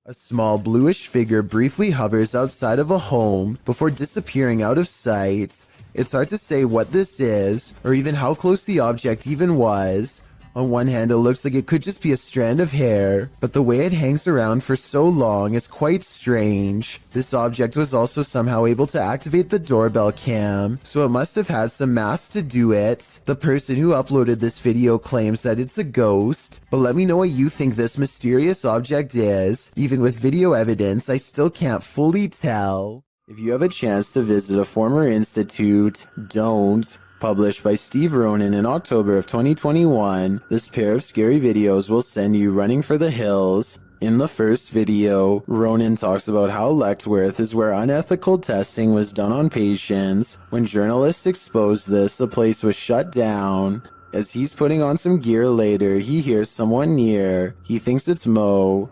A small bluish figure briefly hovers outside of a home before disappearing out of sight. It's hard to say what this is, or even how close the object even was. On one hand, it looks like it could just be a strand of hair, but the way it hangs around for so long is quite strange. This object was also somehow able to activate the doorbell cam, so it must have had some mass to do it. The person who uploaded this video claims that it's a ghost, but let me know what you think this mysterious object is. Even with video evidence, I still can't fully tell. If you have a chance to visit a former institute, don't. Published by Steve Ronan in October of 2021, this pair of scary videos will send you running for the hills. In the first video, Ronan talks about how Lechtworth is where unethical testing was done on patients. When journalists exposed this, the place was shut down. As he's putting on some gear later, he hears someone near. He thinks it's Mo.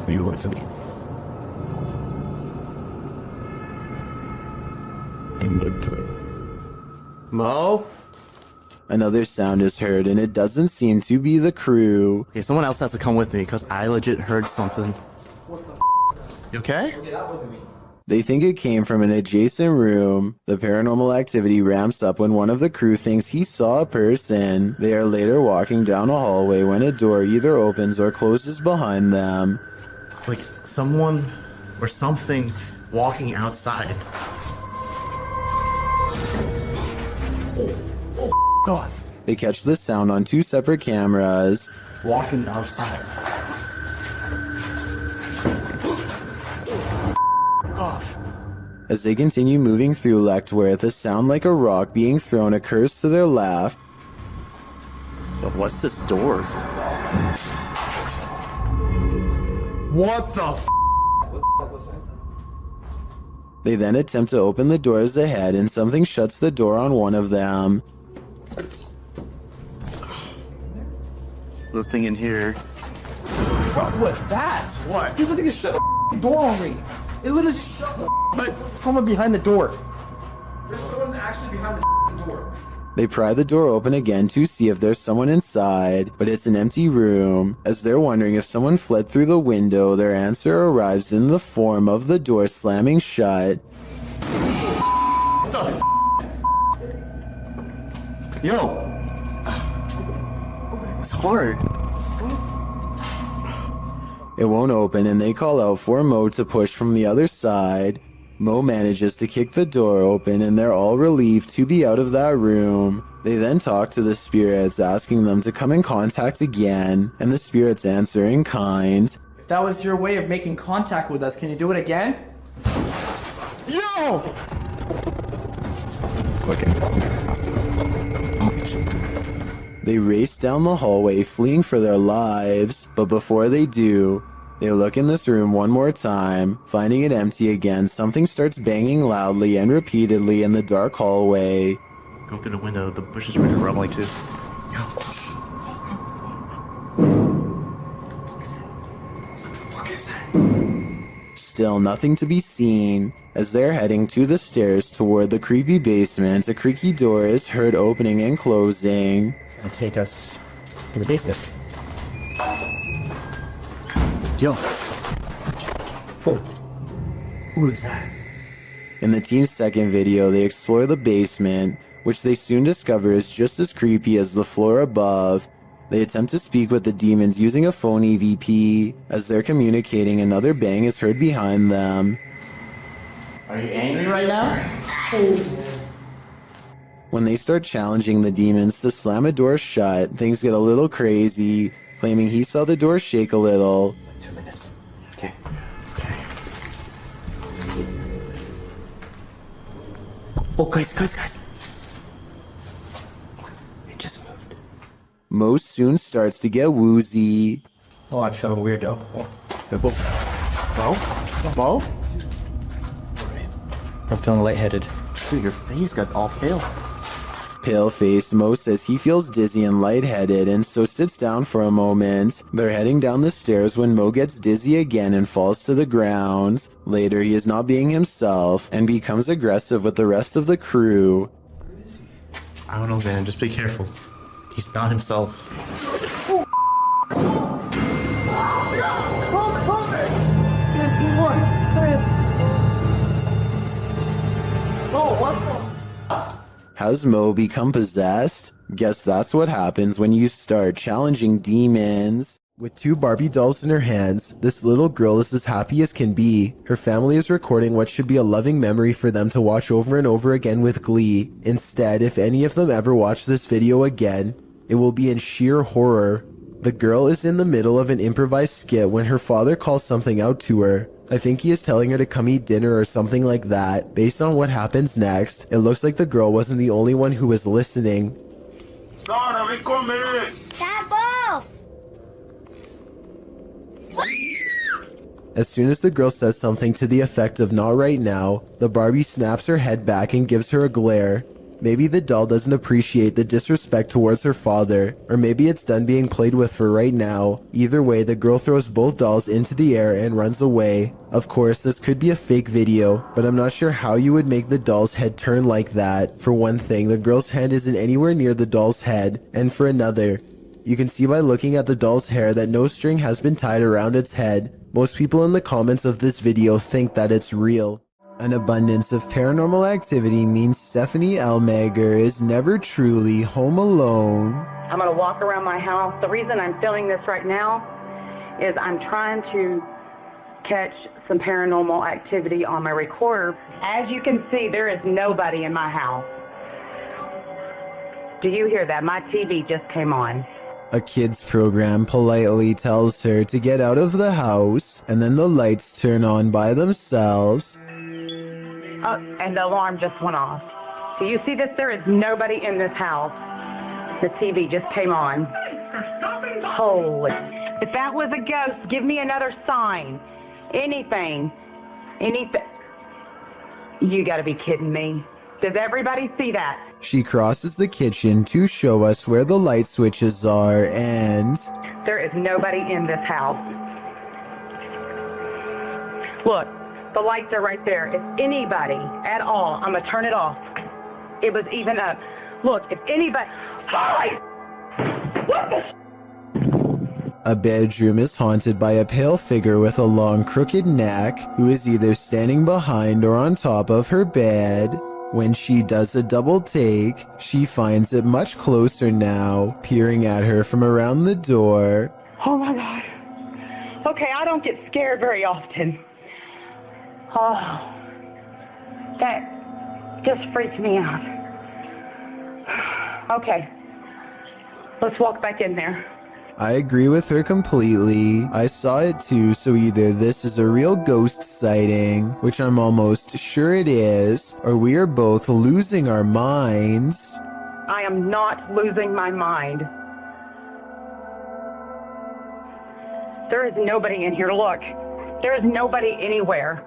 You want to be? Mo? Another sound is heard, and it doesn't seem to be the crew. Okay, someone else has to come with me, because I legit heard something. What the You okay? Okay, that wasn't me. They think it came from an adjacent room. The paranormal activity ramps up when one of the crew thinks he saw a person. They are later walking down a hallway when a door either opens or closes behind them. Like, someone or something walking outside. God. They catch the sound on two separate cameras. Walking outside. Off. As they continue moving through Lechtworth, a sound like a rock being thrown occurs to their left. But what's this door? What the f? They then attempt to open the doors ahead, and something shuts the door on one of them. Nothing in here. What was that? What? You literally just shut the door on me. It literally just shut the someone behind the door. There's someone actually behind the door. They pry the door open again to see if there's someone inside, but it's an empty room. As they're wondering if someone fled through the window, their answer arrives in the form of the door slamming shut. What the f? Yo! It's hard. It won't open, and they call out for Mo to push from the other side. Mo manages to kick the door open, and they're all relieved to be out of that room. They then talk to the spirits, asking them to come in contact again, and the spirits answer in kind. If that was your way of making contact with us, can you do it again? Yo! They race down the hallway, fleeing for their lives, but before they do, they look in this room one more time. Finding it empty again, something starts banging loudly and repeatedly in the dark hallway. Go through the window, the bushes were rumbling too. Yo. Still nothing to be seen. As they're heading to the stairs toward the creepy basement, a creaky door is heard opening and closing. And take us to the basement. Yo. Who is that? In the team's second video, they explore the basement, which they soon discover is just as creepy as the floor above. They attempt to speak with the demons using a phone EVP. As they're communicating, another bang is heard behind them. Are you angry right now? When they start challenging the demons to slam a door shut, things get a little crazy, claiming he saw the door shake a little. 2 minutes. Okay. Oh, guys. It just moved. Mo soon starts to get woozy. Oh, I feel weird though. Mo? I'm feeling lightheaded. Dude, your face got all pale. Pale-faced, Mo says he feels dizzy and lightheaded, and so sits down for a moment. They're heading down the stairs when Mo gets dizzy again and falls to the ground. Later, he is not being himself and becomes aggressive with the rest of the crew. I don't know, man. Just be careful. He's not himself. Has Mo become possessed? Guess that's what happens when you start challenging demons. With 2 Barbie dolls in her hands, this little girl is as happy as can be. Her family is recording what should be a loving memory for them to watch over and over again with glee. Instead, if any of them ever watch this video again, it will be in sheer horror. The girl is in the middle of an improvised skit when her father calls something out to her. I think he is telling her to come eat dinner or something like that. Based on what happens next, it looks like the girl wasn't the only one who was listening. Sara, vem comer! Tá bom! As soon as the girl says something to the effect of "not right now," the Barbie snaps her head back and gives her a glare. Maybe the doll doesn't appreciate the disrespect towards her father, or maybe it's done being played with for right now. Either way, the girl throws both dolls into the air and runs away. Of course, this could be a fake video, but I'm not sure how you would make the doll's head turn like that. For one thing, the girl's hand isn't anywhere near the doll's head, and for another, you can see by looking at the doll's hair that no string has been tied around its head. Most people in the comments of this video think that it's real. An abundance of paranormal activity means Stephanie Elmager is never truly home alone. I'm going to walk around my house. The reason I'm filming this right now is I'm trying to catch some paranormal activity on my recorder. As you can see, there is nobody in my house. Do you hear that? My TV just came on. A kids program politely tells her to get out of the house, and then the lights turn on by themselves. Oh, and the alarm just went off. Do you see this? There is nobody in this house. The TV just came on. Holy. If that was a ghost, give me another sign. Anything. Anything. You gotta be kidding me. Does everybody see that? She crosses the kitchen to show us where the light switches are, and there is nobody in this house. Look, the lights are right there. If anybody at all, I'm gonna turn it off. It was even up. Look, if anybody... What the... A bedroom is haunted by a pale figure with a long crooked neck who is either standing behind or on top of her bed. When she does a double take, she finds it much closer now, peering at her from around the door. Oh my God. Okay, I don't get scared very often. Oh, that just freaked me out. Okay, let's walk back in there. I agree with her completely. I saw it too, so either this is a real ghost sighting, which I'm almost sure it is, or we are both losing our minds. I am not losing my mind. There is nobody in here. Look, there is nobody anywhere.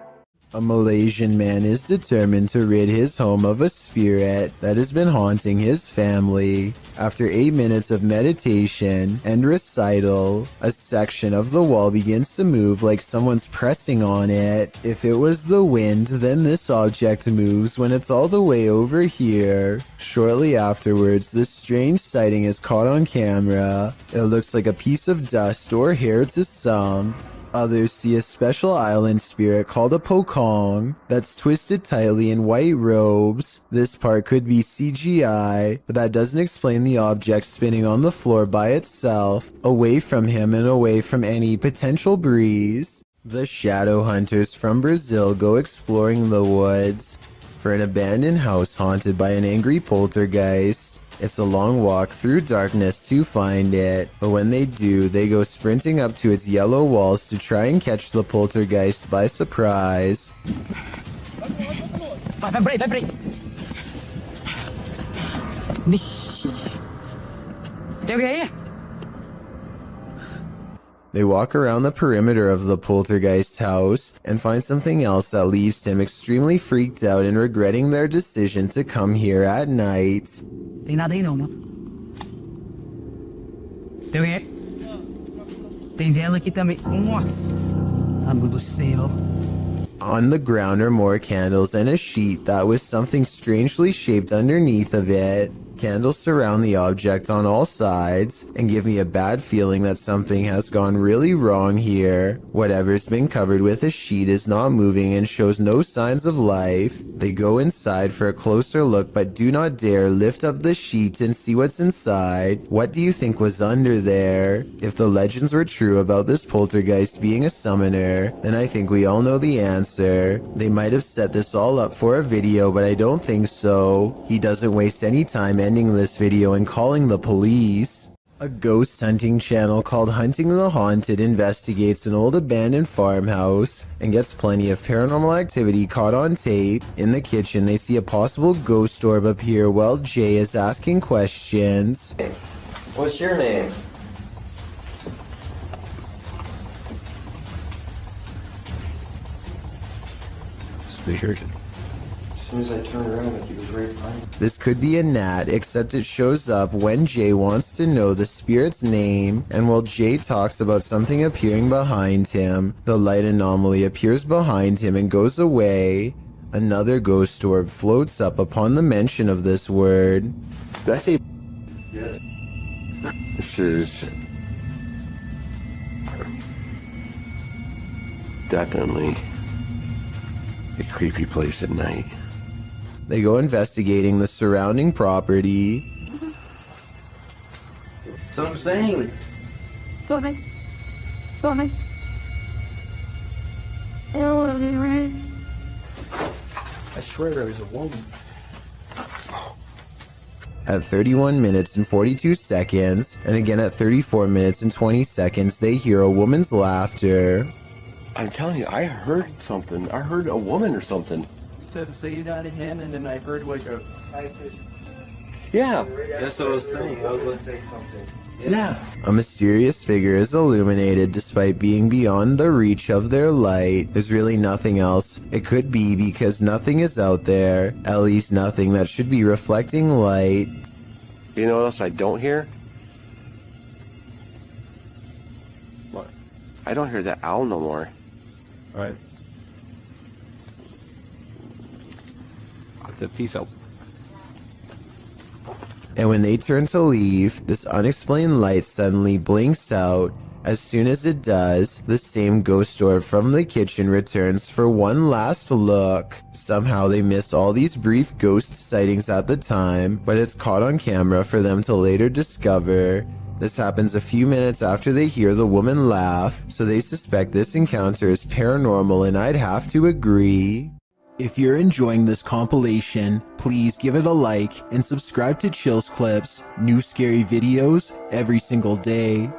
A Malaysian man is determined to rid his home of a spirit that has been haunting his family. After 8 minutes of meditation and recital, a section of the wall begins to move like someone's pressing on it. If it was the wind, then this object moves when it's all the way over here. Shortly afterwards, this strange sighting is caught on camera. It looks like a piece of dust or hair to some. Others see a special island spirit called a pokong that's twisted tightly in white robes. This part could be CGI, but that doesn't explain the object spinning on the floor by itself, away from him and away from any potential breeze. The shadow hunters from Brazil go exploring the woods for an abandoned house haunted by an angry poltergeist. It's a long walk through darkness to find it, but when they do, they go sprinting up to its yellow walls to try and catch the poltergeist by surprise. Vibrate. Okay. They walk around the perimeter of the poltergeist house and find something else that leaves him extremely freaked out and regretting their decision to come here at night. Tem nada aí não, mano. Tem alguém aí? Tem vela aqui também. Nossa, amigo do céu. On the ground are more candles and a sheet that was something strangely shaped underneath of it. Candles surround the object on all sides and give me a bad feeling that something has gone really wrong here. Whatever's been covered with a sheet is not moving and shows no signs of life. They go inside for a closer look but do not dare lift up the sheet and see what's inside. What do you think was under there? If the legends were true about this poltergeist being a summoner, then I think we all know the answer. They might have set this all up for a video, but I don't think so. He doesn't waste any time ending this video and calling the police. A ghost hunting channel called Hunting the Haunted investigates an old abandoned farmhouse and gets plenty of paranormal activity caught on tape. In the kitchen, they see a possible ghost orb appear while Jay is asking questions. What's your name? Weird. As soon as I turned around, like he was right behind me. This could be a gnat, except it shows up when Jay wants to know the spirit's name, and while Jay talks about something appearing behind him, the light anomaly appears behind him and goes away. Another ghost orb floats up upon the mention of this word. Did I say? Yes. This is definitely a creepy place at night. They go investigating the surrounding property. So I'm saying. Sorry. Sorry. Right. I swear there was a woman. At 31 minutes and 42 seconds, and again at 34 minutes and 20 seconds, they hear a woman's laughter. I'm telling you, I heard something. I heard a woman or something. Said say it out of him, and then I heard like a. Yeah. That's what I was saying. I was gonna say something. Yeah. A mysterious figure is illuminated despite being beyond the reach of their light. There's really nothing else it could be because nothing is out there, at least nothing that should be reflecting light. You know what else I don't hear? What? I don't hear that owl no more. Alright. The peace out. And when they turn to leave, this unexplained light suddenly blinks out. As soon as it does, the same ghost orb from the kitchen returns for one last look. Somehow they miss all these brief ghost sightings at the time, but it's caught on camera for them to later discover. This happens a few minutes after they hear the woman laugh, so they suspect this encounter is paranormal, and I'd have to agree. If you're enjoying this compilation, please give it a like and subscribe to Chills Clips, new scary videos every single day.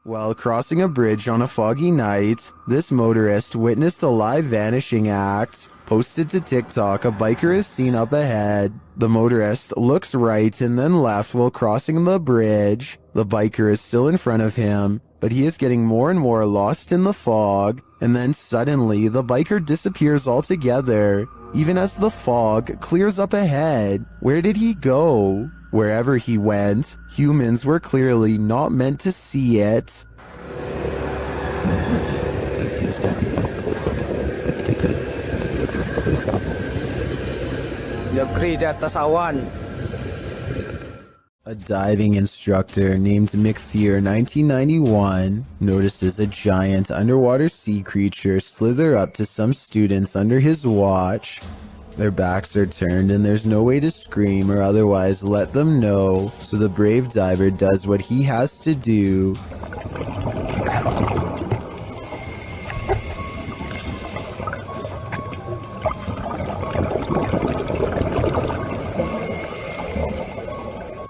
While crossing a bridge on a foggy night, this motorist witnessed a live vanishing act. Posted to TikTok, a biker is seen up ahead. The motorist looks right and then left while crossing the bridge. The biker is still in front of him, but he is getting more and more lost in the fog, and then suddenly the biker disappears altogether, even as the fog clears up ahead. Where did he go? Wherever he went, humans were clearly not meant to see it. A diving instructor named McFear 1991 notices a giant underwater sea creature slither up to some students under his watch. Their backs are turned and there's no way to scream or otherwise let them know, so the brave diver does what he has to do.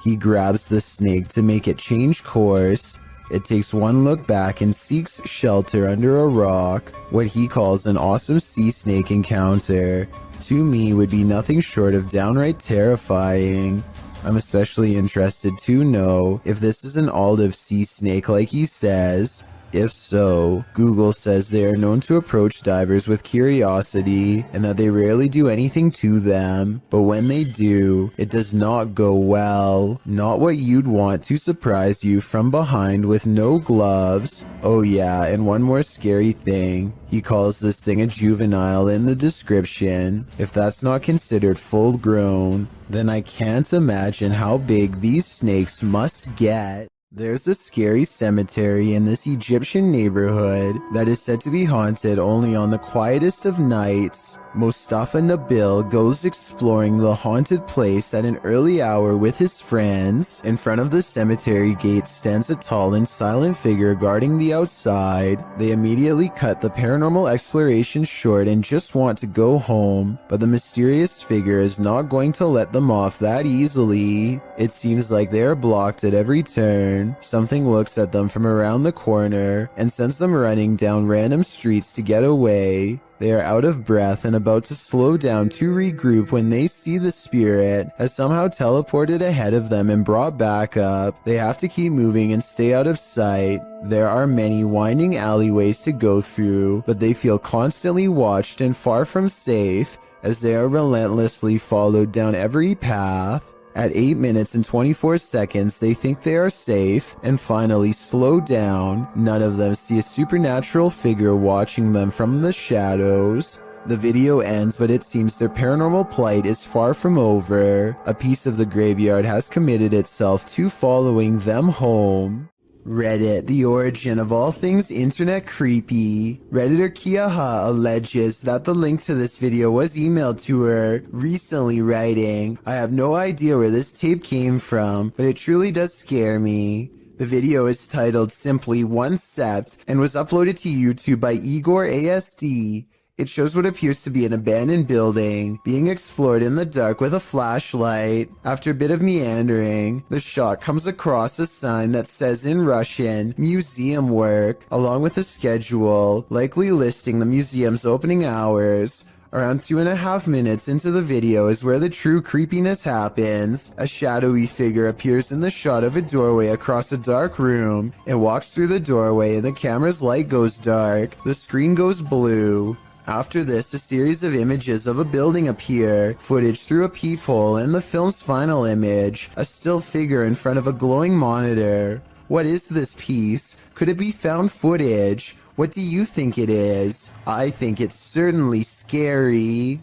He grabs the snake to make it change course. It takes one look back and seeks shelter under a rock. What he calls an awesome sea snake encounter, to me, would be nothing short of downright terrifying. I'm especially interested to know if this is an olive sea snake like he says. If so, Google says they are known to approach divers with curiosity and that they rarely do anything to them, but when they do, it does not go well. Not what you'd want to surprise you from behind with no gloves. Oh yeah, and one more scary thing. He calls this thing a juvenile in the description. If that's not considered full grown, then I can't imagine how big these snakes must get. There's a scary cemetery in this Egyptian neighborhood that is said to be haunted only on the quietest of nights. Mustafa Nabil goes exploring the haunted place at an early hour with his friends. In front of the cemetery gate stands a tall and silent figure guarding the outside. They immediately cut the paranormal exploration short and just want to go home, but the mysterious figure is not going to let them off that easily. It seems like they are blocked at every turn. Something looks at them from around the corner and sends them running down random streets to get away. They are out of breath and about to slow down to regroup when they see the spirit has somehow teleported ahead of them and brought back up. They have to keep moving and stay out of sight. There are many winding alleyways to go through, but they feel constantly watched and far from safe as they are relentlessly followed down every path. At 8 minutes and 24 seconds, they think they are safe and finally slow down. None of them see a supernatural figure watching them from the shadows. The video ends, but it seems their paranormal plight is far from over. A piece of the graveyard has committed itself to following them home. Reddit, the origin of all things internet creepy. Redditor Kiaha alleges that the link to this video was emailed to her recently, writing, "I have no idea where this tape came from, but it truly does scare me." The video is titled simply One Sept and was uploaded to YouTube by Igor ASD. It shows what appears to be an abandoned building being explored in the dark with a flashlight. After a bit of meandering, the shot comes across a sign that says in Russian, "Museum Work," along with a schedule, likely listing the museum's opening hours. Around 2.5 minutes into the video is where the true creepiness happens. A shadowy figure appears in the shot of a doorway across a dark room. It walks through the doorway and the camera's light goes dark. The screen goes blue. After this, a series of images of a building appear, footage through a peephole, and the film's final image, a still figure in front of a glowing monitor. What is this piece? Could it be found footage? What do you think it is? I think it's certainly scary.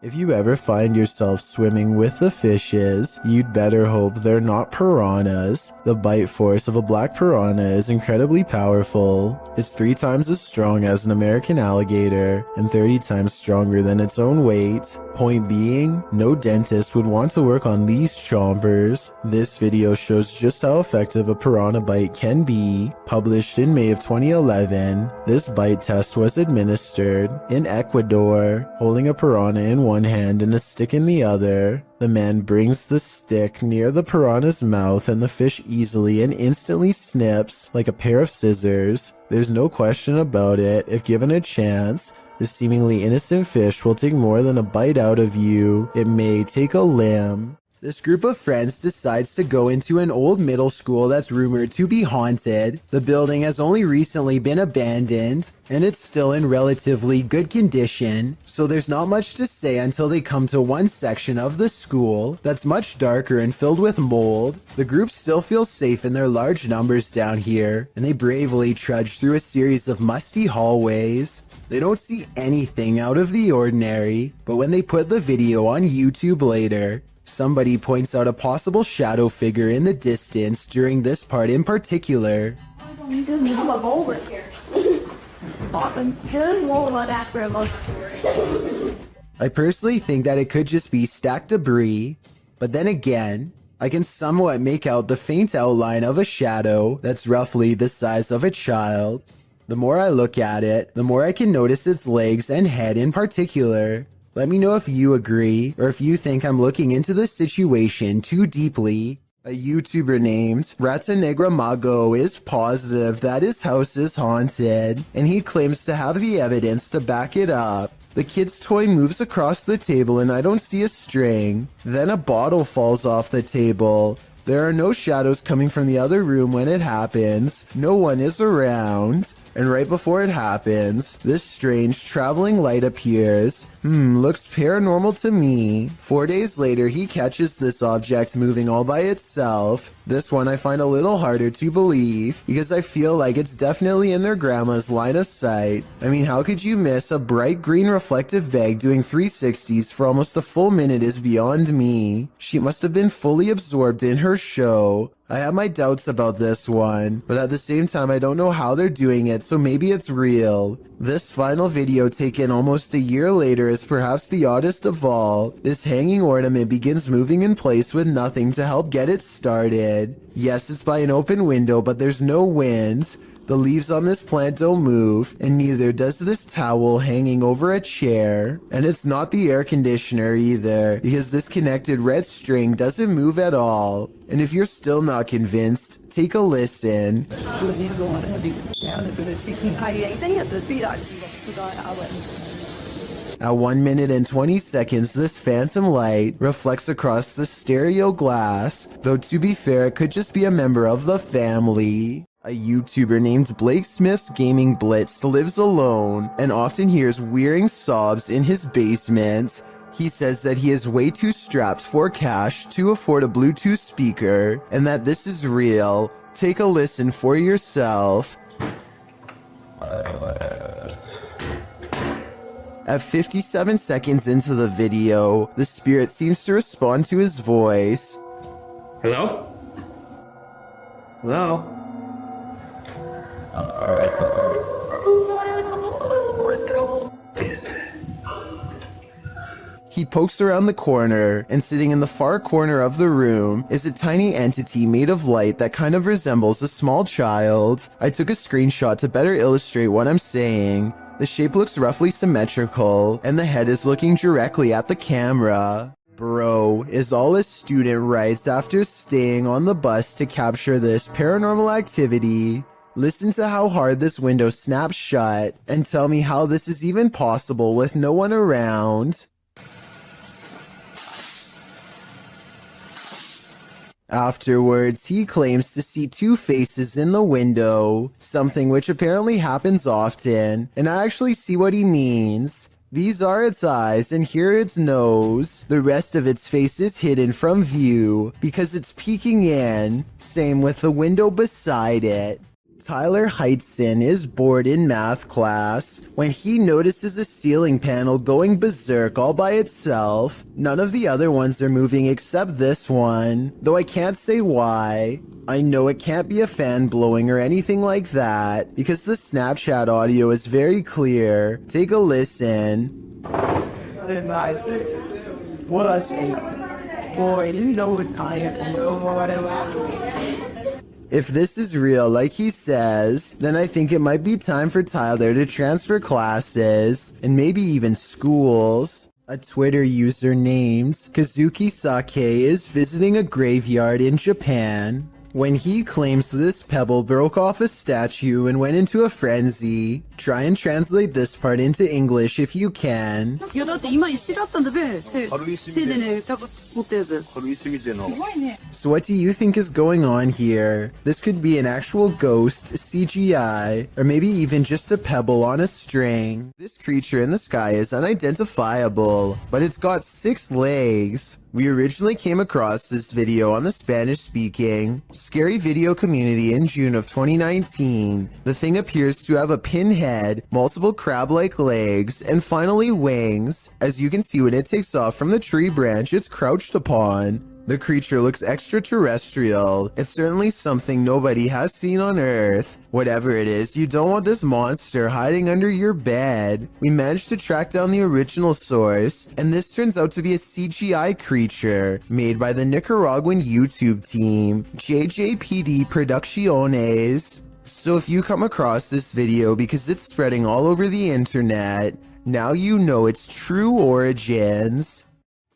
If you ever find yourself swimming with the fishes, you'd better hope they're not piranhas. The bite force of a black piranha is incredibly powerful. It's 3 times as strong as an American alligator, and 30 times stronger than its own weight. Point being, no dentist would want to work on these chompers. This video shows just how effective a piranha bite can be. Published in May of 2011, this bite test was administered in Ecuador, holding a piranha in one hand and a stick in the other. The man brings the stick near the piranha's mouth and the fish easily and instantly snips like a pair of scissors. There's no question about it. If given a chance, this seemingly innocent fish will take more than a bite out of you. It may take a limb. This group of friends decides to go into an old middle school that's rumored to be haunted. The building has only recently been abandoned, and it's still in relatively good condition, so there's not much to say until they come to one section of the school that's much darker and filled with mold. The group still feels safe in their large numbers down here, and they bravely trudge through a series of musty hallways. They don't see anything out of the ordinary, but when they put the video on YouTube later, somebody points out a possible shadow figure in the distance during this part in particular. I personally think that it could just be stacked debris, but then again, I can somewhat make out the faint outline of a shadow that's roughly the size of a child. The more I look at it, the more I can notice its legs and head in particular. Let me know if you agree, or if you think I'm looking into the situation too deeply. A YouTuber named Rata Negra Mago is positive that his house is haunted, and he claims to have the evidence to back it up. The kid's toy moves across the table and I don't see a string. Then a bottle falls off the table. There are no shadows coming from the other room when it happens. No one is around. And right before it happens, this strange traveling light appears. Looks paranormal to me. 4 days later, he catches this object moving all by itself. This one I find a little harder to believe because I feel like it's definitely in their grandma's line of sight. I mean, how could you miss a bright green reflective bag doing 360s for almost a full minute is beyond me. She must have been fully absorbed in her show. I have my doubts about this one, but at the same time I don't know how they're doing it, so maybe it's real. This final video taken almost a year later is perhaps the oddest of all. This hanging ornament begins moving in place with nothing to help get it started. Yes, it's by an open window, but there's no wind. The leaves on this plant don't move, and neither does this towel hanging over a chair. And it's not the air conditioner either, because this connected red string doesn't move at all. And if you're still not convinced, take a listen. At 1 minute and 20 seconds, this phantom light reflects across the stereo glass, though to be fair, it could just be a member of the family. A YouTuber named Blake Smith's Gaming Blitz lives alone and often hears wearing sobs in his basement. He says that he is way too strapped for cash to afford a Bluetooth speaker and that this is real. Take a listen for yourself. At 57 seconds into the video, the spirit seems to respond to his voice. Hello? Hello? He pokes around the corner, and sitting in the far corner of the room is a tiny entity made of light that kind of resembles a small child. I took a screenshot to better illustrate what I'm saying. The shape looks roughly symmetrical, and the head is looking directly at the camera. Bro, is all a student writes after staying on the bus to capture this paranormal activity. Listen to how hard this window snaps shut, and tell me how this is even possible with no one around. Afterwards, he claims to see two faces in the window, something which apparently happens often, and I actually see what he means. These are its eyes, and here its nose. The rest of its face is hidden from view, because it's peeking in. Same with the window beside it. Tyler Heitzson is bored in math class when he notices a ceiling panel going berserk all by itself. None of the other ones are moving except this one, though I can't say why. I know it can't be a fan blowing or anything like that, because the Snapchat audio is very clear. Take a listen. If this is real, like he says, then I think it might be time for Tyler to transfer classes, and maybe even schools. A Twitter user named Kazuki Sake is visiting a graveyard in Japan when he claims this pebble broke off a statue and went into a frenzy. Try and translate this part into English if you can. So what do you think is going on here? This could be an actual ghost, CGI, or maybe even just a pebble on a string. This creature in the sky is unidentifiable, but it's got 6 legs. We originally came across this video on the Spanish-speaking Scary Video community in June of 2019. The thing appears to have a pinhead, multiple crab-like legs, and finally wings. As you can see when it takes off from the tree branch it's crouched upon. The creature looks extraterrestrial. It's certainly something nobody has seen on Earth. Whatever it is, you don't want this monster hiding under your bed. We managed to track down the original source, and this turns out to be a CGI creature made by the Nicaraguan YouTube team, JJPD Producciones. So if you come across this video because it's spreading all over the internet, now you know its true origins.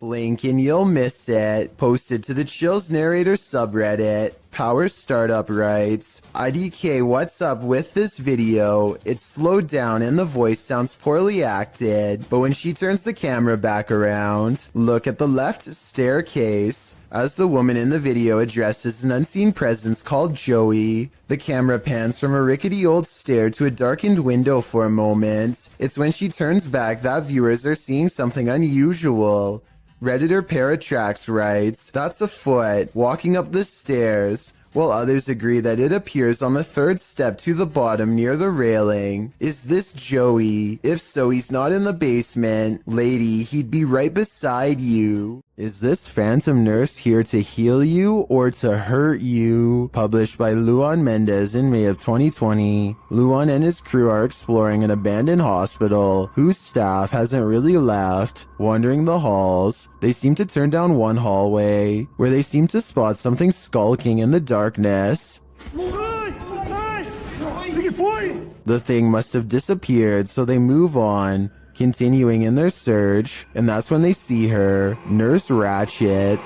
Blink and you'll miss it. Posted to the Chills Narrator subreddit. Power Startup writes, IDK, what's up with this video? It's slowed down and the voice sounds poorly acted, but when she turns the camera back around, look at the left staircase. As the woman in the video addresses an unseen presence called Joey, the camera pans from a rickety old stair to a darkened window for a moment. It's when she turns back that viewers are seeing something unusual. Redditor Paratrax writes, "That's a foot walking up the stairs," while others agree that it appears on the third step to the bottom near the railing. Is this Joey? If so, he's not in the basement. Lady, he'd be right beside you. Is this phantom nurse here to heal you or to hurt you? Published by Luan Mendez in May of 2020. Luan and his crew are exploring an abandoned hospital whose staff hasn't really left. Wandering the halls, they seem to turn down one hallway where they seem to spot something skulking in the darkness. The thing must have disappeared, so they move on, continuing in their search, and that's when they see her, Nurse Ratchet.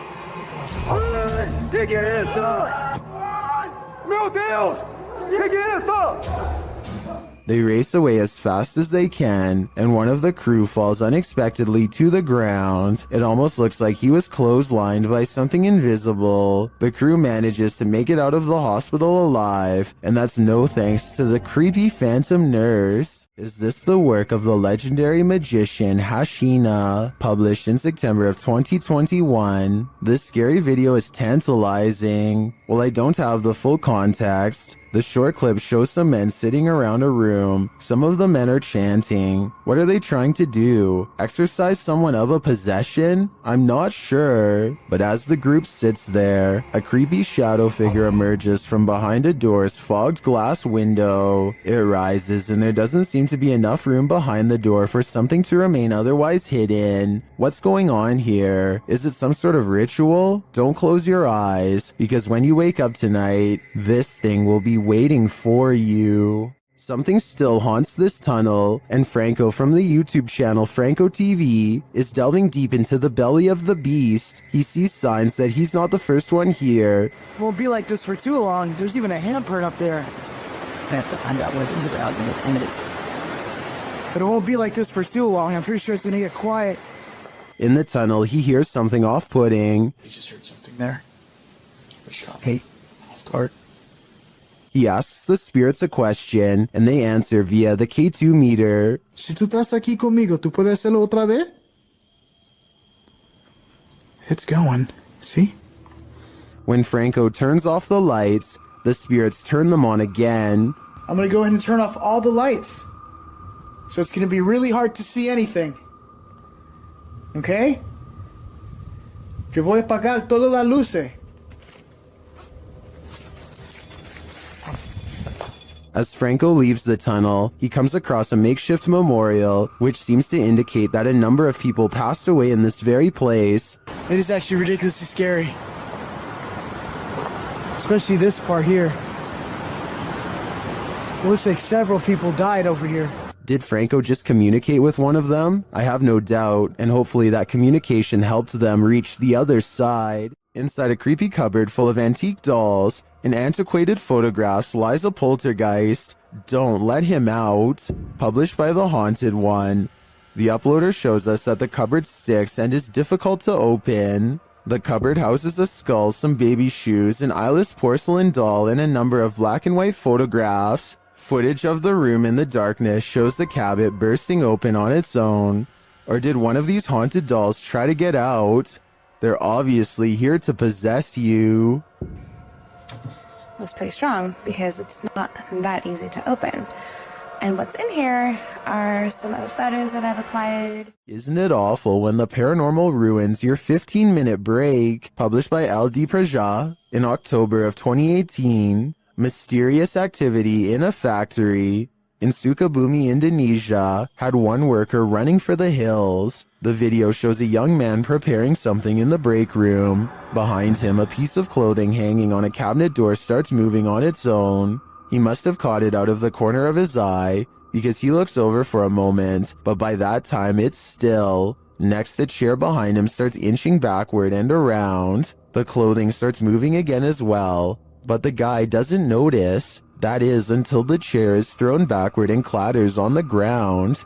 They race away as fast as they can, and one of the crew falls unexpectedly to the ground. It almost looks like he was clotheslined by something invisible. The crew manages to make it out of the hospital alive, and that's no thanks to the creepy phantom nurse. Is this the work of the legendary magician Hashina? Published in September of 2021. This scary video is tantalizing. While I don't have the full context, the short clip shows some men sitting around a room. Some of the men are chanting. What are they trying to do? Exorcise someone of a possession? I'm not sure. But as the group sits there, a creepy shadow figure emerges from behind a door's fogged glass window. It rises, and there doesn't seem to be enough room behind the door for something to remain otherwise hidden. What's going on here? Is it some sort of ritual? Don't close your eyes, because when you wake up tonight, this thing will be waiting for you. Something still haunts this tunnel, and Franco from the YouTube channel Franco TV is delving deep into the belly of the beast. He sees signs that he's not the first one here. It won't be like this for too long. There's even a handprint up there. I have to find out where the ground in 10 minutes. But it won't be like this for too long. I'm pretty sure it's gonna get quiet. In the tunnel, he hears something off-putting. You just heard something there? What shot me? Off guard. He asks the spirits a question, and they answer via the K2 meter. Si tú estás aquí conmigo, ¿tú puedes hacerlo otra vez? It's going. See? When Franco turns off the lights, the spirits turn them on again. I'm gonna go ahead and turn off all the lights. So it's gonna be really hard to see anything. Okay? Yo voy a apagar todas las luces. As Franco leaves the tunnel, he comes across a makeshift memorial, which seems to indicate that a number of people passed away in this very place. It is actually ridiculously scary. Especially this part here. It looks like several people died over here. Did Franco just communicate with one of them? I have no doubt, and hopefully that communication helped them reach the other side. Inside a creepy cupboard full of antique dolls and antiquated photographs lies a poltergeist. Don't let him out. Published by The Haunted One. The uploader shows us that the cupboard sticks and is difficult to open. The cupboard houses a skull, some baby shoes, an eyeless porcelain doll, and a number of black and white photographs. Footage of the room in the darkness shows the cabinet bursting open on its own. Or did one of these haunted dolls try to get out? They're obviously here to possess you. It's pretty strong because it's not that easy to open. And what's in here are some other photos that I've acquired. Isn't it awful when the paranormal ruins your 15-minute break? Published by LD Praja in October of 2018. Mysterious activity in a factory in Sukabumi, Indonesia, had one worker running for the hills. The video shows a young man preparing something in the break room. Behind him, a piece of clothing hanging on a cabinet door starts moving on its own. He must have caught it out of the corner of his eye, because he looks over for a moment, but by that time it's still. Next, the chair behind him starts inching backward and around. The clothing starts moving again as well, but the guy doesn't notice. That is, until the chair is thrown backward and clatters on the ground.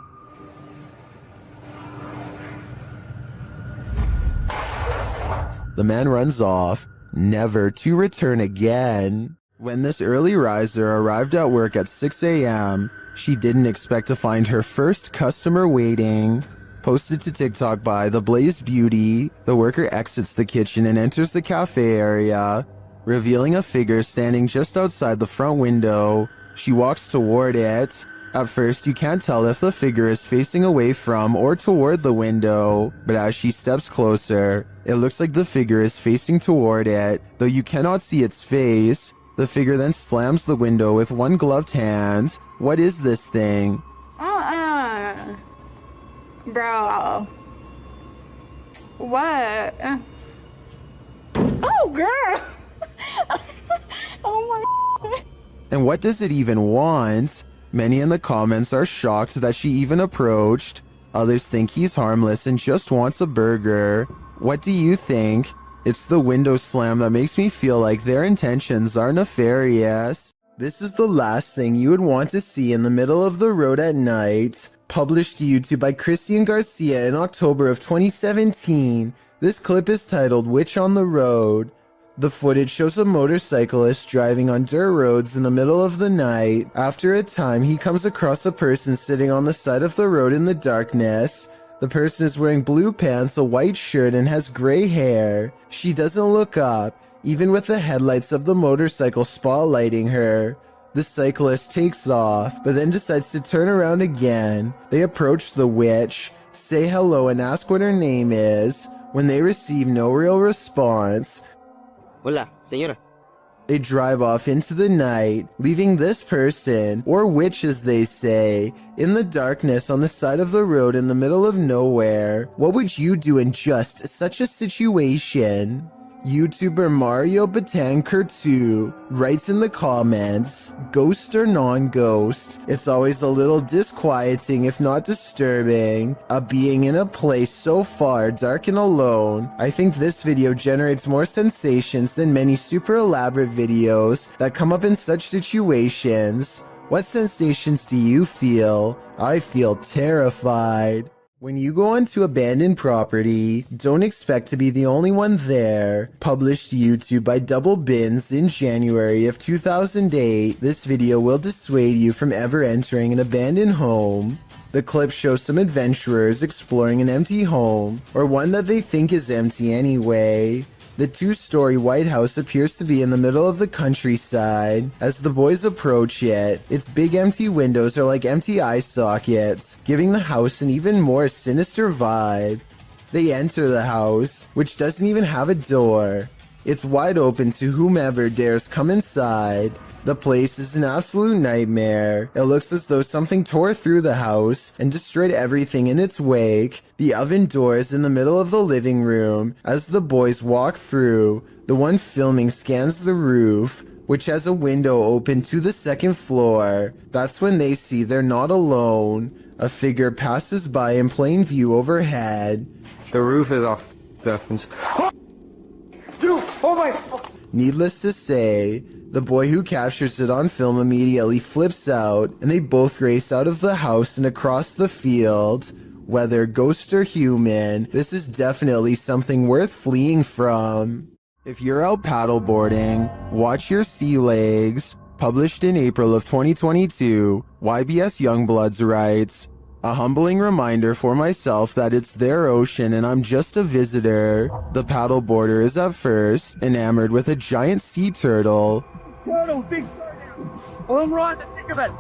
The man runs off, never to return again. When this early riser arrived at work at 6 a.m., she didn't expect to find her first customer waiting. Posted to TikTok by The Blaze Beauty, the worker exits the kitchen and enters the cafe area, revealing a figure standing just outside the front window. She walks toward it. At first, you can't tell if the figure is facing away from or toward the window, but as she steps closer, it looks like the figure is facing toward it, though you cannot see its face. The figure then slams the window with one gloved hand. What is this thing? Bro. What? Oh, girl. Oh my. And what does it even want? Many in the comments are shocked that she even approached. Others think he's harmless and just wants a burger. What do you think? It's the window slam that makes me feel like their intentions are nefarious. This is the last thing you would want to see in the middle of the road at night. Published to YouTube by Christian Garcia in October of 2017. This clip is titled Witch on the Road. The footage shows a motorcyclist driving on dirt roads in the middle of the night. After a time, he comes across a person sitting on the side of the road in the darkness. The person is wearing blue pants, a white shirt, and has gray hair. She doesn't look up, even with the headlights of the motorcycle spotlighting her. The cyclist takes off, but then decides to turn around again. They approach the witch, say hello, and ask what her name is. When they receive no real response, Hola, señora. they drive off into the night, leaving this person, or witch as they say, in the darkness on the side of the road in the middle of nowhere. What would you do in just such a situation? YouTuber Mario Batanker2 writes in the comments, ghost or non-ghost, it's always a little disquieting if not disturbing, being in a place so far dark and alone. I think this video generates more sensations than many super elaborate videos that come up in such situations. What sensations do you feel? I feel terrified. When you go onto abandoned property, don't expect to be the only one there. Published to YouTube by Double Bins in January of 2008, this video will dissuade you from ever entering an abandoned home. The clip shows some adventurers exploring an empty home, or one that they think is empty anyway. The two-story White House appears to be in the middle of the countryside. As the boys approach it, its big empty windows are like empty eye sockets, giving the house an even more sinister vibe. They enter the house, which doesn't even have a door. It's wide open to whomever dares come inside. The place is an absolute nightmare. It looks as though something tore through the house and destroyed everything in its wake. The oven door is in the middle of the living room. As the boys walk through, the one filming scans the roof, which has a window open to the second floor. That's when they see they're not alone. A figure passes by in plain view overhead. The roof is off. Dude, oh my... Needless to say, the boy who captures it on film immediately flips out, and they both race out of the house and across the field. Whether ghost or human, this is definitely something worth fleeing from. If you're out paddleboarding, watch your sea legs. Published in April of 2022, YBS Youngbloods writes, a humbling reminder for myself that it's their ocean and I'm just a visitor. The paddleboarder is at first enamored with a giant sea turtle. Turtle, big turtle. Well, I'm right to think of it.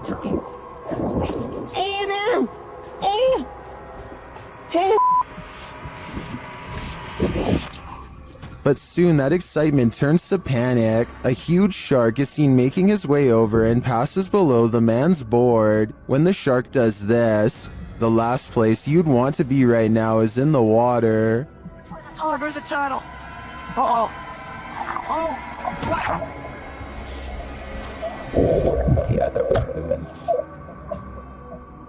But soon that excitement turns to panic. A huge shark is seen making his way over and passes below the man's board. When the shark does this, the last place you'd want to be right now is in the water. Oh, there's a turtle. Uh-oh. Oh.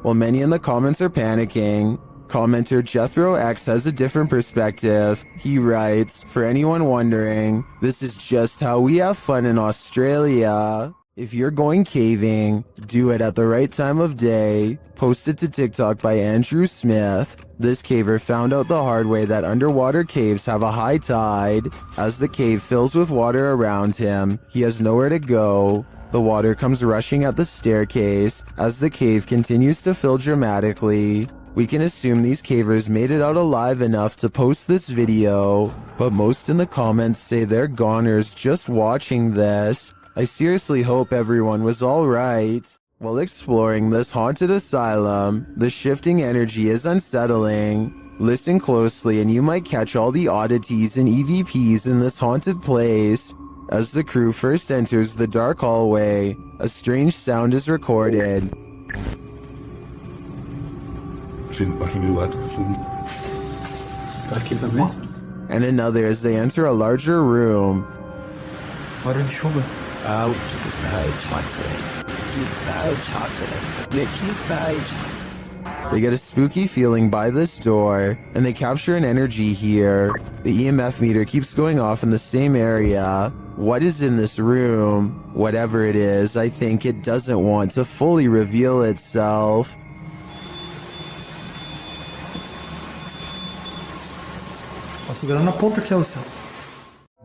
While many in the comments are panicking, commenter Jethro X has a different perspective. He writes, for anyone wondering, this is just how we have fun in Australia. If you're going caving, do it at the right time of day. Posted to TikTok by Andrew Smith. This caver found out the hard way that underwater caves have a high tide. As the cave fills with water around him, he has nowhere to go. The water comes rushing at the staircase as the cave continues to fill dramatically. We can assume these cavers made it out alive enough to post this video, but most in the comments say they're goners just watching this. I seriously hope everyone was alright. While exploring this haunted asylum, the shifting energy is unsettling. Listen closely and you might catch all the oddities and EVPs in this haunted place. As the crew first enters the dark hallway, a strange sound is recorded. And another as they enter a larger room. What are you showing? Out of the page, my friend. They get a spooky feeling by this door, and they capture an energy here. The EMF meter keeps going off in the same area. What is in this room? Whatever it is, I think it doesn't want to fully reveal itself.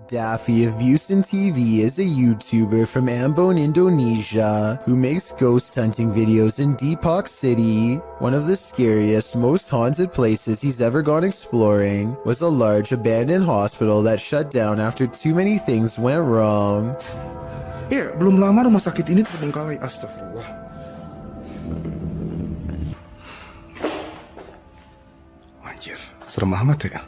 Daffy of Busan TV is a YouTuber from Ambon, Indonesia, who makes ghost hunting videos in Depok City. One of the scariest, most haunted places he's ever gone exploring was a large abandoned hospital that shut down after too many things went wrong. Belum lama rumah sakit ini terbengkalai. Astagfirullah. Anjir, serem amat ya.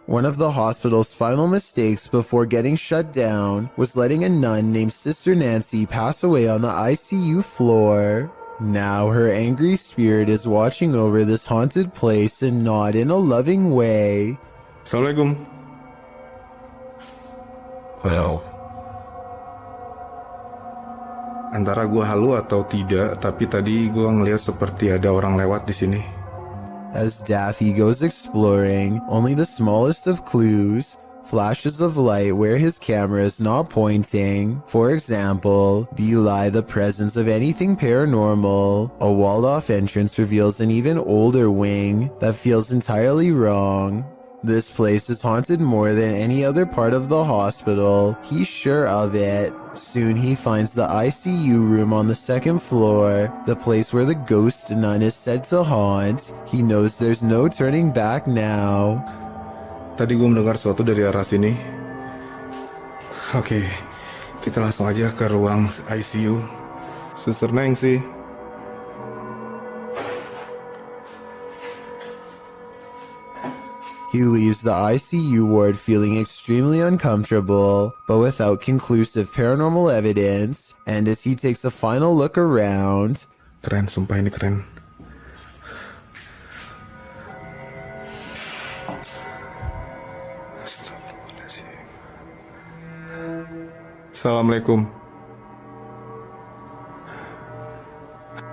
One of the hospital's final mistakes before getting shut down was letting a nun named Sister Nancy pass away on the ICU floor. Now her angry spirit is watching over this haunted place and not in a loving way. Assalamualaikum. Well. Antara gua halu atau tidak, tapi tadi gua ngeliat seperti ada orang lewat di sini. As Daffy goes exploring, only the smallest of clues, flashes of light where his camera is not pointing. For example, belie the presence of anything paranormal. A walled-off entrance reveals an even older wing that feels entirely wrong. This place is haunted more than any other part of the hospital. He's sure of it. Soon he finds the ICU room on the second floor, the place where the ghost nun is said to haunt. He knows there's no turning back now. Tadi gue mendengar sesuatu dari arah sini. Oke, kita langsung aja ke ruang ICU. Suster Neng sih. He leaves the ICU ward feeling extremely uncomfortable, but without conclusive paranormal evidence, and as he takes a final look around... Keren, sumpah ini keren. Assalamualaikum.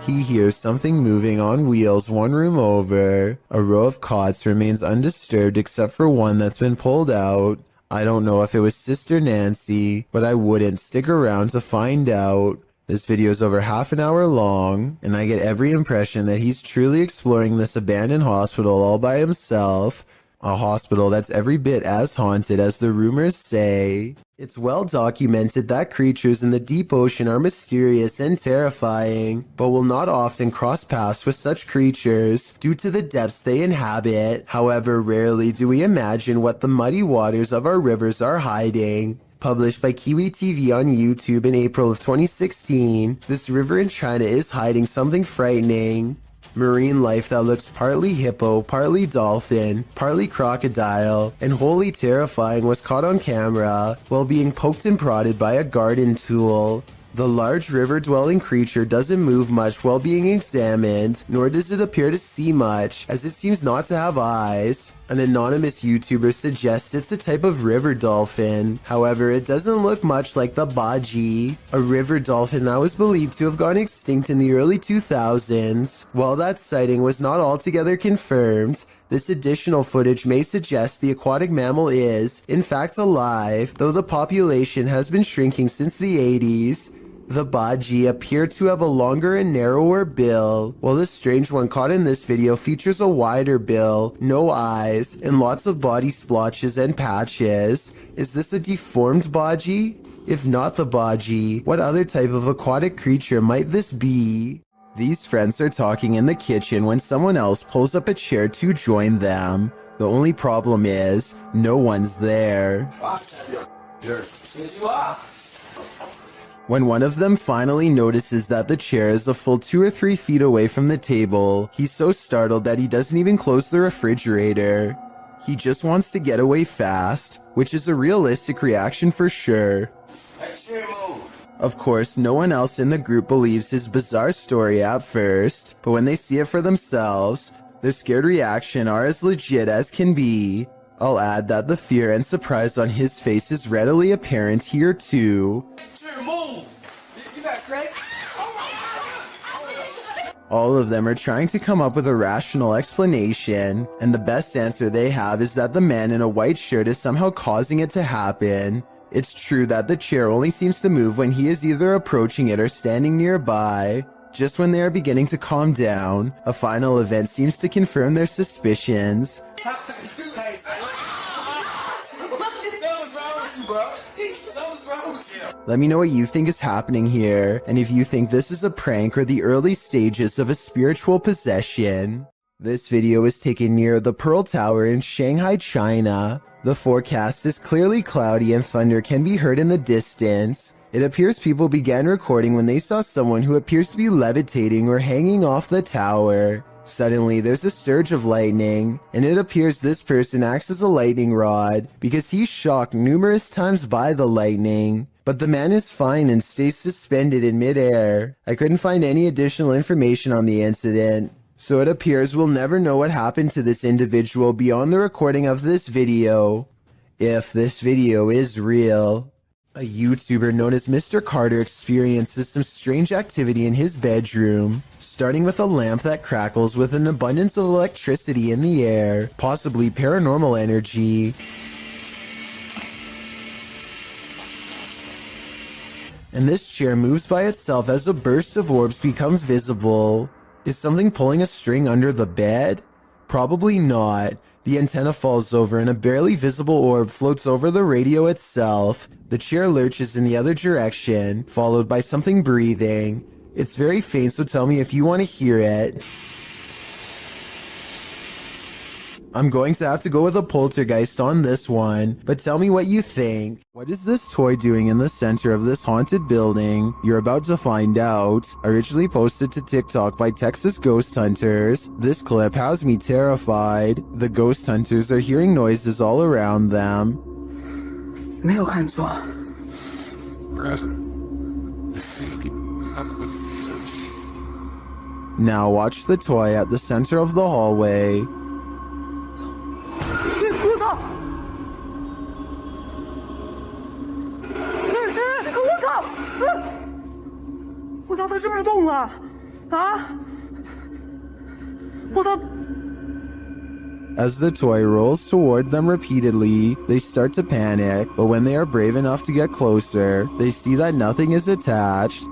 He hears something moving on wheels one room over. A row of cots remains undisturbed except for one that's been pulled out. I don't know if it was Sister Nancy, but I wouldn't stick around to find out. This video is over half an hour long, and I get every impression that he's truly exploring this abandoned hospital all by himself. A hospital that's every bit as haunted as the rumors say. It's well documented that creatures in the deep ocean are mysterious and terrifying, but will not often cross paths with such creatures due to the depths they inhabit. However, rarely do we imagine what the muddy waters of our rivers are hiding. Published by Kiwi TV on YouTube in April of 2016, this river in China is hiding something frightening. Marine life that looks partly hippo, partly dolphin, partly crocodile, and wholly terrifying was caught on camera while being poked and prodded by a garden tool. The large river-dwelling creature doesn't move much while being examined, nor does it appear to see much, as it seems not to have eyes. An anonymous YouTuber suggests it's a type of river dolphin. However, it doesn't look much like the baji, a river dolphin that was believed to have gone extinct in the early 2000s. While that sighting was not altogether confirmed, This additional footage may suggest the aquatic mammal is, in fact, alive, though the population has been shrinking since the 80s. The baji appear to have a longer and narrower bill, while the strange one caught in this video features a wider bill, no eyes, and lots of body splotches and patches. Is this a deformed baji? If not the baji, what other type of aquatic creature might this be? These friends are talking in the kitchen when someone else pulls up a chair to join them. The only problem is, no one's there. When one of them finally notices that the chair is a full 2 or 3 feet away from the table, he's so startled that he doesn't even close the refrigerator. He just wants to get away fast, which is a realistic reaction for sure. Of course, no one else in the group believes his bizarre story at first, but when they see it for themselves, their scared reaction are as legit as can be. I'll add that the fear and surprise on his face is readily apparent here too. All of them are trying to come up with a rational explanation, and the best answer they have is that the man in a white shirt is somehow causing it to happen. It's true that the chair only seems to move when he is either approaching it or standing nearby. Just when they are beginning to calm down, a final event seems to confirm their suspicions. Let me know what you think is happening here, and if you think this is a prank or the early stages of a spiritual possession. This video was taken near the Pearl Tower in Shanghai, China. The forecast is clearly cloudy and thunder can be heard in the distance. It appears people began recording when they saw someone who appears to be levitating or hanging off the tower. Suddenly, there's a surge of lightning, and it appears this person acts as a lightning rod because he's shocked numerous times by the lightning. But the man is fine and stays suspended in midair. I couldn't find any additional information on the incident, so it appears we'll never know what happened to this individual beyond the recording of this video. If this video is real. A YouTuber known as Mr. Carter experiences some strange activity in his bedroom, starting with a lamp that crackles with an abundance of electricity in the air, possibly paranormal energy. And this chair moves by itself as a burst of orbs becomes visible. Is something pulling a string under the bed? Probably not. The antenna falls over and a barely visible orb floats over the radio itself. The chair lurches in the other direction, followed by something breathing. It's very faint, so tell me if you want to hear it. I'm going to have to go with a poltergeist on this one, but tell me what you think. What is this toy doing in the center of this haunted building? You're about to find out. Originally posted to TikTok by Texas Ghost Hunters, this clip has me terrified. The ghost hunters are hearing noises all around them. 没有看错。 Now watch the toy at the center of the hallway. 我操！我操！我操！它是不是动了？啊！我操！ As the toy rolls toward them repeatedly, they start to panic, but when they are brave enough to get closer, they see that nothing is attached.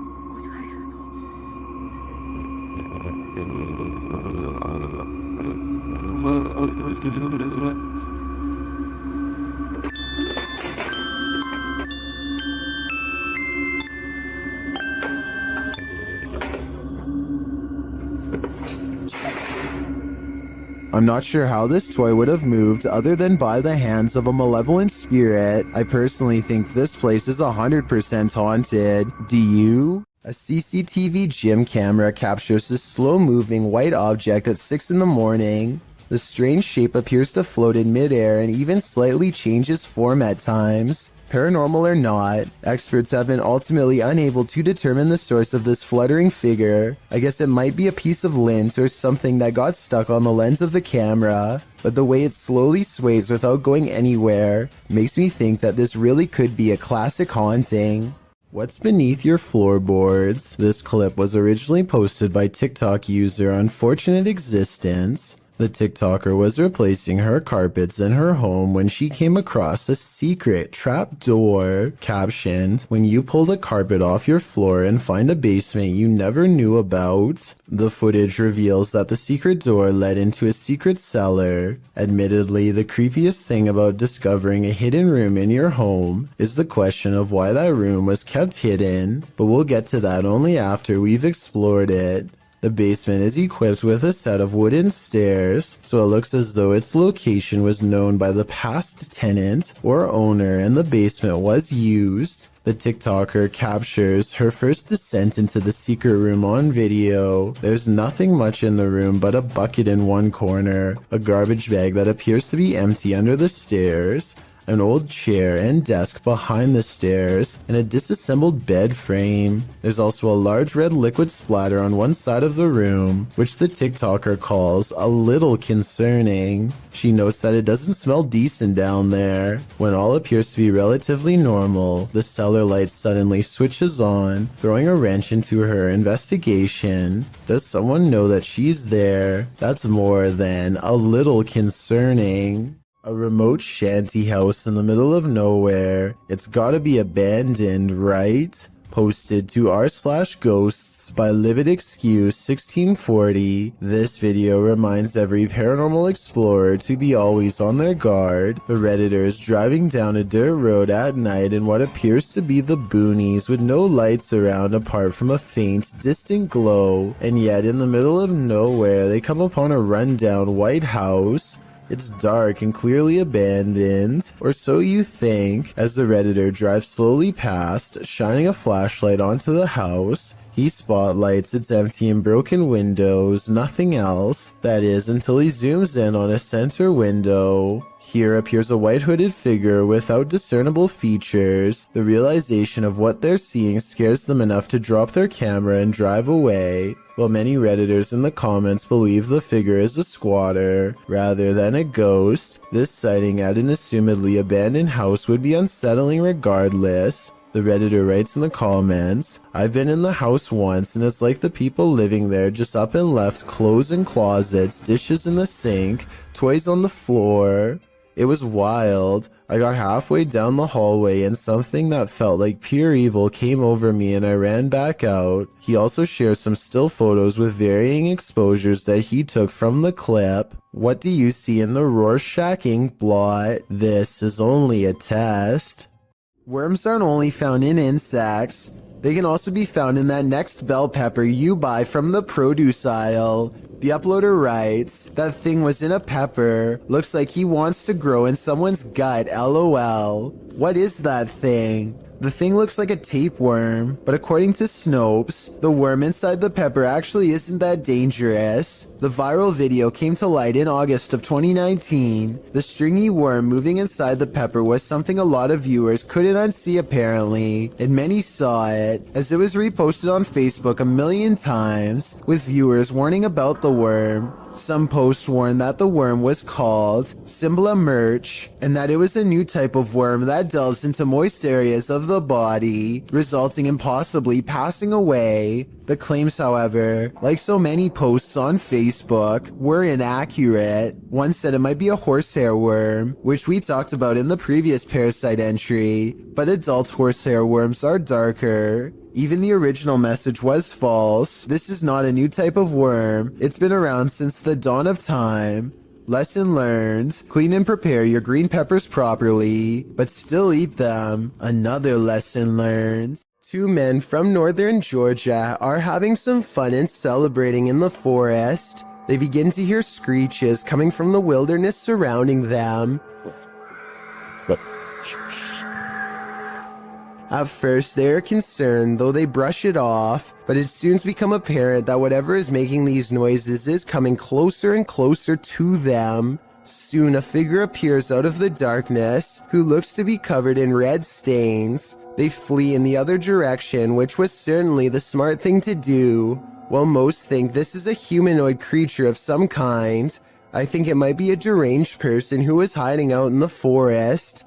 I'm not sure how this toy would have moved other than by the hands of a malevolent spirit. I personally think this place is 100% haunted. Do you? A CCTV gym camera captures this slow-moving white object at 6 in the morning. The strange shape appears to float in midair and even slightly changes form at times. Paranormal or not, experts have been ultimately unable to determine the source of this fluttering figure. I guess it might be a piece of lint or something that got stuck on the lens of the camera, but the way it slowly sways without going anywhere makes me think that this really could be a classic haunting. What's beneath your floorboards? This clip was originally posted by TikTok user Unfortunate Existence. The TikToker was replacing her carpets in her home when she came across a secret trap door captioned, "When you pull the carpet off your floor and find a basement you never knew about." The footage reveals that the secret door led into a secret cellar. Admittedly, the creepiest thing about discovering a hidden room in your home is the question of why that room was kept hidden, but we'll get to that only after we've explored it. The basement is equipped with a set of wooden stairs, so it looks as though its location was known by the past tenant or owner and the basement was used. The TikToker captures her first descent into the secret room on video. There's nothing much in the room but a bucket in one corner, a garbage bag that appears to be empty under the stairs, an old chair and desk behind the stairs, and a disassembled bed frame. There's also a large red liquid splatter on one side of the room, which the TikToker calls a little concerning. She notes that it doesn't smell decent down there. When all appears to be relatively normal, the cellar light suddenly switches on, throwing a wrench into her investigation. Does someone know that she's there? That's more than a little concerning. A remote shanty house in the middle of nowhere. It's gotta be abandoned, right? Posted to r/ghosts by Livid Excuse 1640. This video reminds every paranormal explorer to be always on their guard. The Redditor is driving down a dirt road at night in what appears to be the boonies with no lights around apart from a faint, distant glow. And yet in the middle of nowhere they come upon a rundown white house. It's dark and clearly abandoned, or so you think, as the Redditor drives slowly past, shining a flashlight onto the house. He spotlights its empty and broken windows, nothing else. That is, until he zooms in on a center window. Here appears a white hooded figure without discernible features. The realization of what they're seeing scares them enough to drop their camera and drive away. While many Redditors in the comments believe the figure is a squatter rather than a ghost, this sighting at an assumedly abandoned house would be unsettling regardless. The Redditor writes in the comments, "I've been in the house once and it's like the people living there just up and left clothes in closets, dishes in the sink, toys on the floor. It was wild. I got halfway down the hallway and something that felt like pure evil came over me and I ran back out." He also shares some still photos with varying exposures that he took from the clip. What do you see in the Rorschach ink blot? This is only a test. Worms aren't only found in insects. They can also be found in that next bell pepper you buy from the produce aisle. The uploader writes, "That thing was in a pepper. Looks like he wants to grow in someone's gut, lol." What is that thing? The thing looks like a tapeworm, but according to Snopes, the worm inside the pepper actually isn't that dangerous. The viral video came to light in August of 2019. The stringy worm moving inside the pepper was something a lot of viewers couldn't unsee apparently, and many saw it, as it was reposted on Facebook a million times, with viewers warning about the worm. Some posts warned that the worm was called Symbla Merch, and that it was a new type of worm that delves into moist areas of the body, resulting in possibly passing away. The claims, however, like so many posts on Facebook, were inaccurate. One said it might be a horsehair worm, which we talked about in the previous parasite entry, but adult horsehair worms are darker. Even the original message was false. This is not a new type of worm. It's been around since the dawn of time. Lesson learned. Clean and prepare your green peppers properly, but still eat them. Another lesson learned. Two men from northern Georgia are having some fun and celebrating in the forest. They begin to hear screeches coming from the wilderness surrounding them. At first, they are concerned, though they brush it off, but it soon becomes apparent that whatever is making these noises is coming closer and closer to them. Soon, a figure appears out of the darkness, who looks to be covered in red stains. They flee in the other direction, which was certainly the smart thing to do. While most think this is a humanoid creature of some kind, I think it might be a deranged person who is hiding out in the forest.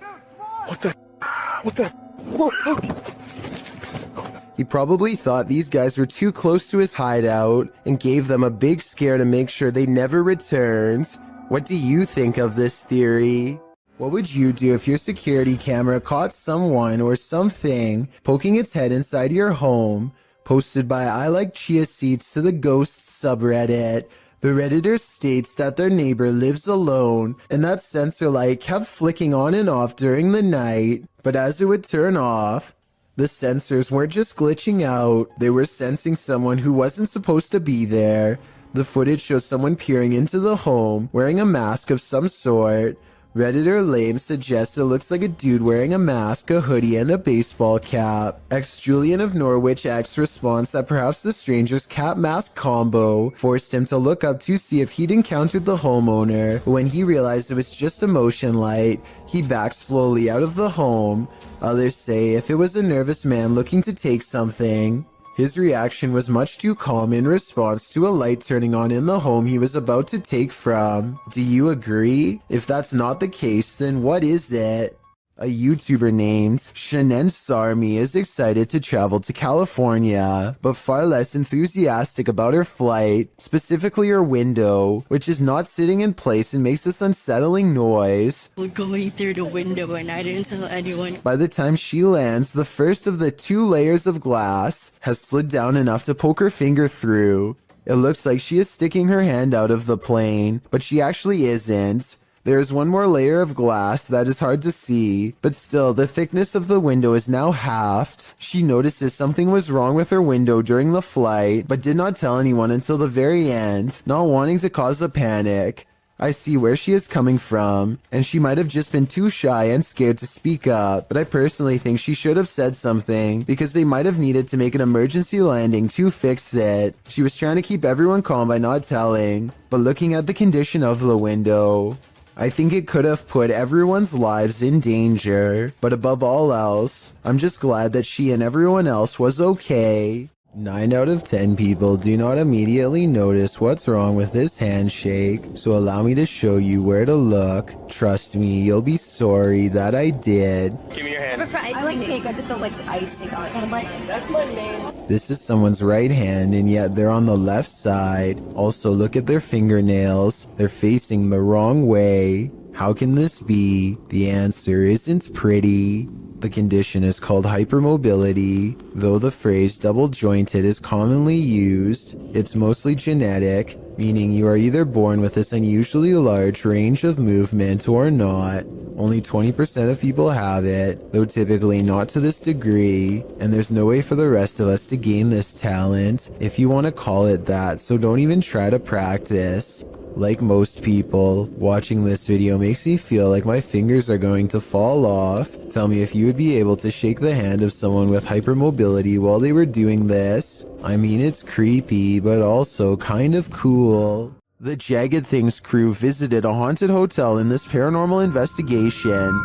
He probably thought these guys were too close to his hideout and gave them a big scare to make sure they never returned. What do you think of this theory? What would you do if your security camera caught someone or something poking its head inside your home? Posted by I Like Chia Seeds to the Ghosts subreddit. The Redditor states that their neighbor lives alone and that sensor light kept flicking on and off during the night, but as it would turn off, the sensors weren't just glitching out, they were sensing someone who wasn't supposed to be there. The footage shows someone peering into the home, wearing a mask of some sort. Redditor Lame suggests it looks like a dude wearing a mask, a hoodie, and a baseball cap. Julian of Norwich X responds that perhaps the stranger's cap mask combo forced him to look up to see if he'd encountered the homeowner. When he realized it was just a motion light, he backed slowly out of the home. Others say if it was a nervous man looking to take something. His reaction was much too calm in response to a light turning on in the home he was about to take from. Do you agree? If that's not the case, then what is it? A YouTuber named Shanen Sarmi is excited to travel to California, but far less enthusiastic about her flight, specifically her window, which is not sitting in place and makes this unsettling noise. We're going through the window and I didn't tell anyone. By the time she lands, the first of the 2 layers of glass has slid down enough to poke her finger through. It looks like she is sticking her hand out of the plane, but she actually isn't. There is one more layer of glass that is hard to see, but still, the thickness of the window is now halved. She notices something was wrong with her window during the flight, but did not tell anyone until the very end, not wanting to cause a panic. I see where she is coming from, and she might have just been too shy and scared to speak up, but I personally think she should have said something, because they might have needed to make an emergency landing to fix it. She was trying to keep everyone calm by not telling, but looking at the condition of the window, I think it could have put everyone's lives in danger, but above all else, I'm just glad that she and everyone else was okay. 9 out of 10 people do not immediately notice what's wrong with this handshake, so allow me to show you where to look. Trust me, you'll be sorry that I did. Give me your hand. I like cake, I just don't like icing on it. That's my main. This is someone's right hand, and yet they're on the left side. Also, look at their fingernails. They're facing the wrong way. How can this be? The answer isn't pretty. The condition is called hypermobility. Though the phrase double-jointed is commonly used, it's mostly genetic, meaning you are either born with this unusually large range of movement or not. Only 20% of people have it, though typically not to this degree, and there's no way for the rest of us to gain this talent, if you want to call it that, so don't even try to practice. Like most people, watching this video makes me feel like my fingers are going to fall off. Tell me if you would be able to shake the hand of someone with hypermobility while they were doing this. I mean, it's creepy, but also kind of cool. The Jagged Things crew visited a haunted hotel in this paranormal investigation.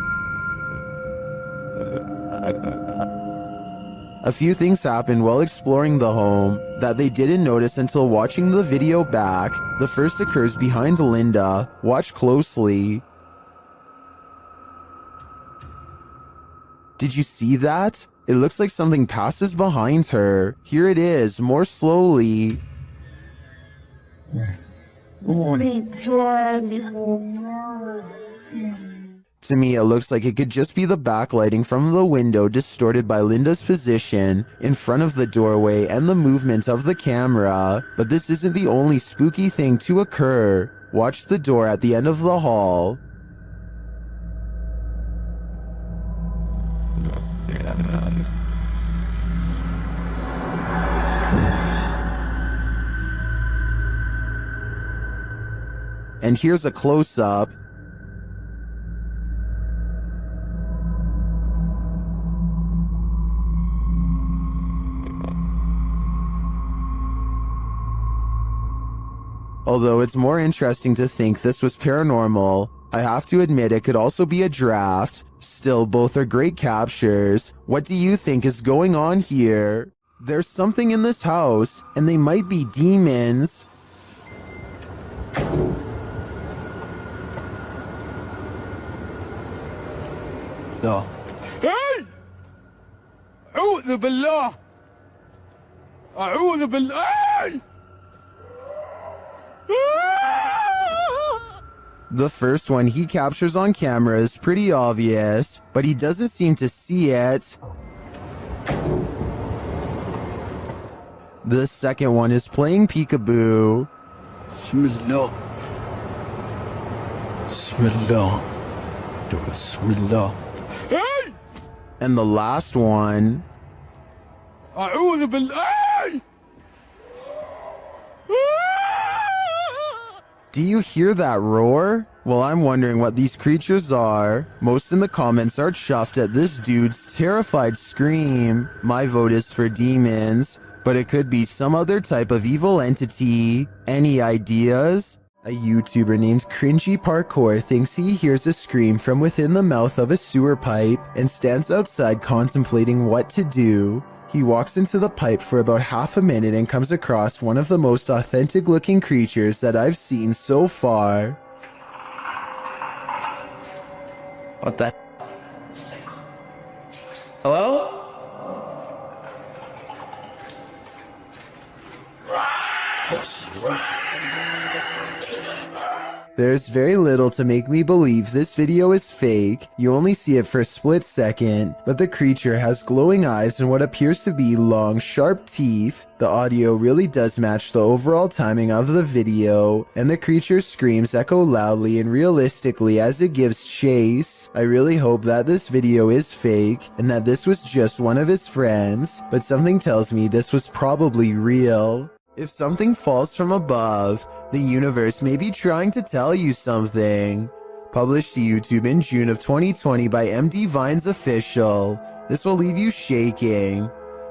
A few things happened while exploring the home that they didn't notice until watching the video back. The first occurs behind Linda. Watch closely. Did you see that? It looks like something passes behind her. Here it is, more slowly. To me, it looks like it could just be the backlighting from the window distorted by Linda's position in front of the doorway and the movement of the camera. But this isn't the only spooky thing to occur. Watch the door at the end of the hall. And here's a close-up. Although it's more interesting to think this was paranormal, I have to admit it could also be a draft. Still, both are great captures. What do you think is going on here? There's something in this house, and they might be demons. لا. أعوذ بالله. أعوذ بالله. The first one he captures on camera is pretty obvious, but he doesn't seem to see it. The second one is playing peekaboo. Bismillah. Bismillah. Bismillah. Hey! And the last one... أعوذ بالله. Do you hear that roar? Well, I'm wondering what these creatures are. Most in the comments are chuffed at this dude's terrified scream. My vote is for demons, but it could be some other type of evil entity. Any ideas? A YouTuber named Cringy Parkour thinks he hears a scream from within the mouth of a sewer pipe and stands outside contemplating what to do. He walks into the pipe for about half a minute and comes across one of the most authentic looking creatures that I've seen so far. What the? Hello? There's very little to make me believe this video is fake. You only see it for a split second, but the creature has glowing eyes and what appears to be long, sharp teeth. The audio really does match the overall timing of the video, and the creature's screams echo loudly and realistically as it gives chase. I really hope that this video is fake, and that this was just one of his friends, but something tells me this was probably real. If something falls from above, the universe may be trying to tell you something. Published to YouTube in June of 2020 by MD Vine's Official. This will leave you shaking.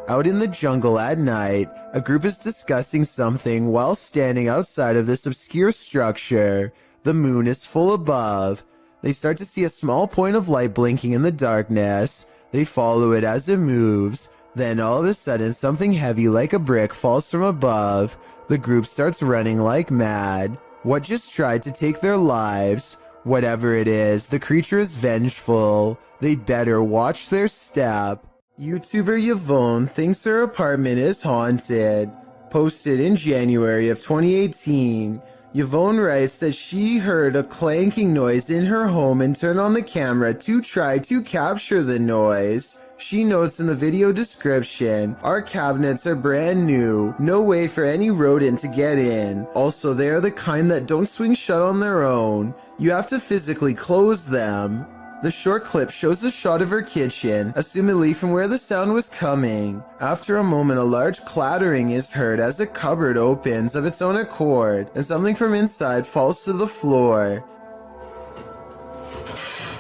Out in the jungle at night, a group is discussing something while standing outside of this obscure structure. The moon is full above. They start to see a small point of light blinking in the darkness. They follow it as it moves. Then all of a sudden something heavy like a brick falls from above. The group starts running like mad. What just tried to take their lives? Whatever it is, the creature is vengeful. They'd better watch their step. YouTuber Yvonne thinks her apartment is haunted. Posted in January of 2018. Yvonne writes that she heard a clanking noise in her home and turned on the camera to try to capture the noise. She notes in the video description, our cabinets are brand new, no way for any rodent to get in. Also, they are the kind that don't swing shut on their own. You have to physically close them. The short clip shows a shot of her kitchen, assumedly from where the sound was coming. After a moment, a large clattering is heard as a cupboard opens of its own accord, and something from inside falls to the floor.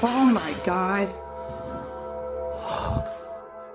Oh my God.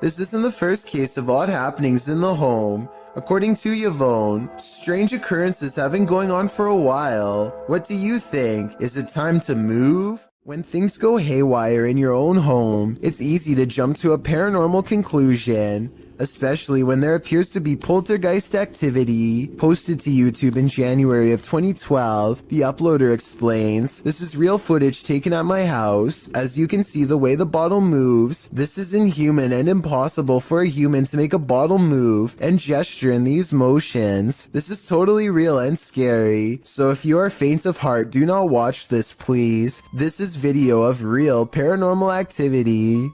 This isn't the first case of odd happenings in the home. According to Yvonne, strange occurrences have been going on for a while. What do you think? Is it time to move? When things go haywire in your own home, it's easy to jump to a paranormal conclusion, especially when there appears to be poltergeist activity. Posted to YouTube in January of 2012, the uploader explains, "This is real footage taken at my house. As you can see the way the bottle moves, this is inhuman and impossible for a human to make a bottle move and gesture in these motions. This is totally real and scary. So if you are faint of heart, do not watch this, please. This is video of real paranormal activity."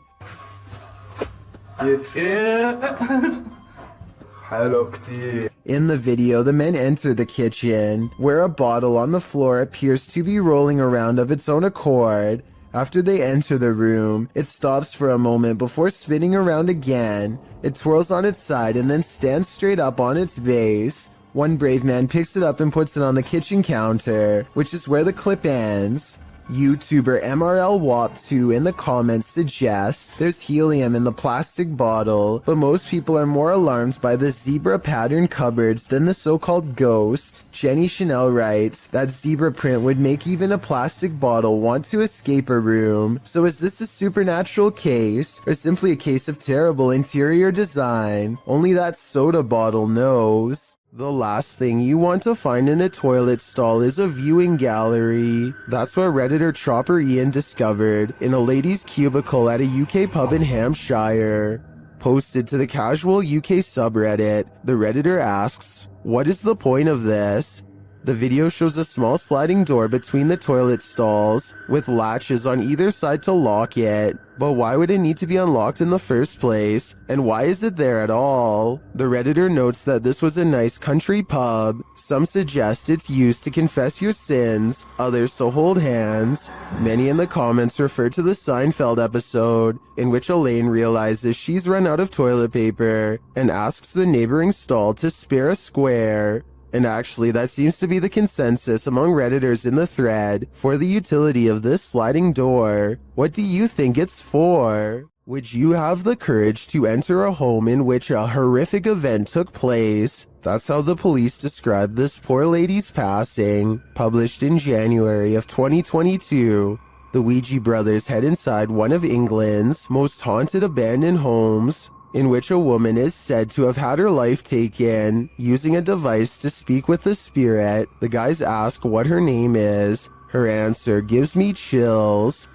In the video, the men enter the kitchen, where a bottle on the floor appears to be rolling around of its own accord. After they enter the room, it stops for a moment before spinning around again. It twirls on its side and then stands straight up on its base. One brave man picks it up and puts it on the kitchen counter, which is where the clip ends. YouTuber MRLWAP2 in the comments suggests there's helium in the plastic bottle, but most people are more alarmed by the zebra pattern cupboards than the so-called ghost. Jenny Chanel writes that zebra print would make even a plastic bottle want to escape a room. So is this a supernatural case, or simply a case of terrible interior design? Only that soda bottle knows. The last thing you want to find in a toilet stall is a viewing gallery. That's what Redditor Chopper Ian discovered in a lady's cubicle at a UK pub in Hampshire. Posted to the casual UK subreddit, the Redditor asks, "What is the point of this?" The video shows a small sliding door between the toilet stalls, with latches on either side to lock it. But why would it need to be unlocked in the first place? And why is it there at all? The Redditor notes that this was a nice country pub. Some suggest it's used to confess your sins, others to hold hands. Many in the comments refer to the Seinfeld episode, in which Elaine realizes she's run out of toilet paper and asks the neighboring stall to spare a square. And actually, that seems to be the consensus among Redditors in the thread for the utility of this sliding door. What do you think it's for? Would you have the courage to enter a home in which a horrific event took place? That's how the police described this poor lady's passing. Published in January of 2022. The Ouija brothers head inside one of England's most haunted abandoned homes, in which a woman is said to have had her life taken using a device to speak with the spirit. The guys ask what her name is. Her answer gives me chills.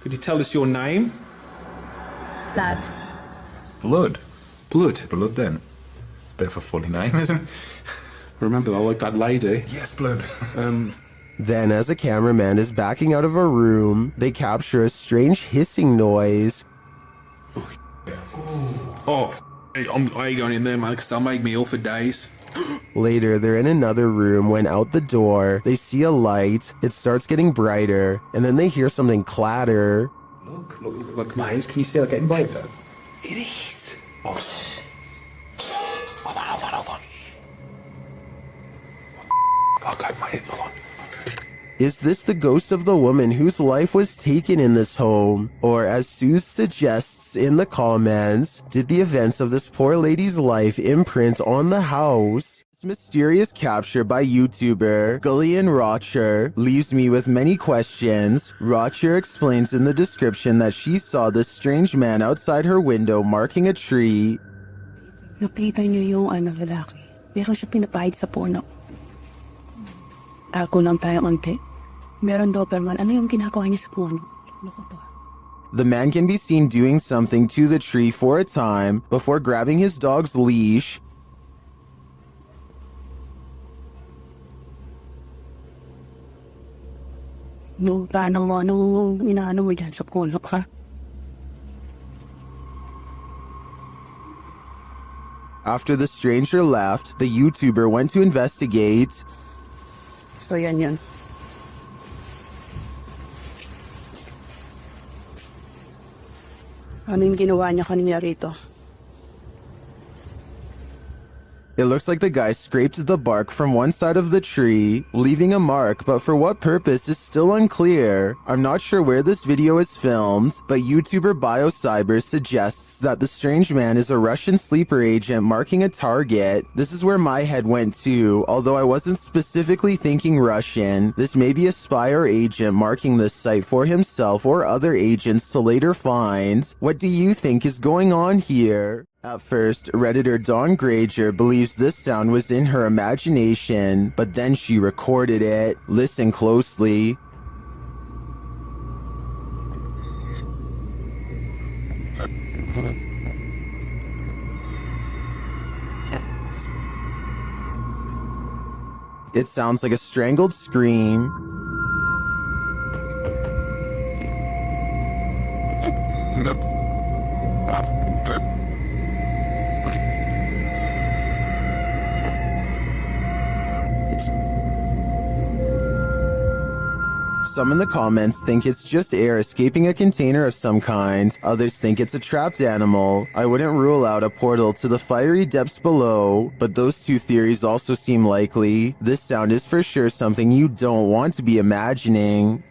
Could you tell us your name? Blood. Blood. Blood. Blood then. Bit of a funny name, isn't it? Remember, I like that lady. Yes, Blood. Then, as a cameraman is backing out of a room, they capture a strange hissing noise. I ain't going in there, mate, because they'll make me ill for days. Later, they're in another room when out the door, they see a light. It starts getting brighter, and then they hear something clatter. Look, mate, can you see it getting brighter? It is. Oh. Hold on. Okay, mate, hold on. Is this the ghost of the woman whose life was taken in this home? Or, as Sue suggests in the comments, did the events of this poor lady's life imprint on the house? This mysterious capture by YouTuber Gillian Rocher leaves me with many questions. Rocher explains in the description that she saw this strange man outside her window marking a tree. Nakita niyo yung lalaki. Meron siya pinapahid sa puno. Ako lang tayo konti. Meron Doberman. Ano yung ginagawa niya sa puno? Loko to. The man can be seen doing something to the tree for a time before grabbing his dog's leash. Yung tanong mo, anong inaano mo dyan sa puno ka? After the stranger left, the YouTuber went to investigate. So yan. Ano yung ginawa niya kanina rito? It looks like the guy scraped the bark from one side of the tree, leaving a mark, but for what purpose is still unclear. I'm not sure where this video is filmed, but YouTuber BioCyber suggests that the strange man is a Russian sleeper agent marking a target. This is where my head went to, although I wasn't specifically thinking Russian. This may be a spy or agent marking this site for himself or other agents to later find. What do you think is going on here? At first, Redditor Dawn Granger believes this sound was in her imagination, but then she recorded it. Listen closely. It sounds like a strangled scream. Some in the comments think it's just air escaping a container of some kind. Others think it's a trapped animal. I wouldn't rule out a portal to the fiery depths below, but those two theories also seem likely. This sound is for sure something you don't want to be imagining.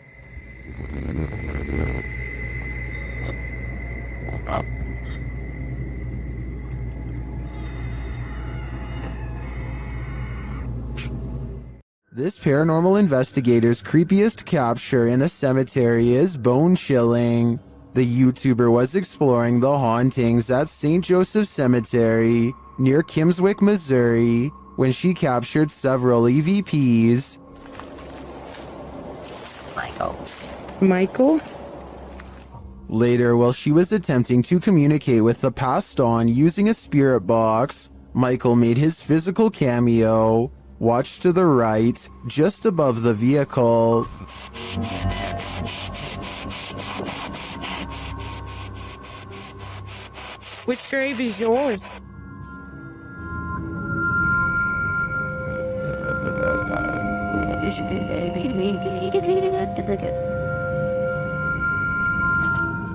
This paranormal investigator's creepiest capture in a cemetery is bone-chilling. The YouTuber was exploring the hauntings at St. Joseph Cemetery near Kimswick, Missouri, when she captured several EVPs. Michael? Later, while she was attempting to communicate with the passed on using a spirit box, Michael made his physical cameo. Watch to the right, just above the vehicle. Which grave is yours?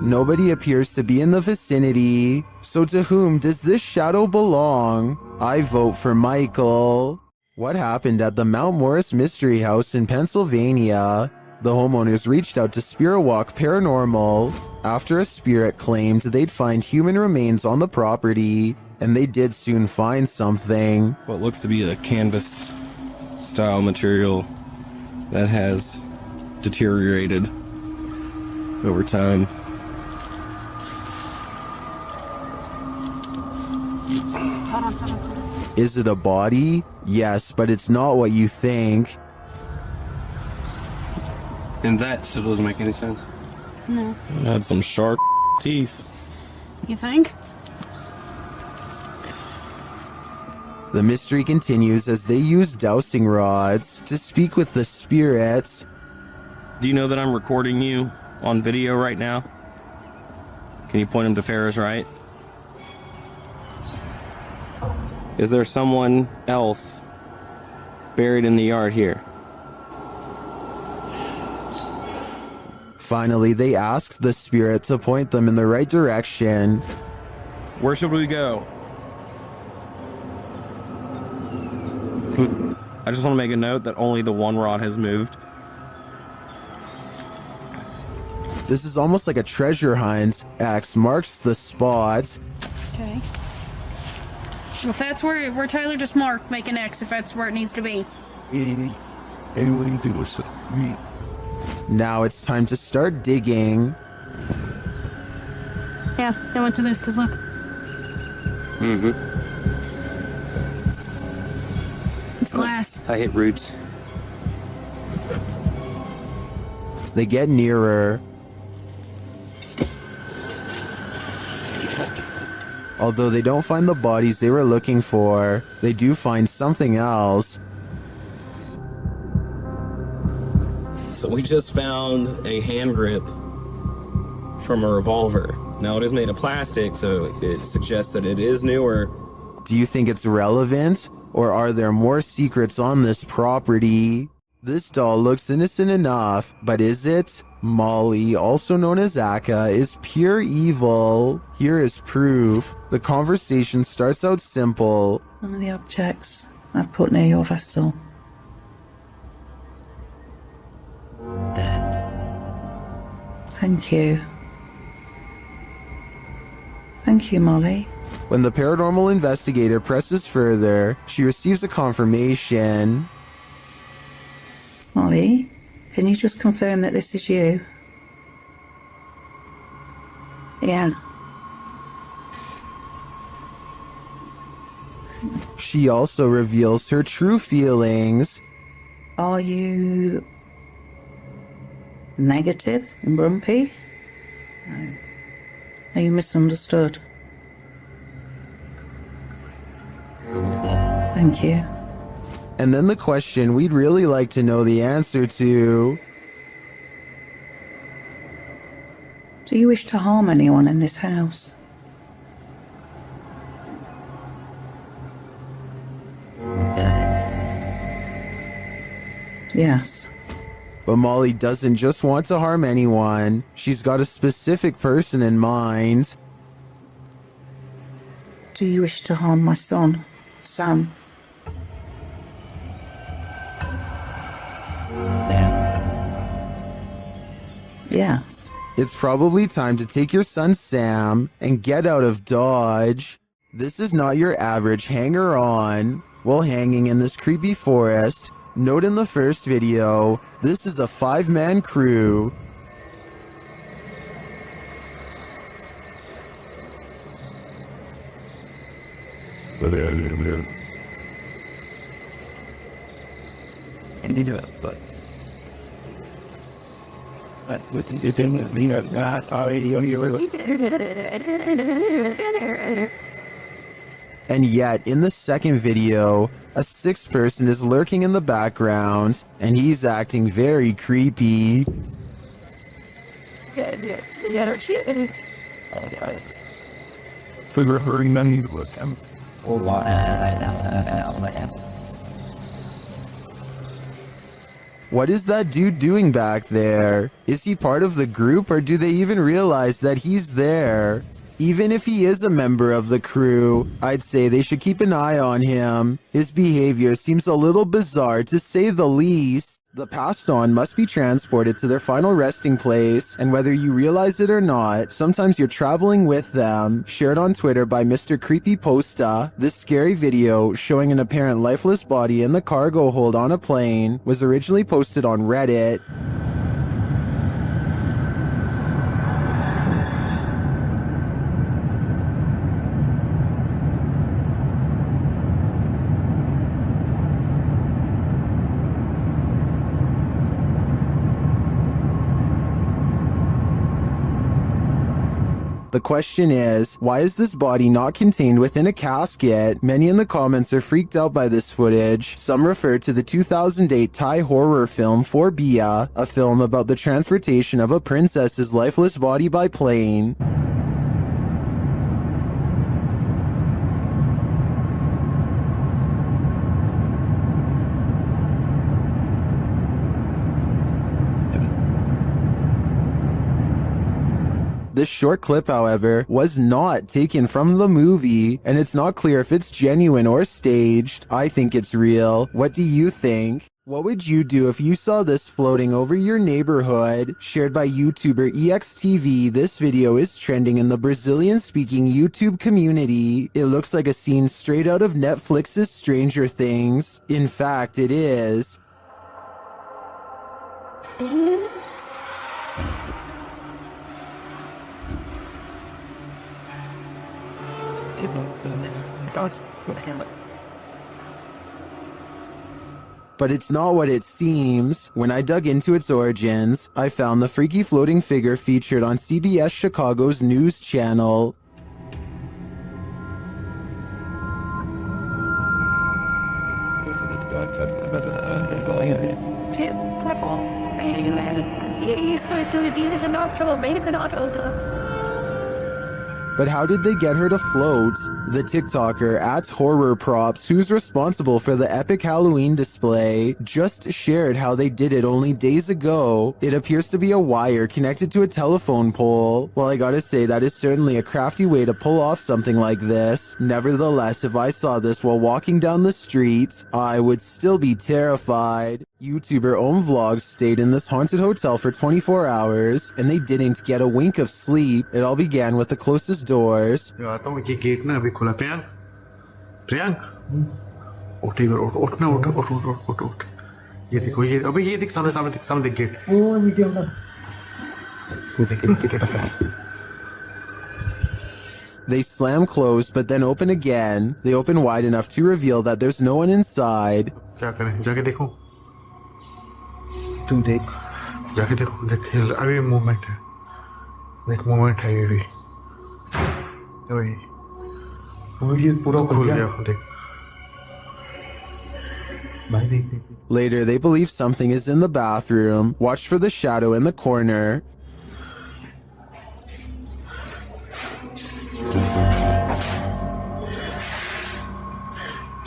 Nobody appears to be in the vicinity, so to whom does this shadow belong? I vote for Michael. What happened at the Mount Morris Mystery House in Pennsylvania? The homeowners reached out to Spirit Walk Paranormal after a spirit claimed they'd find human remains on the property, and they did soon find something. What looks to be a canvas style material that has deteriorated over time. Is it a body? Yes, but it's not what you think. And that still doesn't make any sense. No. It had some sharp teeth. You think? The mystery continues as they use dowsing rods to speak with the spirits. Do you know that I'm recording you on video right now? Can you point him to Ferris, right? Is there someone else buried in the yard here? Finally, they asked the spirit to point them in the right direction. Where should we go? I just want to make a note that only the one rod has moved. This is almost like a treasure hunt. X marks the spot. Okay. Well, if that's where Tyler just marked, make an X if that's where it needs to be. Now it's time to start digging. Yeah, I went to this because look. It's glass. I hit roots. They get nearer. Although they don't find the bodies they were looking for, they do find something else. So we just found a hand grip from a revolver. Now it is made of plastic, so it suggests that it is newer. Do you think it's relevant? Or are there more secrets on this property? This doll looks innocent enough, but is it? Molly, also known as Aka, is pure evil. Here is proof. The conversation starts out simple. One of the objects I've put near your vessel. Thank you. Thank you, Molly. When the paranormal investigator presses further, she receives a confirmation. Molly, can you just confirm that this is you? Yeah. She also reveals her true feelings. Are you negative and grumpy? No. Are you misunderstood? Thank you. And then the question we'd really like to know the answer to. Do you wish to harm anyone in this house? Yes. But Molly doesn't just want to harm anyone. She's got a specific person in mind. Do you wish to harm my son, Sam? Yes. It's probably time to take your son Sam and get out of Dodge. This is not your average hanger-on. While hanging in this creepy forest, note in the first video, this is a 5-man crew. And yet, in the second video, a sixth person is lurking in the background, and he's acting very creepy. What is that dude doing back there? Is he part of the group, or do they even realize that he's there? Even if he is a member of the crew, I'd say they should keep an eye on him. His behavior seems a little bizarre, to say the least. The passed on must be transported to their final resting place, and whether you realize it or not, sometimes you're traveling with them. Shared on Twitter by Mr. Creepy Posta, this scary video showing an apparent lifeless body in the cargo hold on a plane was originally posted on Reddit. The question is, why is this body not contained within a casket? Many in the comments are freaked out by this footage. Some refer to the 2008 Thai horror film Phobia, a film about the transportation of a princess's lifeless body by plane. This short clip, however, was not taken from the movie, and it's not clear if it's genuine or staged. I think it's real. What do you think? What would you do if you saw this floating over your neighborhood? Shared by YouTuber EXTV, this video is trending in the Brazilian-speaking YouTube community. It looks like a scene straight out of Netflix's Stranger Things. In fact, it is. But it's not what it seems. When I dug into its origins, I found the freaky floating figure featured on CBS Chicago's news channel. But how did they get her to float? The TikToker @HorrorProps, who's responsible for the epic Halloween display, just shared how they did it only days ago. It appears to be a wire connected to a telephone pole. Well, I gotta say, that is certainly a crafty way to pull off something like this. Nevertheless, if I saw this while walking down the street, I would still be terrified. YouTuber OmVlogs stayed in this haunted hotel for 24 hours, and they didn't get a wink of sleep. It all began with the closest doors. They slam closed, but then open again. They open wide enough to reveal that there's no one inside. तुम देख जाके देखो देख अभी movement है देख movement है ये भी वही वीडियो पूरा खुल गया देख भाई देख देख Later, they believe something is in the bathroom. Watch for the shadow in the corner.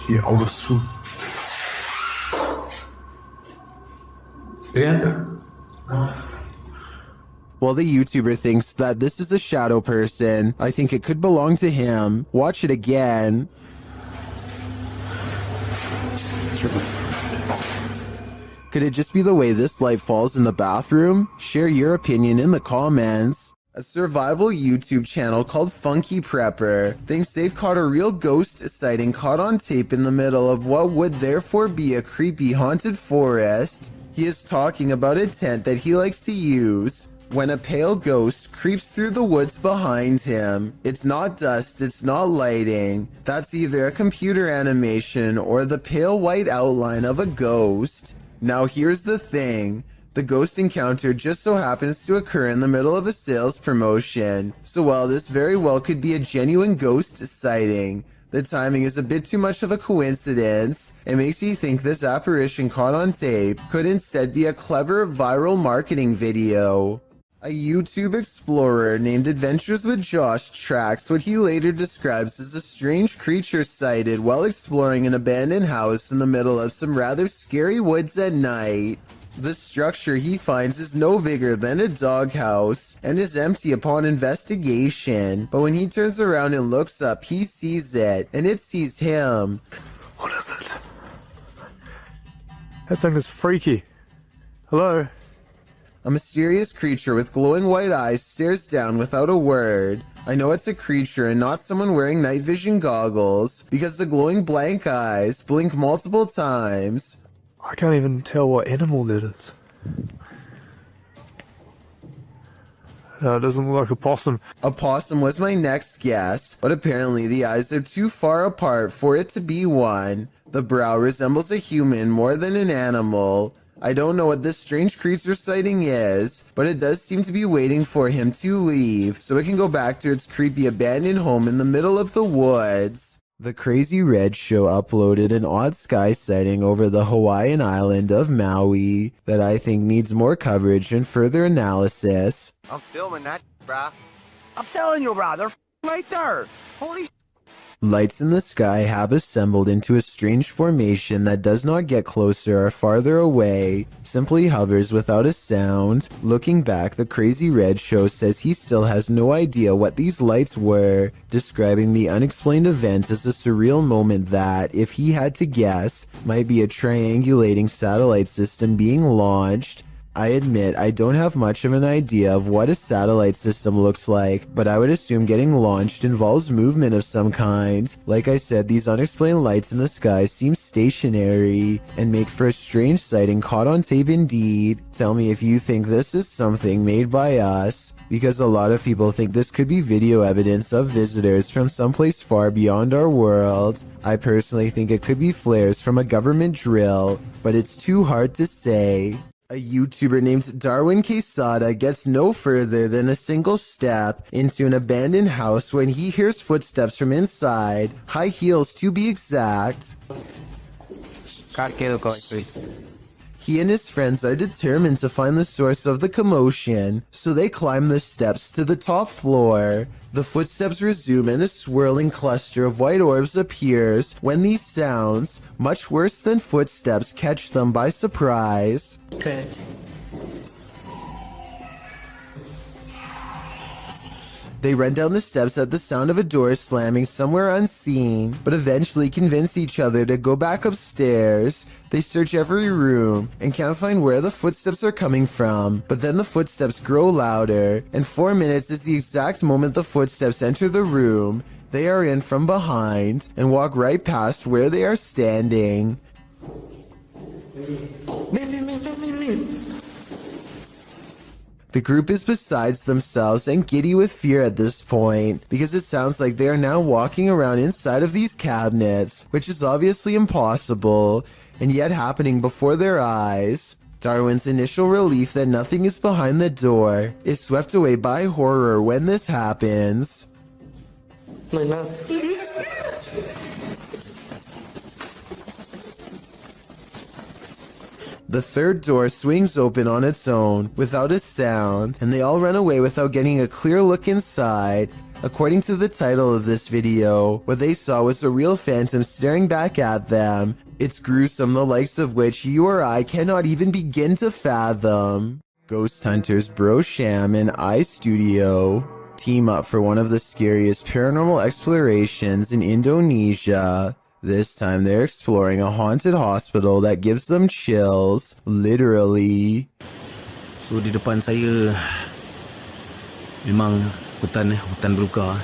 ये और While the YouTuber thinks that this is a shadow person, I think it could belong to him. Watch it again. Could it just be the way this light falls in the bathroom? Share your opinion in the comments. A survival YouTube channel called Funky Prepper thinks they've caught a real ghost sighting caught on tape in the middle of what would therefore be a creepy haunted forest. He is talking about a tent that he likes to use when a pale ghost creeps through the woods behind him. It's not dust, it's not lighting. That's either a computer animation or the pale white outline of a ghost. Now here's the thing. The ghost encounter just so happens to occur in the middle of a sales promotion, so while this very well could be a genuine ghost sighting, the timing is a bit too much of a coincidence. It makes you think this apparition caught on tape could instead be a clever viral marketing video. A YouTube explorer named Adventures with Josh tracks what he later describes as a strange creature sighted while exploring an abandoned house in the middle of some rather scary woods at night. The structure he finds is no bigger than a doghouse and is empty upon investigation, but when he turns around and looks up, he sees it, and it sees him. What is it? That thing is freaky. Hello? A mysterious creature with glowing white eyes stares down without a word. I know it's a creature and not someone wearing night vision goggles, because the glowing blank eyes blink multiple times. I can't even tell what animal that is. It doesn't look like a possum. A possum was my next guess, but apparently the eyes are too far apart for it to be one. The brow resembles a human more than an animal. I don't know what this strange creature sighting is, but it does seem to be waiting for him to leave, so it can go back to its creepy abandoned home in the middle of the woods. The Crazy Red Show uploaded an odd sky sighting over the Hawaiian island of Maui that I think needs more coverage and further analysis. I'm filming that, brah. I'm telling you, brah, they're right there. Holy Lights in the sky have assembled into a strange formation that does not get closer or farther away, simply hovers without a sound. Looking back, the Crazy Red Show says he still has no idea what these lights were, describing the unexplained event as a surreal moment that, if he had to guess, might be a triangulating satellite system being launched. I admit I don't have much of an idea of what a satellite system looks like, but I would assume getting launched involves movement of some kind. Like I said, these unexplained lights in the sky seem stationary and make for a strange sighting caught on tape indeed. Tell me if you think this is something made by us, because a lot of people think this could be video evidence of visitors from someplace far beyond our world. I personally think it could be flares from a government drill, but it's too hard to say. A YouTuber named Darwin Quesada gets no further than a single step into an abandoned house when he hears footsteps from inside, high heels to be exact. He and his friends are determined to find the source of the commotion, so they climb the steps to the top floor. The footsteps resume and a swirling cluster of white orbs appears when these sounds, much worse than footsteps, catch them by surprise. Okay. They run down the steps at the sound of a door slamming somewhere unseen, but eventually convince each other to go back upstairs. They search every room and can't find where the footsteps are coming from, but then the footsteps grow louder, and 4 minutes is the exact moment the footsteps enter the room. They are in from behind and walk right past where they are standing. The group is besides themselves and giddy with fear at this point, because it sounds like they are now walking around inside of these cabinets, which is obviously impossible, and yet happening before their eyes. Darwin's initial relief that nothing is behind the door is swept away by horror when this happens. The third door swings open on its own, without a sound, and they all run away without getting a clear look inside. According to the title of this video, what they saw was a real phantom staring back at them. It's gruesome, the likes of which you or I cannot even begin to fathom. Ghost hunters Bro Sham and iStudio team up for one of the scariest paranormal explorations in Indonesia. This time they're exploring a haunted hospital that gives them chills, literally. So di depan saya memang hutan belukar.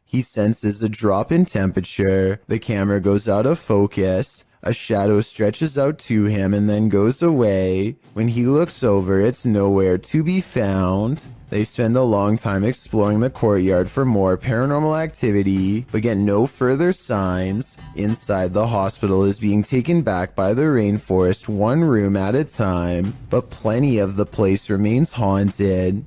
He senses a drop in temperature. The camera goes out of focus. A shadow stretches out to him and then goes away. When he looks over, it's nowhere to be found. They spend a long time exploring the courtyard for more paranormal activity, but get no further signs. Inside, the hospital is being taken back by the rainforest one room at a time, but plenty of the place remains haunted.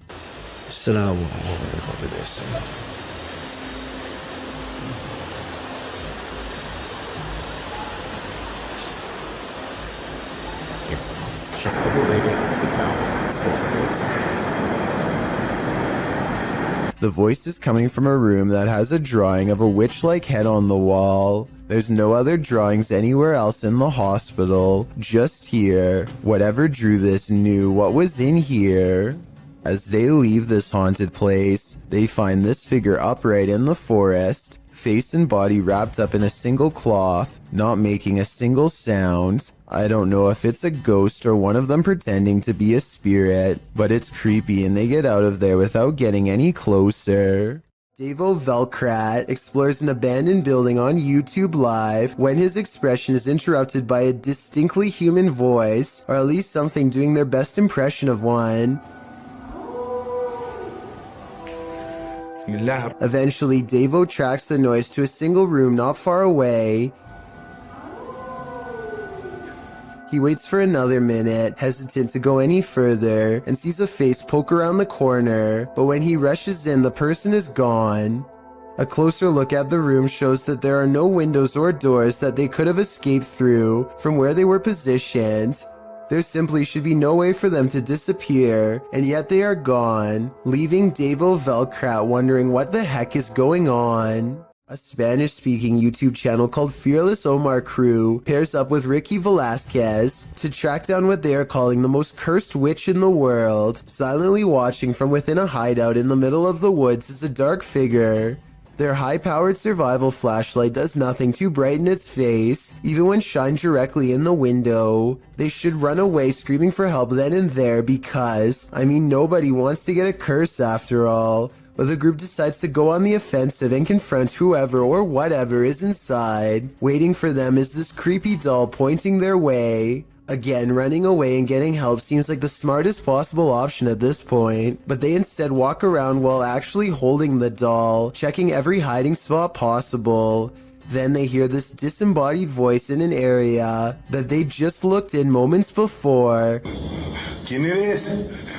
The voice is coming from a room that has a drawing of a witch-like head on the wall. There's no other drawings anywhere else in the hospital, just here. Whatever drew this knew what was in here. As they leave this haunted place, they find this figure upright in the forest, face and body wrapped up in a single cloth, not making a single sound. I don't know if it's a ghost or one of them pretending to be a spirit, but it's creepy and they get out of there without getting any closer. Davo Velkrat explores an abandoned building on YouTube Live when his expression is interrupted by a distinctly human voice, or at least something doing their best impression of one. Eventually, Davo tracks the noise to a single room not far away. He waits for another minute, hesitant to go any further, and sees a face poke around the corner, but when he rushes in, the person is gone. A closer look at the room shows that there are no windows or doors that they could have escaped through from where they were positioned. There simply should be no way for them to disappear, and yet they are gone, leaving Davo Velkrat wondering what the heck is going on. A Spanish-speaking YouTube channel called Fearless Omar Crew pairs up with Ricky Velasquez to track down what they are calling the most cursed witch in the world. Silently watching from within a hideout in the middle of the woods is a dark figure. Their high-powered survival flashlight does nothing to brighten its face, even when shined directly in the window. They should run away screaming for help then and there because, nobody wants to get a curse after all. But the group decides to go on the offensive and confront whoever or whatever is inside. Waiting for them is this creepy doll pointing their way. Again, running away and getting help seems like the smartest possible option at this point, but they instead walk around while actually holding the doll, checking every hiding spot possible. Then they hear this disembodied voice in an area that they just looked in moments before. ¿Quién eres?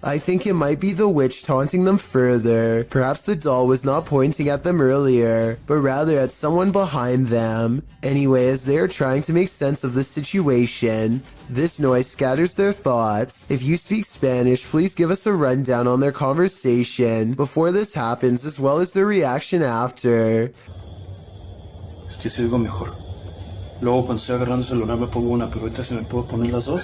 I think it might be the witch taunting them further. Perhaps the doll was not pointing at them earlier, but rather at someone behind them. Anyway, as they are trying to make sense of the situation, this noise scatters their thoughts. If you speak Spanish, please give us a rundown on their conversation before this happens, as well as their reaction after. Es que se oigo mejor. Luego cuando estoy agarrando el celular me pongo una, pero ahorita se me puedo poner las dos.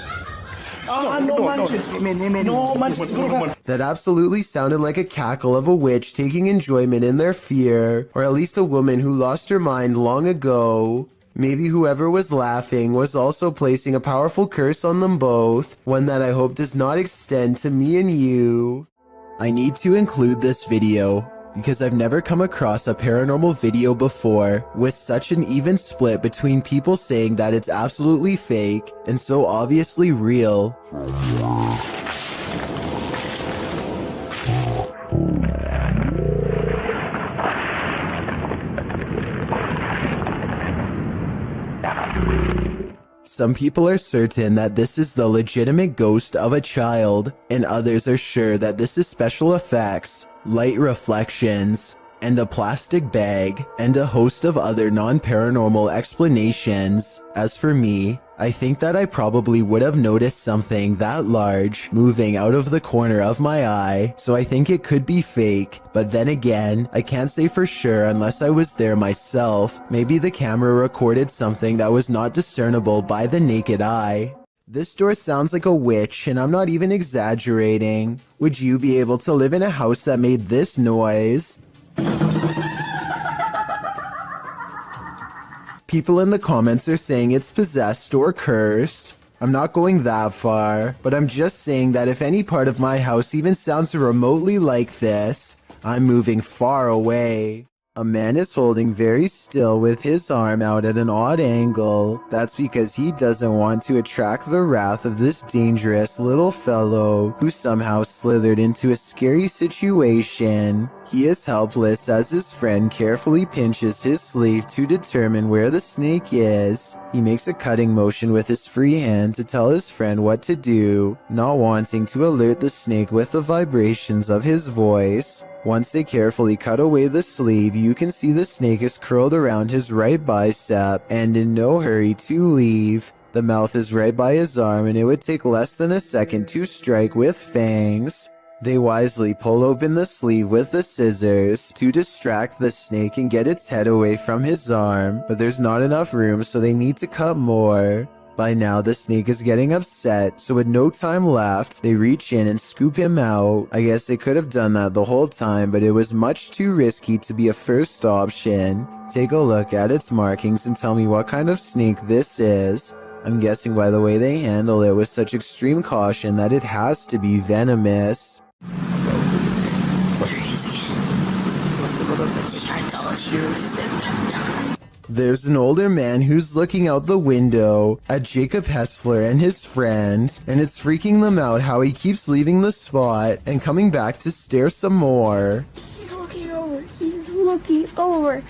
That absolutely sounded like a cackle of a witch taking enjoyment in their fear, or at least a woman who lost her mind long ago. Maybe whoever was laughing was also placing a powerful curse on them both, one that I hope does not extend to me and you. I need to include this video because I've never come across a paranormal video before with such an even split between people saying that it's absolutely fake and so obviously real. Some people are certain that this is the legitimate ghost of a child, and others are sure that this is special effects, light reflections, and a plastic bag, and a host of other non-paranormal explanations. As for me, I think that I probably would have noticed something that large moving out of the corner of my eye, so I think it could be fake. But then again, I can't say for sure unless I was there myself. Maybe the camera recorded something that was not discernible by the naked eye. This door sounds like a witch, and I'm not even exaggerating. Would you be able to live in a house that made this noise? People in the comments are saying it's possessed or cursed. I'm not going that far, but I'm just saying that if any part of my house even sounds remotely like this, I'm moving far away. A man is holding very still with his arm out at an odd angle. That's because he doesn't want to attract the wrath of this dangerous little fellow who somehow slithered into a scary situation. He is helpless as his friend carefully pinches his sleeve to determine where the snake is. He makes a cutting motion with his free hand to tell his friend what to do, not wanting to alert the snake with the vibrations of his voice. Once they carefully cut away the sleeve, you can see the snake is curled around his right bicep and in no hurry to leave. The mouth is right by his arm and it would take less than a second to strike with fangs. They wisely pull open the sleeve with the scissors to distract the snake and get its head away from his arm, but there's not enough room, so they need to cut more. By now, the snake is getting upset, so with no time left, they reach in and scoop him out. I guess they could have done that the whole time, but it was much too risky to be a first option. Take a look at its markings and tell me what kind of snake this is. I'm guessing by the way they handle it with such extreme caution that it has to be venomous. There's an older man who's looking out the window at Jacob Hessler and his friend, and it's freaking them out how he keeps leaving the spot and coming back to stare some more. He's looking over. He's looking over.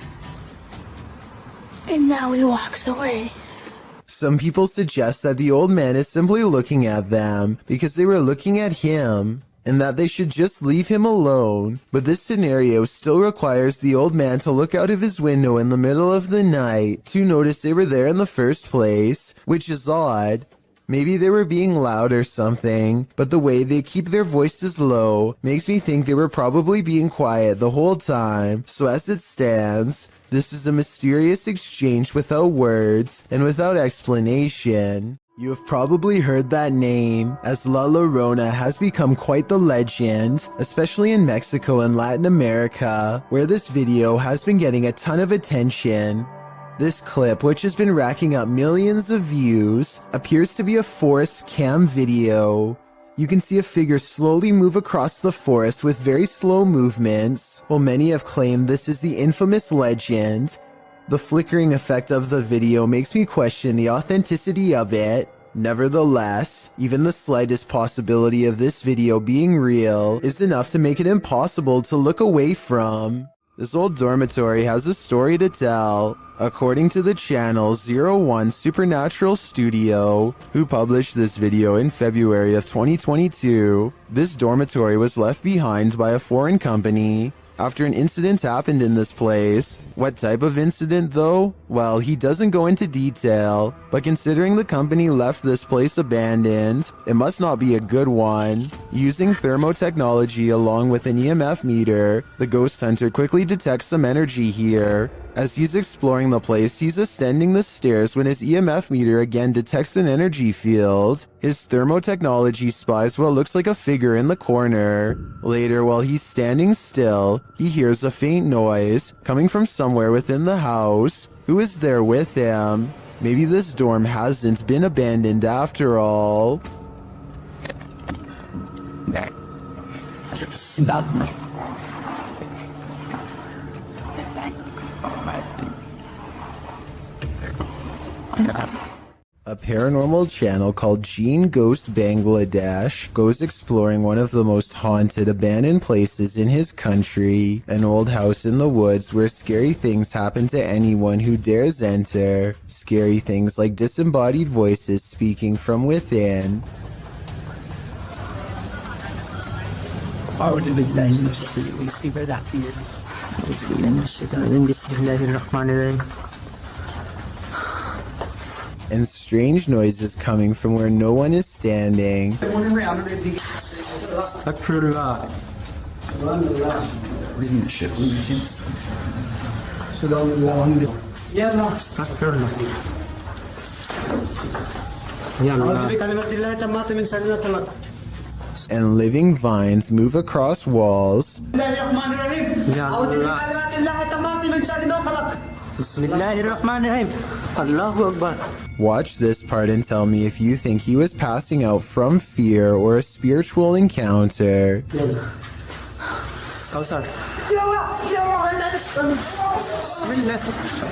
And now he walks away. Some people suggest that the old man is simply looking at them because they were looking at him, and that they should just leave him alone. But this scenario still requires the old man to look out of his window in the middle of the night to notice they were there in the first place, which is odd. Maybe they were being loud or something, but the way they keep their voices low makes me think they were probably being quiet the whole time. So as it stands, this is a mysterious exchange without words and without explanation. You have probably heard that name, as La Llorona has become quite the legend, especially in Mexico and Latin America, where this video has been getting a ton of attention. This clip, which has been racking up millions of views, appears to be a forest cam video. You can see a figure slowly move across the forest with very slow movements, while many have claimed this is the infamous legend. The flickering effect of the video makes me question the authenticity of it. Nevertheless, even the slightest possibility of this video being real is enough to make it impossible to look away from. This old dormitory has a story to tell. According to the channel 01 Supernatural Studio, who published this video in February of 2022, this dormitory was left behind by a foreign company after an incident happened in this place. What type of incident though? Well, he doesn't go into detail, but considering the company left this place abandoned, it must not be a good one. Using thermotechnology along with an EMF meter, the ghost hunter quickly detects some energy here. As he's exploring the place, he's ascending the stairs when his EMF meter again detects an energy field. His thermotechnology spies what looks like a figure in the corner. Later, while he's standing still, he hears a faint noise coming from somewhere within the house. Who is there with him? Maybe this dorm hasn't been abandoned after all. A paranormal channel called Gene Ghost Bangladesh goes exploring one of the most haunted abandoned places in his country, an old house in the woods where scary things happen to anyone who dares enter. Scary things like disembodied voices speaking from within. And strange noises coming from where no one is standing. And living vines move across walls. Bismillahirrahmanirrahim. Allahu Akbar. Watch this part and tell me if you think he was passing out from fear or a spiritual encounter. Kausar.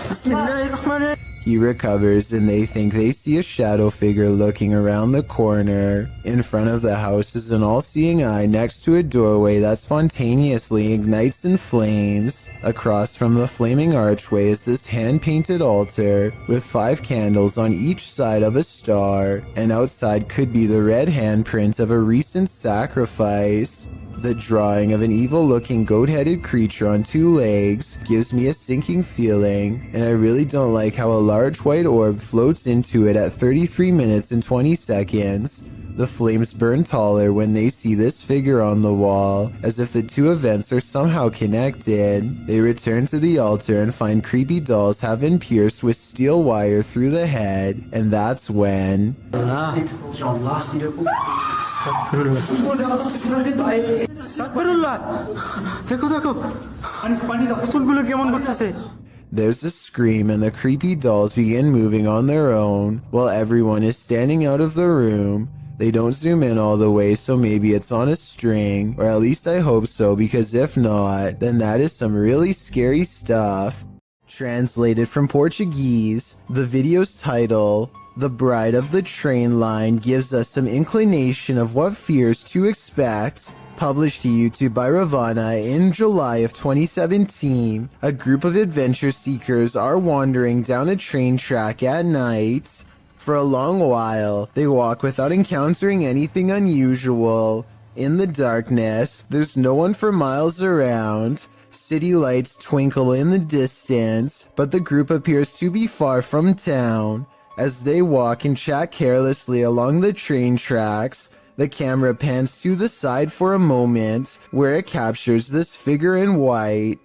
Bismillahirrahmanirrahim. He recovers and they think they see a shadow figure looking around the corner. In front of the house is an all-seeing eye next to a doorway that spontaneously ignites in flames. Across from the flaming archway is this hand-painted altar with 5 candles on each side of a star, and outside could be the red handprint of a recent sacrifice. The drawing of an evil-looking goat-headed creature on 2 legs gives me a sinking feeling, and I really don't like how a large white orb floats into it at 33 minutes and 20 seconds. The flames burn taller when they see this figure on the wall, as if the 2 events are somehow connected. They return to the altar and find creepy dolls have been pierced with steel wire through the head, and that's when... There's a scream and the creepy dolls begin moving on their own while everyone is standing out of the room. They don't zoom in all the way, so maybe it's on a string, or at least I hope so, because if not, then that is some really scary stuff. Translated from Portuguese, the video's title, The Bride of the Train Line, gives us some inclination of what fears to expect. Published to YouTube by Ravana in July of 2017, a group of adventure seekers are wandering down a train track at night. For a long while, they walk without encountering anything unusual. In the darkness, there's no one for miles around. City lights twinkle in the distance, but the group appears to be far from town. As they walk and chat carelessly along the train tracks, the camera pans to the side for a moment, where it captures this figure in white.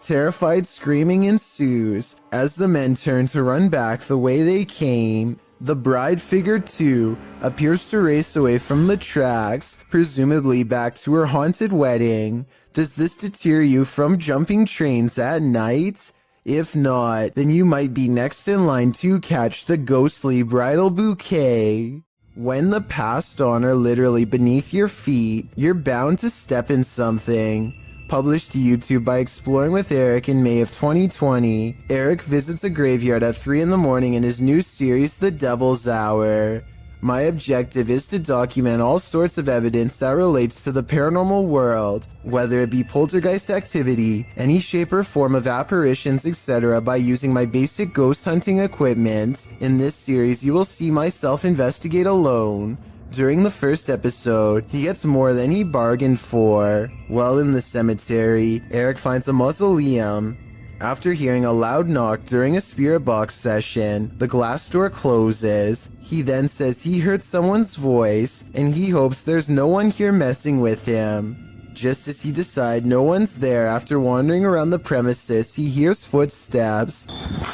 Terrified screaming ensues as the men turn to run back the way they came. The bride figure, too, appears to race away from the tracks, presumably back to her haunted wedding. Does this deter you from jumping trains at night? If not, then you might be next in line to catch the ghostly bridal bouquet. When the passed on are literally beneath your feet, you're bound to step in something. Published to YouTube by Exploring with Eric in May of 2020, Eric visits a graveyard at 3 in the morning in his new series, The Devil's Hour. My objective is to document all sorts of evidence that relates to the paranormal world, whether it be poltergeist activity, any shape or form of apparitions, etc., by using my basic ghost hunting equipment. In this series, you will see myself investigate alone. During the first episode, he gets more than he bargained for. While in the cemetery, Eric finds a mausoleum. After hearing a loud knock during a spirit box session, the glass door closes. He then says he heard someone's voice, and he hopes there's no one here messing with him. Just as he decides no one's there after wandering around the premises, he hears footsteps. I'm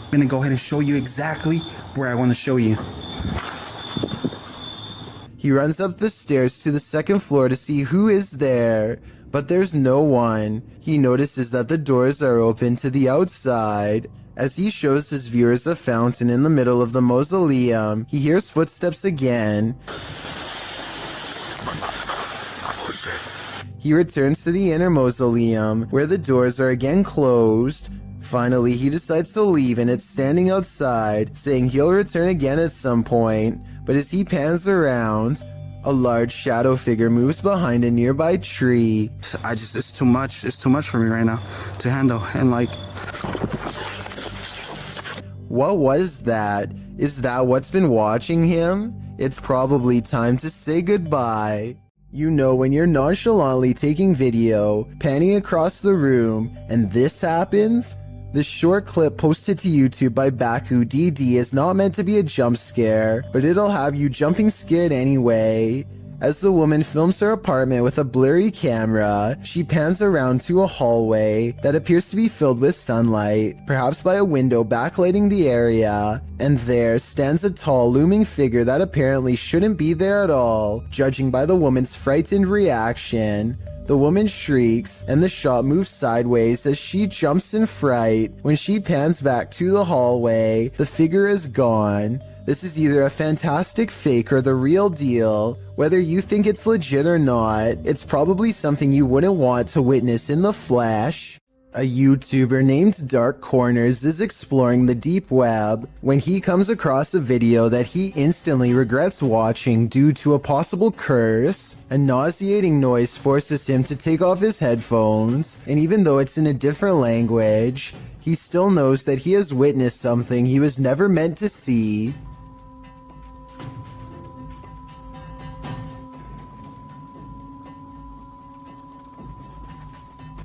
gonna go ahead and show you exactly where I want to show you. He runs up the stairs to the 2nd floor to see who is there, but there's no one. He notices that the doors are open to the outside. As he shows his viewers a fountain in the middle of the mausoleum, he hears footsteps again. He returns to the inner mausoleum, where the doors are again closed. Finally, he decides to leave, and it's standing outside, saying he'll return again at some point. But as he pans around, a large shadow figure moves behind a nearby tree. It's too much. It's too much for me right now to handle. And like... What was that? Is that what's been watching him? It's probably time to say goodbye. You know when you're nonchalantly taking video, panning across the room, and this happens? This short clip posted to YouTube by Baku DD is not meant to be a jump scare, but it'll have you jumping scared anyway. As the woman films her apartment with a blurry camera, she pans around to a hallway that appears to be filled with sunlight, perhaps by a window backlighting the area, and there stands a tall, looming figure that apparently shouldn't be there at all, judging by the woman's frightened reaction. The woman shrieks, and the shot moves sideways as she jumps in fright. When she pans back to the hallway, the figure is gone. This is either a fantastic fake or the real deal. Whether you think it's legit or not, it's probably something you wouldn't want to witness in the flesh. A YouTuber named Dark Corners is exploring the deep web when he comes across a video that he instantly regrets watching due to a possible curse. A nauseating noise forces him to take off his headphones, and even though it's in a different language, he still knows that he has witnessed something he was never meant to see.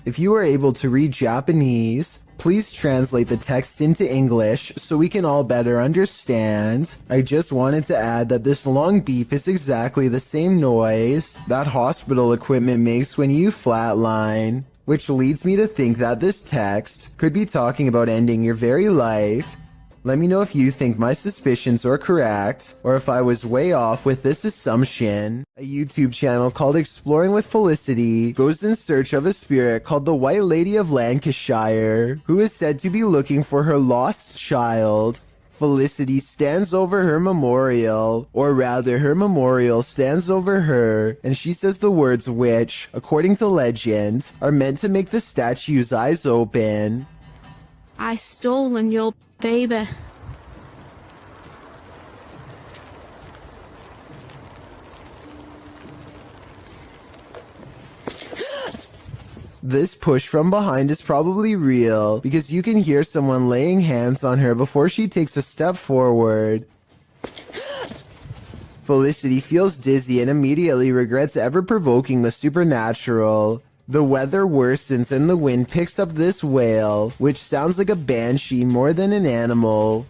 If you are able to read Japanese, please translate the text into English so we can all better understand. I just wanted to add that this long beep is exactly the same noise that hospital equipment makes when you flatline, which leads me to think that this text could be talking about ending your very life. Let me know if you think my suspicions are correct, or if I was way off with this assumption. A YouTube channel called Exploring with Felicity goes in search of a spirit called the White Lady of Lancashire, who is said to be looking for her lost child. Felicity stands over her memorial, or rather her memorial stands over her, and she says the words which, according to legend, are meant to make the statue's eyes open. I stolen your baby. This push from behind is probably real, because you can hear someone laying hands on her before she takes a step forward. Felicity feels dizzy and immediately regrets ever provoking the supernatural. The weather worsens and the wind picks up this wail, which sounds like a banshee more than an animal.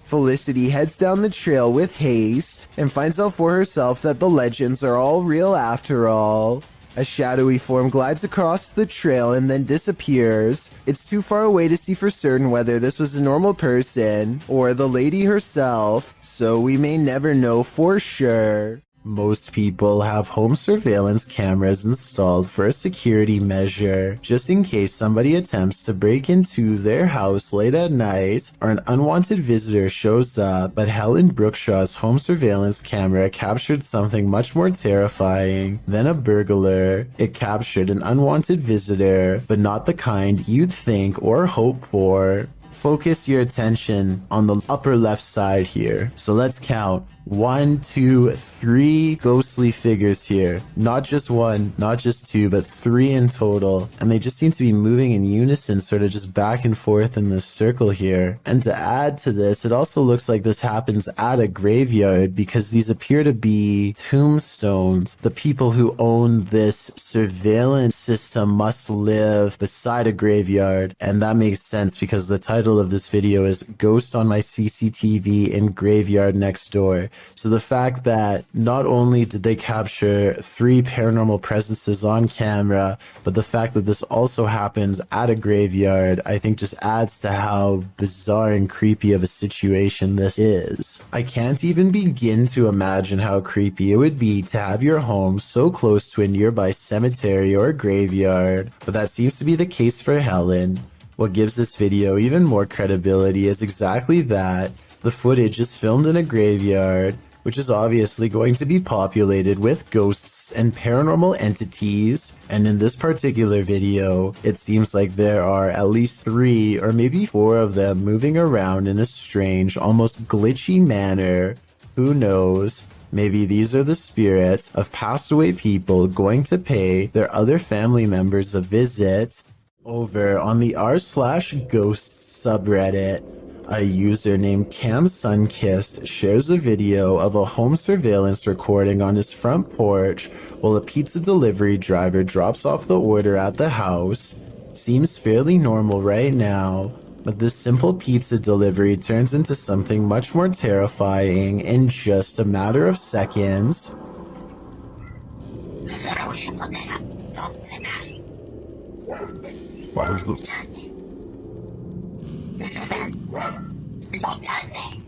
Felicity heads down the trail with haste and finds out for herself that the legends are all real after all. A shadowy form glides across the trail and then disappears. It's too far away to see for certain whether this was a normal person or the lady herself, so we may never know for sure. Most people have home surveillance cameras installed for a security measure, just in case somebody attempts to break into their house late at night or an unwanted visitor shows up. But Helen Brookshaw's home surveillance camera captured something much more terrifying than a burglar. It captured an unwanted visitor, but not the kind you'd think or hope for. Focus your attention on the upper left side here. So let's count. 1, 2, 3 ghostly figures here. Not just one, not just two, but 3 in total. And they just seem to be moving in unison, sort of just back and forth in this circle here. And to add to this, it also looks like this happens at a graveyard because these appear to be tombstones. The people who own this surveillance system must live beside a graveyard. And that makes sense because the title of this video is Ghost on My CCTV in Graveyard Next Door. So the fact that not only did they capture 3 paranormal presences on camera, but the fact that this also happens at a graveyard, I think just adds to how bizarre and creepy of a situation this is. I can't even begin to imagine how creepy it would be to have your home so close to a nearby cemetery or graveyard, but that seems to be the case for Helen. What gives this video even more credibility is exactly that. The footage is filmed in a graveyard, which is obviously going to be populated with ghosts and paranormal entities, and in this particular video, it seems like there are at least 3 or maybe 4 of them moving around in a strange, almost glitchy manner. Who knows? Maybe these are the spirits of passed away people going to pay their other family members a visit. Over on the r/ghosts subreddit, a user named Cam Sunkissed shares a video of a home surveillance recording on his front porch while a pizza delivery driver drops off the order at the house. Seems fairly normal right now. But this simple pizza delivery turns into something much more terrifying in just a matter of seconds.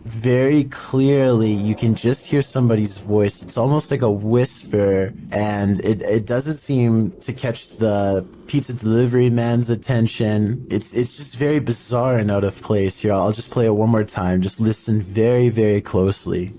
Very clearly, you can just hear somebody's voice. It's almost like a whisper, and it doesn't seem to catch the pizza delivery man's attention. It's just very bizarre and out of place here. I'll just play it one more time. Just listen very, very closely.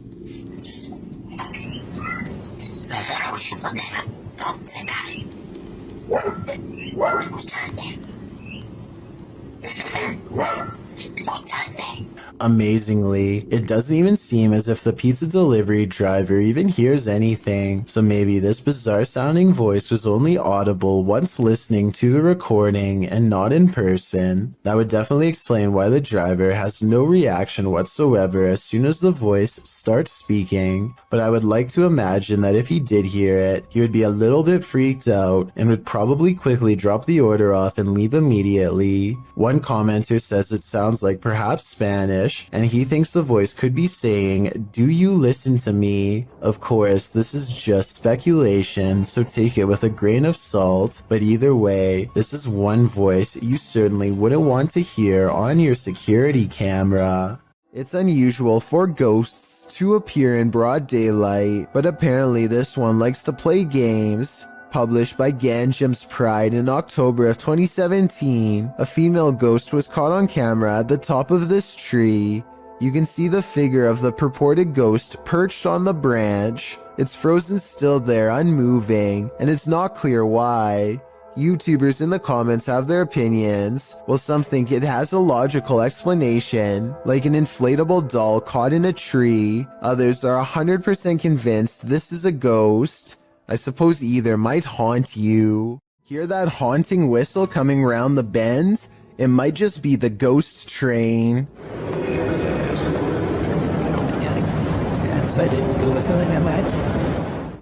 Amazingly, it doesn't even seem as if the pizza delivery driver even hears anything, so maybe this bizarre sounding voice was only audible once listening to the recording and not in person. That would definitely explain why the driver has no reaction whatsoever as soon as the voice starts speaking, but I would like to imagine that if he did hear it, he would be a little bit freaked out and would probably quickly drop the order off and leave immediately. One commenter says it sounds like perhaps Spanish, and he thinks the voice could be saying, "Do you listen to me?" Of course, this is just speculation, so take it with a grain of salt, but either way, this is one voice you certainly wouldn't want to hear on your security camera. It's unusual for ghosts to appear in broad daylight, but apparently this one likes to play games. Published by Ganjam's Pride in October of 2017, a female ghost was caught on camera at the top of this tree. You can see the figure of the purported ghost perched on the branch. It's frozen still there, unmoving, and it's not clear why. YouTubers in the comments have their opinions, while some think it has a logical explanation, like an inflatable doll caught in a tree. Others are 100% convinced this is a ghost. I suppose either might haunt you. Hear that haunting whistle coming round the bend? It might just be the ghost train.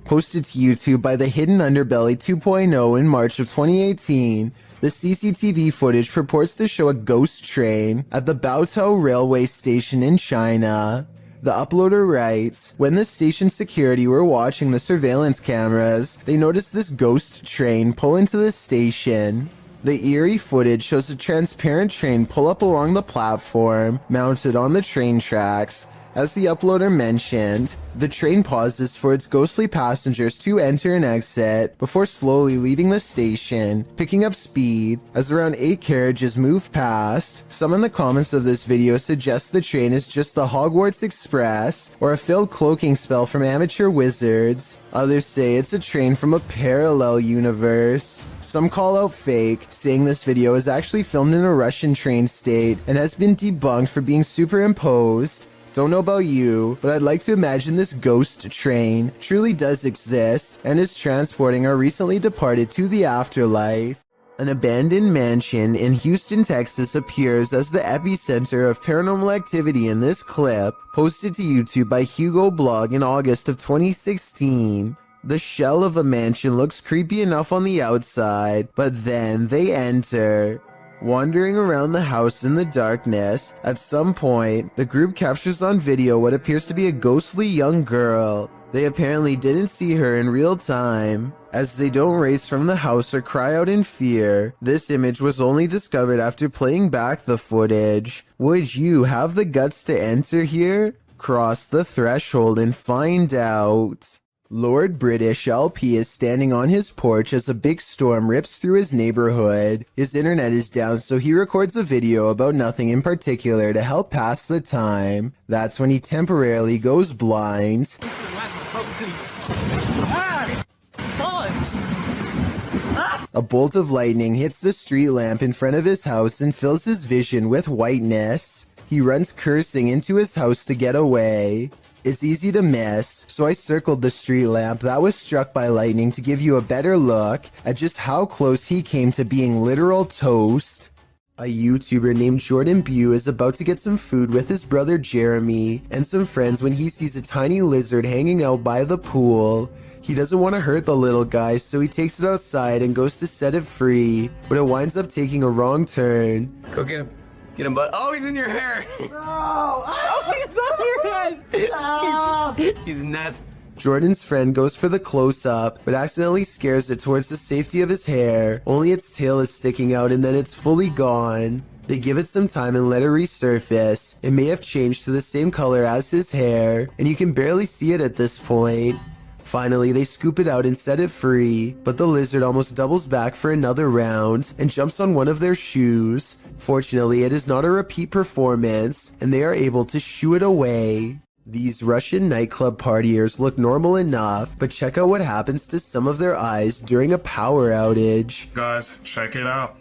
Posted to YouTube by the Hidden Underbelly 2.0 in March of 2018, the CCTV footage purports to show a ghost train at the Baotou railway station in China. The uploader writes, when the station security were watching the surveillance cameras, they noticed this ghost train pull into the station. The eerie footage shows a transparent train pull up along the platform, mounted on the train tracks. As the uploader mentioned, the train pauses for its ghostly passengers to enter and exit before slowly leaving the station, picking up speed as around 8 carriages move past. Some in the comments of this video suggest the train is just the Hogwarts Express or a failed cloaking spell from amateur wizards. Others say it's a train from a parallel universe. Some call out fake, saying this video is actually filmed in a Russian train state and has been debunked for being superimposed. Don't know about you, but I'd like to imagine this ghost train truly does exist and is transporting our recently departed to the afterlife. An abandoned mansion in Houston, Texas appears as the epicenter of paranormal activity in this clip, posted to YouTube by Hugo Blog in August of 2016. The shell of a mansion looks creepy enough on the outside, but then they enter. Wandering around the house in the darkness, at some point, the group captures on video what appears to be a ghostly young girl. They apparently didn't see her in real time, as they don't race from the house or cry out in fear. This image was only discovered after playing back the footage. Would you have the guts to enter here? Cross the threshold and find out. Lord British LP is standing on his porch as a big storm rips through his neighborhood. His internet is down, so he records a video about nothing in particular to help pass the time. That's when he temporarily goes blind. A bolt of lightning hits the street lamp in front of his house and fills his vision with whiteness. He runs cursing into his house to get away. It's easy to miss, so I circled the street lamp that was struck by lightning to give you a better look at just how close he came to being literal toast. A YouTuber named Jordan Bew is about to get some food with his brother Jeremy and some friends when he sees a tiny lizard hanging out by the pool. He doesn't want to hurt the little guy, so he takes it outside and goes to set it free, but it winds up taking a wrong turn. Go get him. Get him, bud. Oh, he's in your hair. Oh, he's on your head. Oh. He's nuts. Jordan's friend goes for the close-up, but accidentally scares it towards the safety of his hair. Only its tail is sticking out and then it's fully gone. They give it some time and let it resurface. It may have changed to the same color as his hair, and you can barely see it at this point. Finally, they scoop it out and set it free, but the lizard almost doubles back for another round and jumps on one of their shoes. Fortunately, it is not a repeat performance, and they are able to shoo it away. These Russian nightclub partiers look normal enough, but check out what happens to some of their eyes during a power outage. Guys, check it out.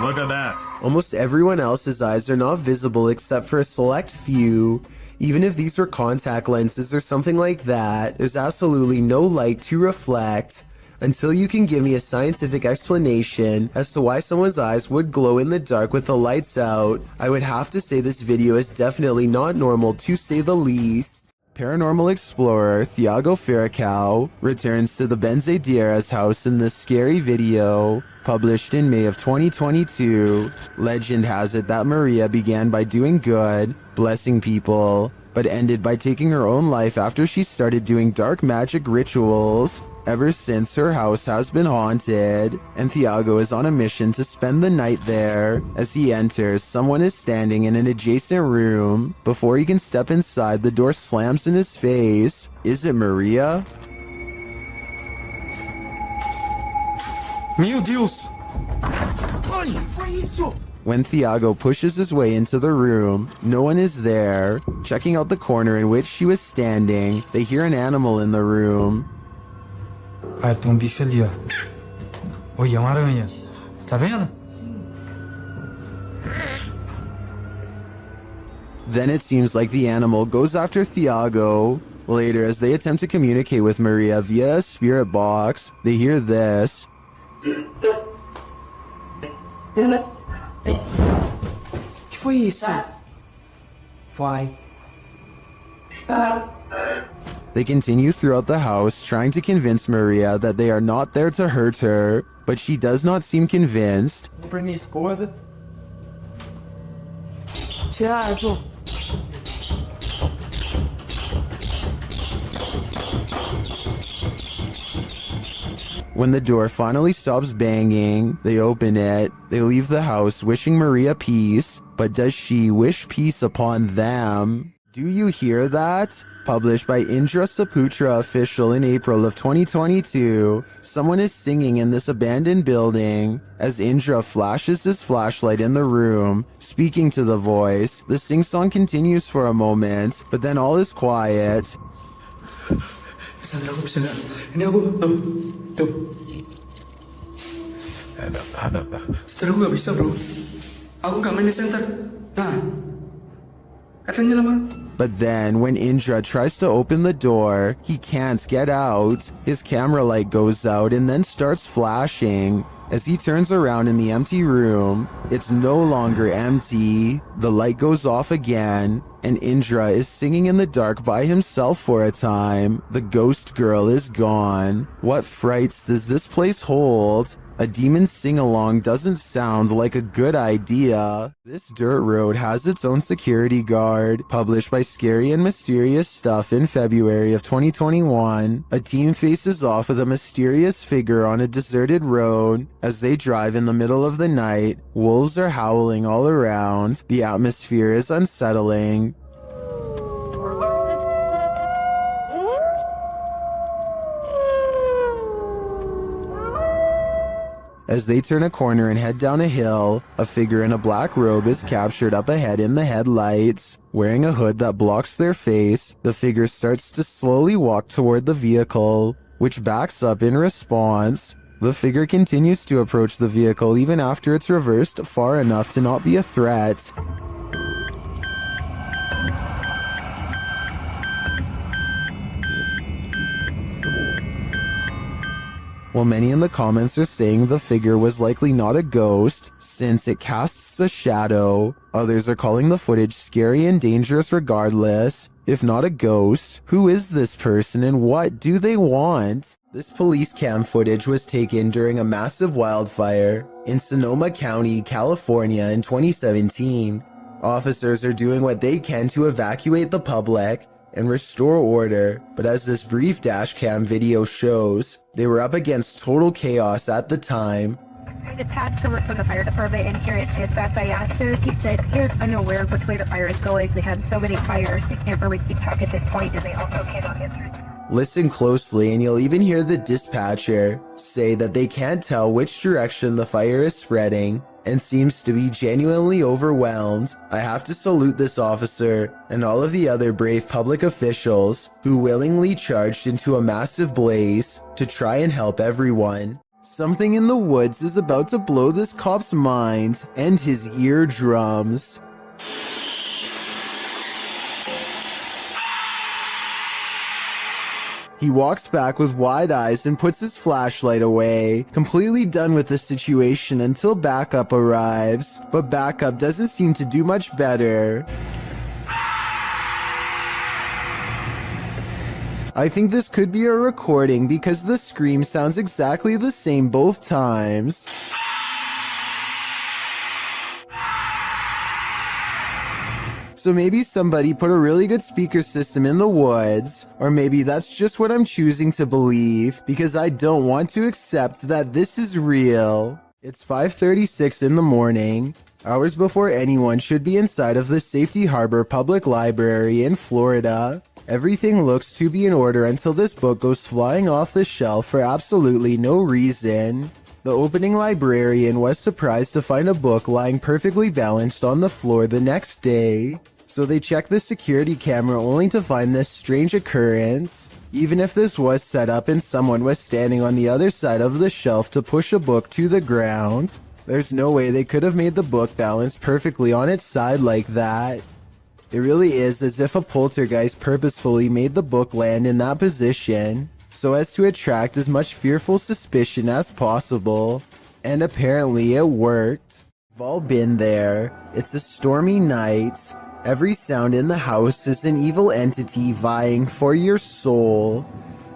Look at that. Almost everyone else's eyes are not visible except for a select few. Even if these were contact lenses or something like that, there's absolutely no light to reflect. Until you can give me a scientific explanation as to why someone's eyes would glow in the dark with the lights out, I would have to say this video is definitely not normal, to say the least. Paranormal explorer Thiago Ferracao returns to the Benzedeiras house in this scary video, published in May of 2022. Legend has it that Maria began by doing good, blessing people, but ended by taking her own life after she started doing dark magic rituals. Ever since, her house has been haunted, and Thiago is on a mission to spend the night there. As he enters, someone is standing in an adjacent room. Before he can step inside, the door slams in his face. Is it Maria? Meu Deus! When Thiago pushes his way into the room, no one is there. Checking out the corner in which she was standing, they hear an animal in the room. Pai, tem bicho ali, ó. Oi, é uma aranha. Você tá vendo? Then it seems like the animal goes after Thiago. Later, as they attempt to communicate with Maria via a spirit box, they hear this. Que foi isso? Vai. They continue throughout the house, trying to convince Maria that they are not there to hurt her, but she does not seem convinced. Pra minha esposa. Thiago. When the door finally stops banging, they open it. They leave the house wishing Maria peace, but does she wish peace upon them? Do you hear that? Published by Indra Saputra Official in April of 2022, someone is singing in this abandoned building. As Indra flashes his flashlight in the room, speaking to the voice, the sing-song continues for a moment, but then all is quiet. Bisa nggak? Ini aku, tuh. Setelah aku nggak bisa bro, aku nggak main di center. Nah, katanya lama. But then, when Indra tries to open the door, he can't get out. His camera light goes out and then starts flashing. As he turns around in the empty room, it's no longer empty. The light goes off again, and Indra is singing in the dark by himself for a time. The ghost girl is gone. What frights does this place hold? A demon sing-along doesn't sound like a good idea. This dirt road has its own security guard. Published by Scary and Mysterious Stuff in February of 2021, a team faces off with a mysterious figure on a deserted road. As they drive in the middle of the night, wolves are howling all around. The atmosphere is unsettling. As they turn a corner and head down a hill, a figure in a black robe is captured up ahead in the headlights. Wearing a hood that blocks their face, the figure starts to slowly walk toward the vehicle, which backs up in response. The figure continues to approach the vehicle even after it's reversed far enough to not be a threat. While many in the comments are saying the figure was likely not a ghost, since it casts a shadow, others are calling the footage scary and dangerous regardless. If not a ghost, who is this person and what do they want? This police cam footage was taken during a massive wildfire in Sonoma County, California in 2017. Officers are doing what they can to evacuate the public and restore order, but as this brief dashcam video shows, they were up against total chaos at the time. It's had to work for the fire department, and here it is back by answers. He said they're unaware of which way the fire is going. They had so many fires, they can't really keep track at this point, and they also cannot answer. Listen closely and you'll even hear the dispatcher say that they can't tell which direction the fire is spreading and seems to be genuinely overwhelmed. I have to salute this officer and all of the other brave public officials who willingly charged into a massive blaze to try and help everyone. Something in the woods is about to blow this cop's mind and his eardrums. He walks back with wide eyes and puts his flashlight away, completely done with the situation until backup arrives, but backup doesn't seem to do much better. I think this could be a recording because the scream sounds exactly the same both times. So maybe somebody put a really good speaker system in the woods, or maybe that's just what I'm choosing to believe because I don't want to accept that this is real. It's 5:36 in the morning, hours before anyone should be inside of the Safety Harbor Public Library in Florida. Everything looks to be in order until this book goes flying off the shelf for absolutely no reason. The opening librarian was surprised to find a book lying perfectly balanced on the floor the next day. So they checked the security camera only to find this strange occurrence. Even if this was set up and someone was standing on the other side of the shelf to push a book to the ground, there's no way they could have made the book balance perfectly on its side like that. It really is as if a poltergeist purposefully made the book land in that position so as to attract as much fearful suspicion as possible. And apparently it worked. We've all been there. It's a stormy night. Every sound in the house is an evil entity vying for your soul.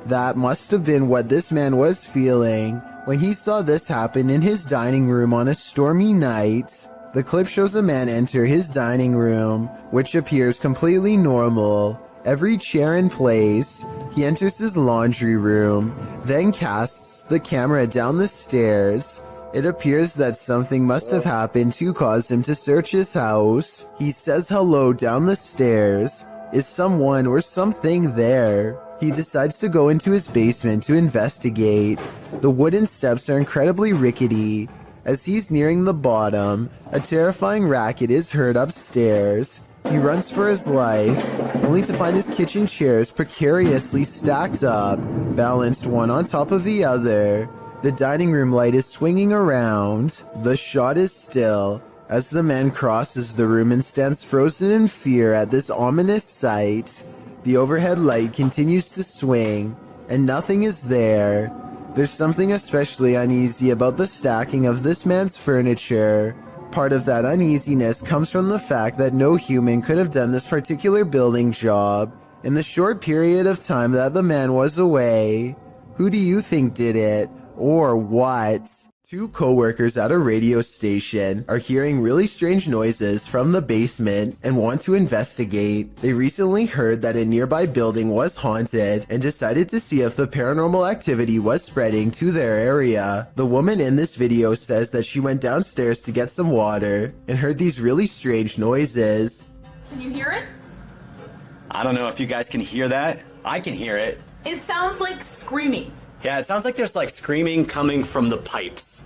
That must have been what this man was feeling when he saw this happen in his dining room on a stormy night. The clip shows a man enter his dining room, which appears completely normal. Every chair in place. He enters his laundry room, then casts the camera down the stairs. It appears that something must have happened to cause him to search his house. He says hello down the stairs. Is someone or something there? He decides to go into his basement to investigate. The wooden steps are incredibly rickety. As he's nearing the bottom, a terrifying racket is heard upstairs. He runs for his life, only to find his kitchen chairs precariously stacked up, balanced one on top of the other. The dining room light is swinging around. The shot is still, as the man crosses the room and stands frozen in fear at this ominous sight. The overhead light continues to swing, and nothing is there. There's something especially uneasy about the stacking of this man's furniture. Part of that uneasiness comes from the fact that no human could have done this particular building job in the short period of time that the man was away. Who do you think did it? Or what? Two co-workers at a radio station are hearing really strange noises from the basement and want to investigate. They recently heard that a nearby building was haunted and decided to see if the paranormal activity was spreading to their area. The woman in this video says that she went downstairs to get some water and heard these really strange noises. Can you hear it? I don't know if you guys can hear that. I can hear it. It sounds like screaming. Yeah, it sounds like there's like screaming coming from the pipes.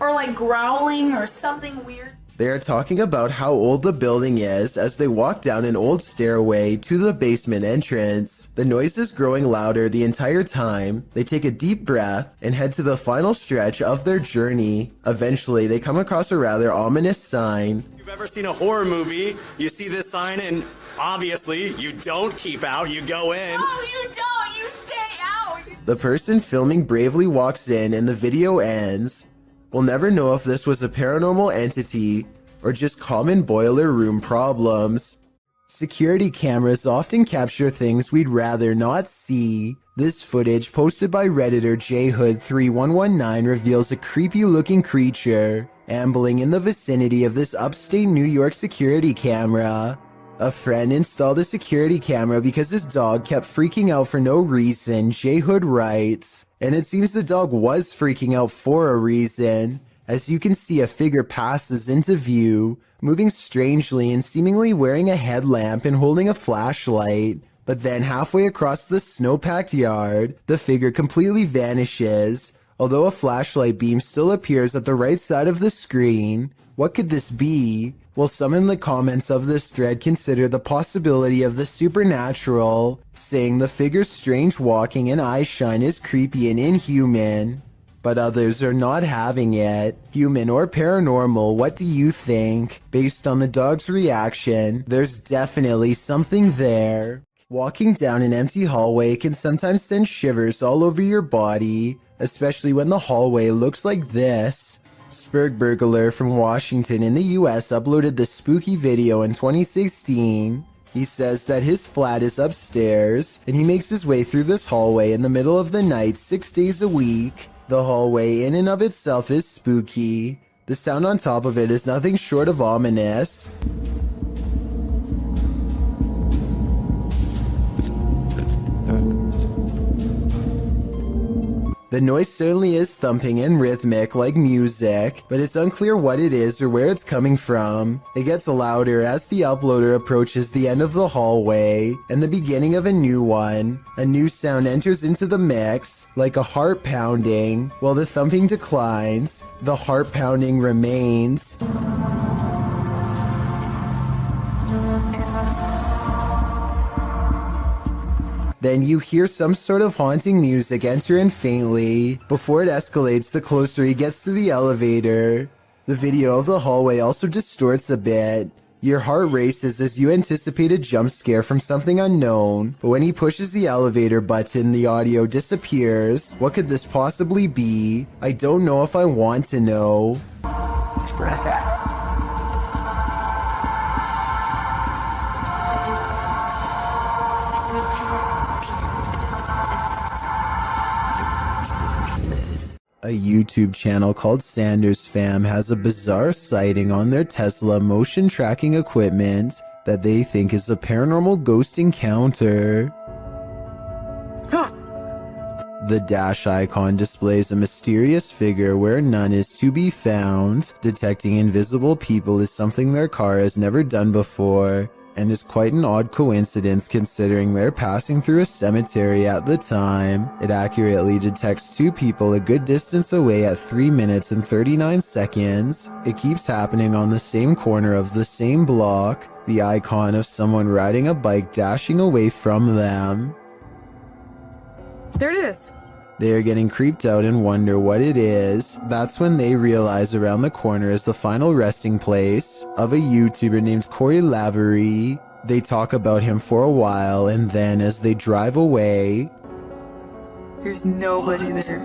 Or like growling or something weird. They are talking about how old the building is as they walk down an old stairway to the basement entrance. The noise is growing louder the entire time. They take a deep breath and head to the final stretch of their journey. Eventually, they come across a rather ominous sign. If you've ever seen a horror movie, you see this sign and obviously you don't keep out, you go in. Oh, you don't! You stay out! The person filming bravely walks in and the video ends. We'll never know if this was a paranormal entity or just common boiler room problems. Security cameras often capture things we'd rather not see. This footage, posted by Redditor jhood3119, reveals a creepy-looking creature ambling in the vicinity of this upstate New York security camera. A friend installed a security camera because his dog kept freaking out for no reason, Jhood writes. And it seems the dog was freaking out for a reason. As you can see, a figure passes into view, moving strangely and seemingly wearing a headlamp and holding a flashlight. But then halfway across the snow-packed yard, the figure completely vanishes, although a flashlight beam still appears at the right side of the screen. What could this be? Well, some in the comments of this thread consider the possibility of the supernatural, saying the figure's strange walking and eye shine is creepy and inhuman. But others are not having it. Human or paranormal, what do you think? Based on the dog's reaction, there's definitely something there. Walking down an empty hallway can sometimes send shivers all over your body, especially when the hallway looks like this. Spurgburglar from Washington in the US uploaded this spooky video in 2016. He says that his flat is upstairs, and he makes his way through this hallway in the middle of the night 6 days a week. The hallway in and of itself is spooky. The sound on top of it is nothing short of ominous. The noise certainly is thumping and rhythmic like music, but it's unclear what it is or where it's coming from. It gets louder as the uploader approaches the end of the hallway and the beginning of a new one. A new sound enters into the mix, like a heart pounding. While the thumping declines, the heart pounding remains. Then you hear some sort of haunting music enter in faintly, before it escalates the closer he gets to the elevator. The video of the hallway also distorts a bit. Your heart races as you anticipate a jump scare from something unknown, but when he pushes the elevator button, the audio disappears. What could this possibly be? I don't know if I want to know. A YouTube channel called Sanders Fam has a bizarre sighting on their Tesla motion tracking equipment that they think is a paranormal ghost encounter. The dash icon displays a mysterious figure where none is to be found. Detecting invisible people is something their car has never done before, and is quite an odd coincidence considering they're passing through a cemetery at the time. It accurately detects two people a good distance away at 3 minutes and 39 seconds. It keeps happening on the same corner of the same block, the icon of someone riding a bike dashing away from them. There it is. They are getting creeped out and wonder what it is. That's when they realize around the corner is the final resting place of a YouTuber named Corey Lavery. They talk about him for a while, and then as they drive away, There's nobody there.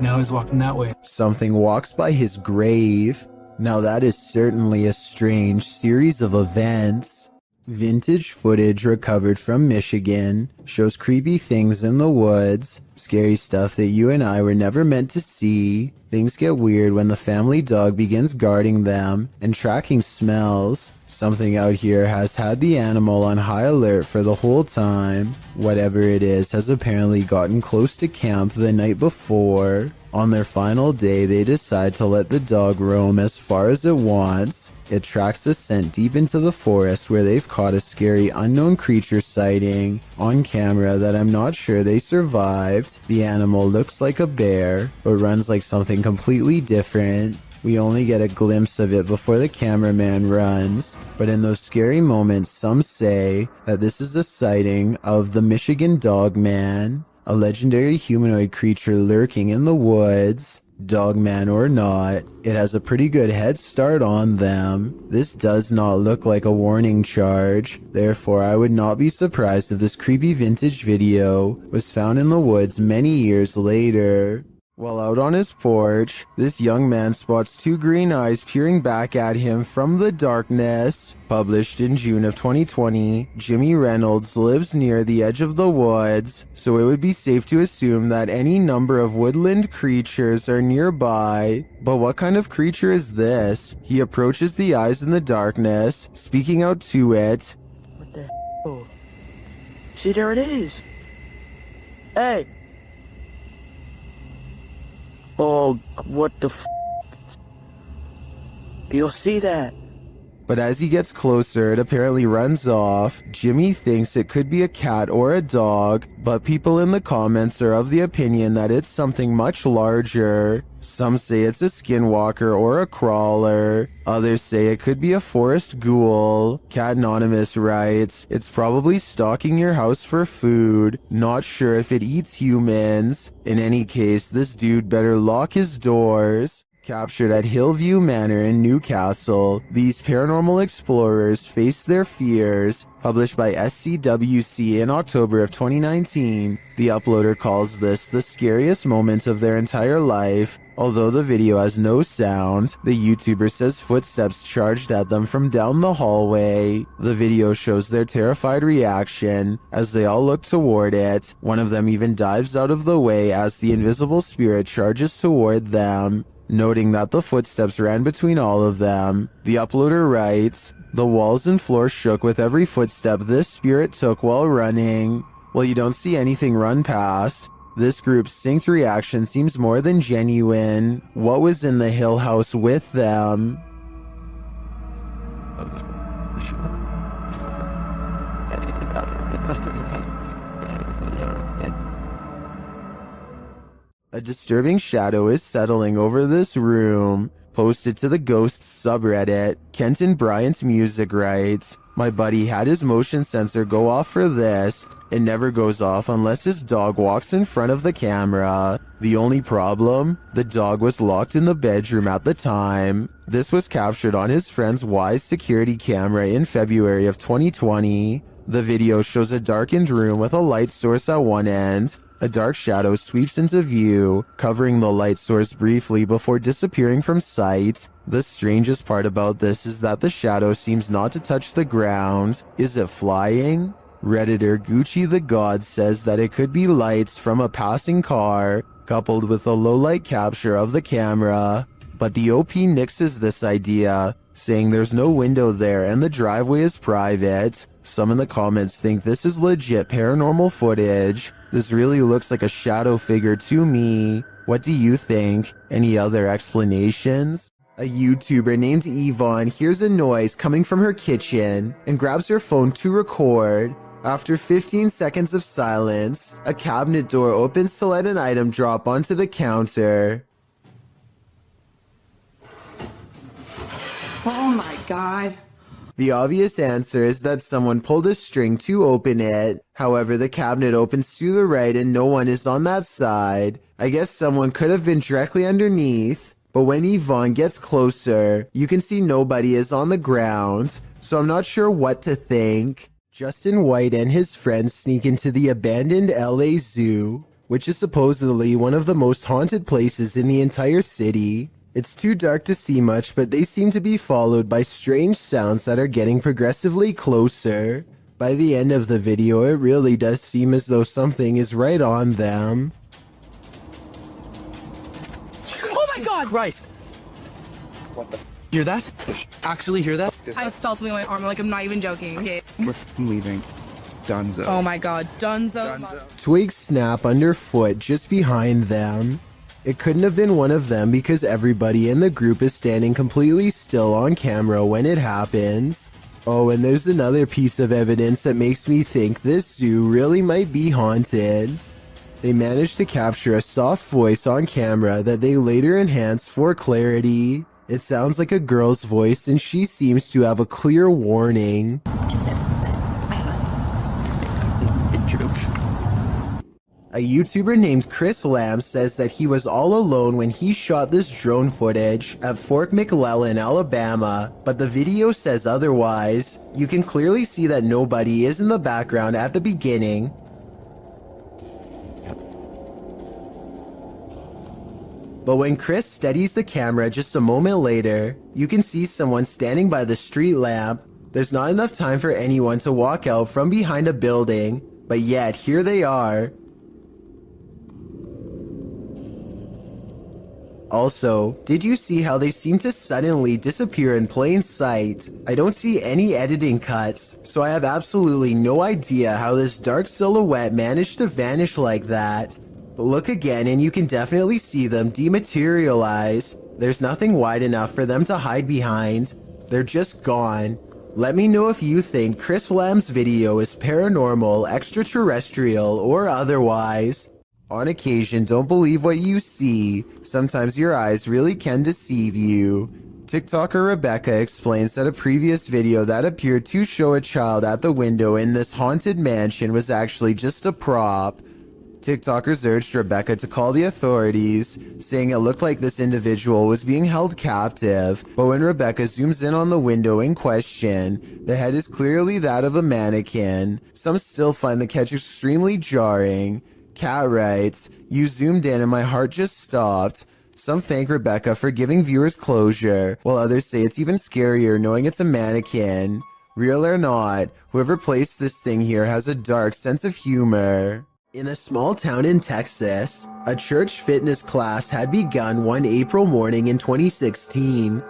Now he's walking that way. something walks by his grave. Now that is certainly a strange series of events. Vintage footage recovered from Michigan shows creepy things in the woods, scary stuff that you and I were never meant to see. Things get weird when the family dog begins guarding them and tracking smells. Something out here has had the animal on high alert for the whole time. Whatever it is has apparently gotten close to camp the night before. On their final day, they decide to let the dog roam as far as it wants. It tracks the scent deep into the forest where they've caught a scary unknown creature sighting on camera that I'm not sure they survived. The animal looks like a bear, but runs like something completely different. We only get a glimpse of it before the cameraman runs, but in those scary moments, some say that this is a sighting of the Michigan Dog Man, a legendary humanoid creature lurking in the woods. Dogman or not, it has a pretty good head start on them. This does not look like a warning charge, therefore I would not be surprised if this creepy vintage video was found in the woods many years later. While out on his porch, this young man spots two green eyes peering back at him from the darkness. Published in June of 2020, Jimmy Reynolds lives near the edge of the woods, so it would be safe to assume that any number of woodland creatures are nearby. But what kind of creature is this? He approaches the eyes in the darkness, speaking out to it. What the hell? See, there it is. Hey. Oh, what the f***? You'll see that. But as he gets closer, it apparently runs off. Jimmy thinks it could be a cat or a dog, but people in the comments are of the opinion that it's something much larger. Some say it's a skinwalker or a crawler. Others say it could be a forest ghoul. Cat Anonymous writes, "It's probably stalking your house for food. Not sure if it eats humans. In any case, this dude better lock his doors." Captured at Hillview Manor in Newcastle, these paranormal explorers face their fears. Published by SCWC in October of 2019, the uploader calls this the scariest moment of their entire life. Although the video has no sound, the YouTuber says footsteps charged at them from down the hallway. The video shows their terrified reaction as they all look toward it. One of them even dives out of the way as the invisible spirit charges toward them. Noting that the footsteps ran between all of them, the uploader writes, "The walls and floor shook with every footstep this spirit took while running." While you don't see anything run past, this group's synced reaction seems more than genuine. What was in the Hill House with them? A disturbing shadow is settling over this room. Posted to the Ghosts subreddit, Kenton Bryant Music writes, "My buddy had his motion sensor go off for this. It never goes off unless his dog walks in front of the camera. The only problem? The dog was locked in the bedroom at the time." This was captured on his friend's Wise security camera in February of 2020. The video shows a darkened room with a light source at one end. A dark shadow sweeps into view, covering the light source briefly before disappearing from sight. The strangest part about this is that the shadow seems not to touch the ground. Is it flying? Redditor Gucci the God says that it could be lights from a passing car, coupled with a low-light capture of the camera. But the OP nixes this idea, saying there's no window there and the driveway is private. Some in the comments think this is legit paranormal footage. This really looks like a shadow figure to me. What do you think? Any other explanations? A YouTuber named Yvonne hears a noise coming from her kitchen and grabs her phone to record. After 15 seconds of silence, a cabinet door opens to let an item drop onto the counter. Oh my god. The obvious answer is that someone pulled a string to open it. However, the cabinet opens to the right and no one is on that side. I guess someone could have been directly underneath. But when Yvonne gets closer, you can see nobody is on the ground. So I'm not sure what to think. Justin White and his friends sneak into the abandoned LA Zoo, which is supposedly one of the most haunted places in the entire city. It's too dark to see much, but they seem to be followed by strange sounds that are getting progressively closer. By the end of the video, it really does seem as though something is right on them. Oh my god! Christ! What the hear that? Actually hear that? I just felt something on my arm, like I'm not even joking. Okay. We're leaving. Dunzo. Oh my god, Dunzo. Twigs snap underfoot just behind them. It couldn't have been one of them because everybody in the group is standing completely still on camera when it happens. Oh, and there's another piece of evidence that makes me think this zoo really might be haunted. They managed to capture a soft voice on camera that they later enhanced for clarity. It sounds like a girl's voice and she seems to have a clear warning. A YouTuber named Chris Lamb says that he was all alone when he shot this drone footage at Fort McClellan, Alabama, but the video says otherwise. You can clearly see that nobody is in the background at the beginning. But when Chris steadies the camera just a moment later, you can see someone standing by the street lamp. There's not enough time for anyone to walk out from behind a building, but yet here they are. Also, did you see how they seem to suddenly disappear in plain sight? I don't see any editing cuts, so I have absolutely no idea how this dark silhouette managed to vanish like that. But look again and you can definitely see them dematerialize. There's nothing wide enough for them to hide behind. They're just gone. Let me know if you think Chris Lamb's video is paranormal, extraterrestrial, or otherwise. On occasion, don't believe what you see. Sometimes your eyes really can deceive you. TikToker Rebecca explains that a previous video that appeared to show a child at the window in this haunted mansion was actually just a prop. TikTokers urged Rebecca to call the authorities, saying it looked like this individual was being held captive, but when Rebecca zooms in on the window in question, the head is clearly that of a mannequin. Some still find the catch extremely jarring. Kat writes, "You zoomed in and my heart just stopped." Some thank Rebecca for giving viewers closure, while others say it's even scarier knowing it's a mannequin. Real or not, whoever placed this thing here has a dark sense of humor. In a small town in Texas, a church fitness class had begun one April morning in 2016.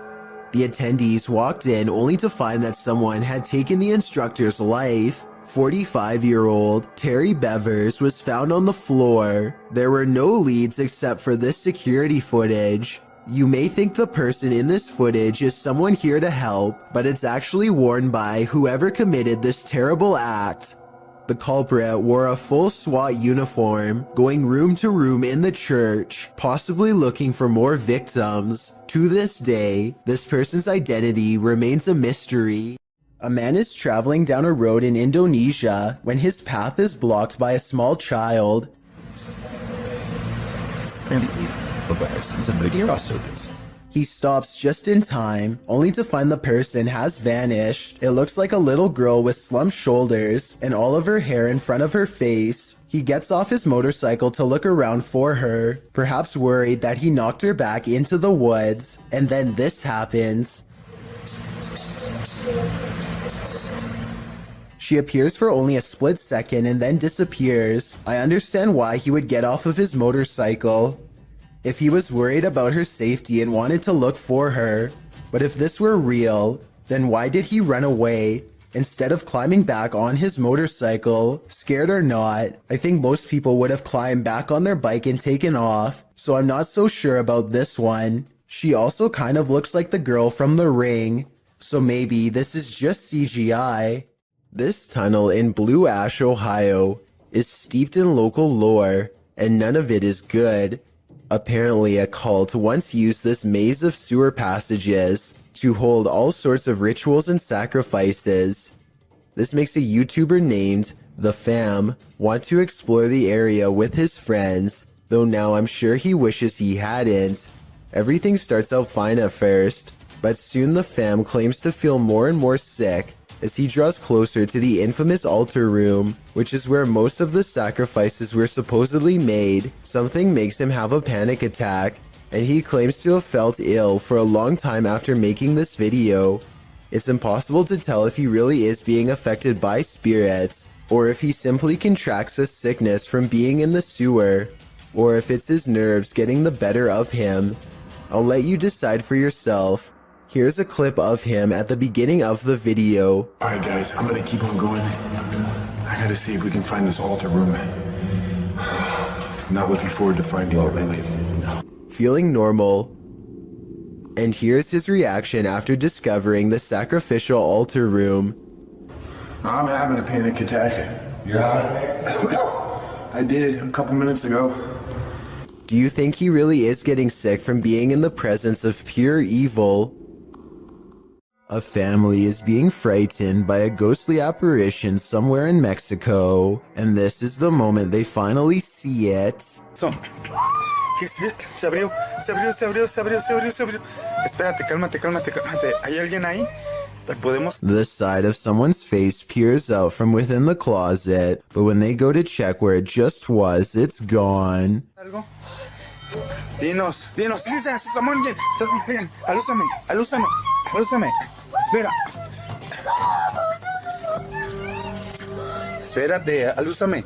The attendees walked in only to find that someone had taken the instructor's life. 45-year-old Terry Bevers was found on the floor. There were no leads except for this security footage. You may think the person in this footage is someone here to help, but it's actually worn by whoever committed this terrible act. The culprit wore a full SWAT uniform, going room to room in the church, possibly looking for more victims. To this day, this person's identity remains a mystery. A man is traveling down a road in Indonesia when his path is blocked by a small child. He stops just in time, only to find the person has vanished. It looks like a little girl with slumped shoulders and all of her hair in front of her face. He gets off his motorcycle to look around for her, perhaps worried that he knocked her back into the woods. And then this happens. She appears for only a split second and then disappears. I understand why he would get off of his motorcycle. If he was worried about her safety and wanted to look for her. But if this were real, then why did he run away instead of climbing back on his motorcycle? Scared or not, I think most people would have climbed back on their bike and taken off, so I'm not so sure about this one. She also kind of looks like the girl from The Ring, so maybe this is just CGI. This tunnel in Blue Ash, Ohio is steeped in local lore, and none of it is good. Apparently, a cult once used this maze of sewer passages to hold all sorts of rituals and sacrifices. This makes a YouTuber named The Fam want to explore the area with his friends, though now I'm sure he wishes he hadn't. Everything starts out fine at first, but soon the Fam claims to feel more and more sick as he draws closer to the infamous altar room, which is where most of the sacrifices were supposedly made. Something makes him have a panic attack, and he claims to have felt ill for a long time after making this video. It's impossible to tell if he really is being affected by spirits, or if he simply contracts a sickness from being in the sewer, or if it's his nerves getting the better of him. I'll let you decide for yourself. Here's a clip of him at the beginning of the video. Alright guys, I'm gonna keep on going. I gotta see if we can find this altar room. I'm not looking forward to finding it really. Feeling normal. And here's his reaction after discovering the sacrificial altar room. I'm having a panic attack. Yeah. I did a couple minutes ago. Do you think he really is getting sick from being in the presence of pure evil? A family is being frightened by a ghostly apparition somewhere in Mexico, and this is the moment they finally see it. Se abrió. Espérate, cálmate. ¿Hay alguien ahí? The side of someone's face peers out from within the closet, but when they go to check where it just was, it's gone. Dinos, listen, someone get, alúzame. Espera. Espérate, alúzame.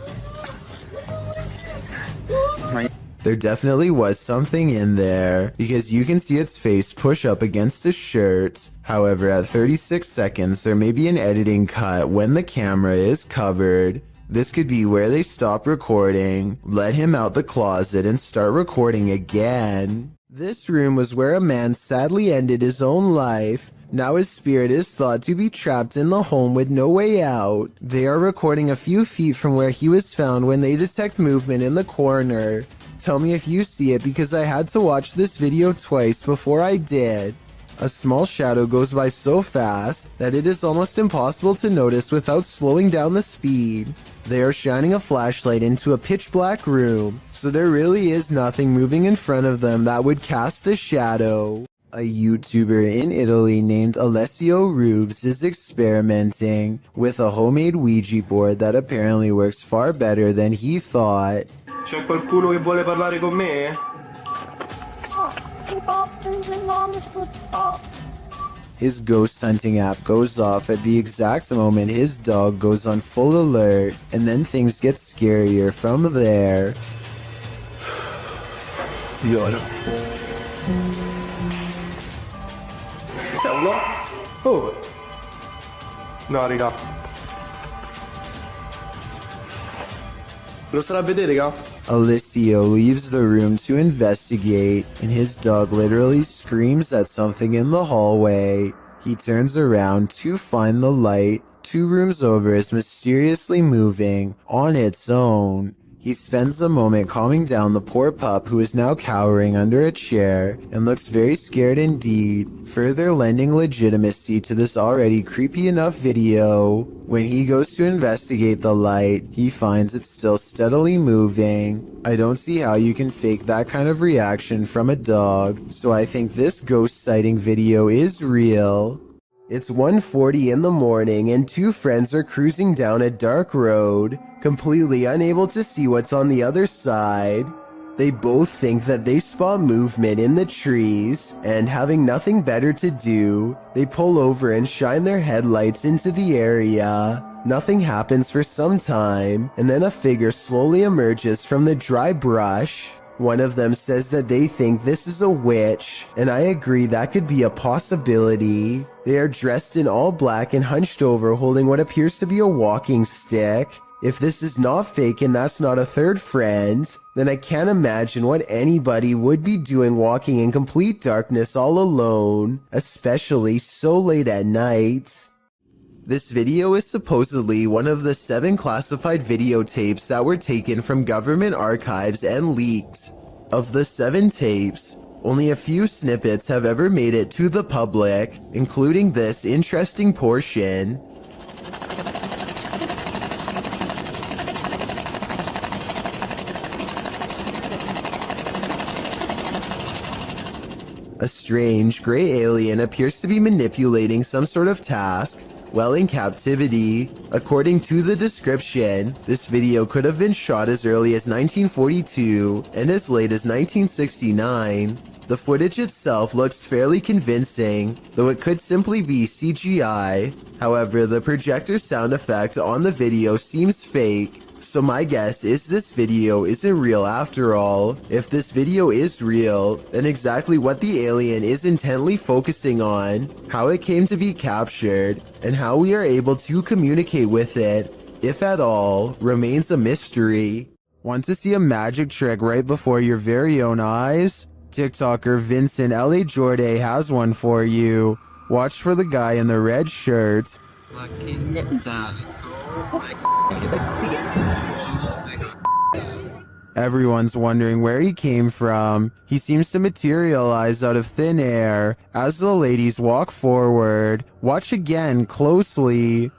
There definitely was something in there, because you can see its face push up against his shirt. However, at 36 seconds, there may be an editing cut when the camera is covered. This could be where they stop recording, let him out the closet, and start recording again. This room was where a man sadly ended his own life. Now his spirit is thought to be trapped in the home with no way out. They are recording a few feet from where he was found when they detect movement in the corner. Tell me if you see it, because I had to watch this video twice before I did. A small shadow goes by so fast that it is almost impossible to notice without slowing down the speed. They are shining a flashlight into a pitch black room, so there really is nothing moving in front of them that would cast a shadow. A YouTuber in Italy named Alessio Rubes is experimenting with a homemade Ouija board that apparently works far better than he thought. C'è qualcuno che vuole parlare con me? His ghost hunting app goes off at the exact moment his dog goes on full alert, and then things get scarier from there. C'è uno? Oh! No, raga. Lo starà a vedere, raga? Alessio leaves the room to investigate, and his dog literally screams at something in the hallway. He turns around to find the light 2 rooms over is mysteriously moving on its own. He spends a moment calming down the poor pup, who is now cowering under a chair and looks very scared indeed, further lending legitimacy to this already creepy enough video. When he goes to investigate the light, he finds it still steadily moving. I don't see how you can fake that kind of reaction from a dog, so I think this ghost sighting video is real. It's 1:40 in the morning and 2 friends are cruising down a dark road, completely unable to see what's on the other side. They both think that they spot movement in the trees, and having nothing better to do, they pull over and shine their headlights into the area. Nothing happens for some time, and then a figure slowly emerges from the dry brush. One of them says that they think this is a witch, and I agree that could be a possibility. They are dressed in all black and hunched over, holding what appears to be a walking stick. If this is not fake and that's not a third friend, then I can't imagine what anybody would be doing walking in complete darkness all alone, especially so late at night. This video is supposedly one of the 7 classified videotapes that were taken from government archives and leaked. Of the 7 tapes, only a few snippets have ever made it to the public, including this interesting portion. A strange gray alien appears to be manipulating some sort of task while in captivity. According to the description, this video could have been shot as early as 1942 and as late as 1969. The footage itself looks fairly convincing, though it could simply be CGI. However, the projector sound effect on the video seems fake, so my guess is this video isn't real after all. If this video is real, then exactly what the alien is intently focusing on, how it came to be captured, and how we are able to communicate with it, if at all, remains a mystery. Want to see a magic trick right before your very own eyes? TikToker Vincent L.A. Jordan has one for you. Watch for the guy in the red shirt. Everyone's wondering where he came from. He seems to materialize out of thin air as the ladies walk forward. Watch again closely.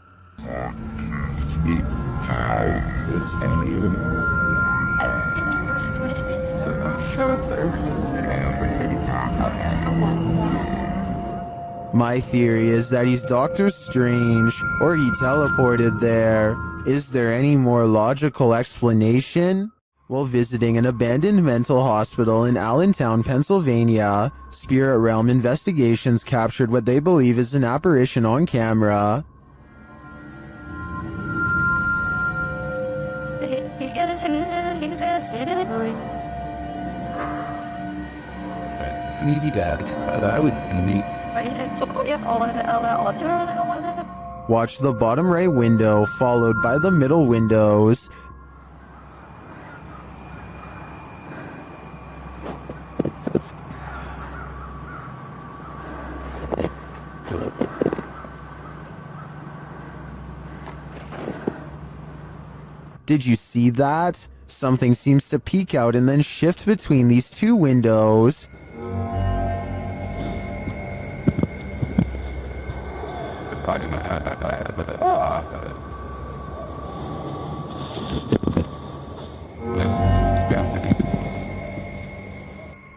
My theory is that he's Doctor Strange, or he teleported there. Is there any more logical explanation? While visiting an abandoned mental hospital in Allentown, Pennsylvania, Spirit Realm Investigations captured what they believe is an apparition on camera. Watch the bottom right window followed by the middle windows. Did you see that? Something seems to peek out and then shift between these two windows.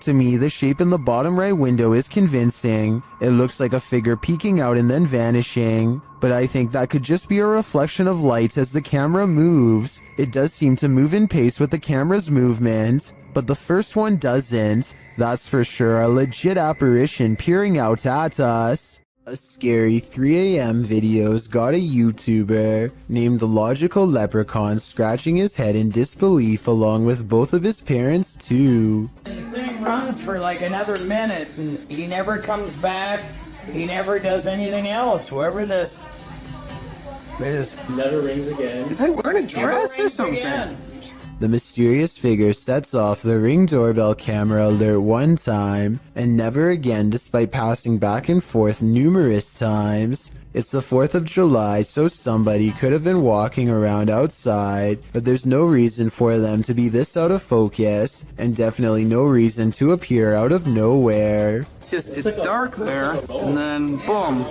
To me, the shape in the bottom right window is convincing. It looks like a figure peeking out and then vanishing, but I think that could just be a reflection of light as the camera moves. It does seem to move in pace with the camera's movement, but the first one doesn't. That's for sure a legit apparition peering out at us. A scary 3 a.m. video's got a YouTuber named the Logical Leprechaun scratching his head in disbelief along with both of his parents too. The thing runs for like another minute and he never comes back. He never does anything else. Whoever this never rings again. Is that wearing a dress or something? Again. The mysterious figure sets off the Ring doorbell camera alert one time, and never again despite passing back and forth numerous times. It's the 4th of July, so somebody could have been walking around outside, but there's no reason for them to be this out of focus, and definitely no reason to appear out of nowhere. It's dark there, and then boom,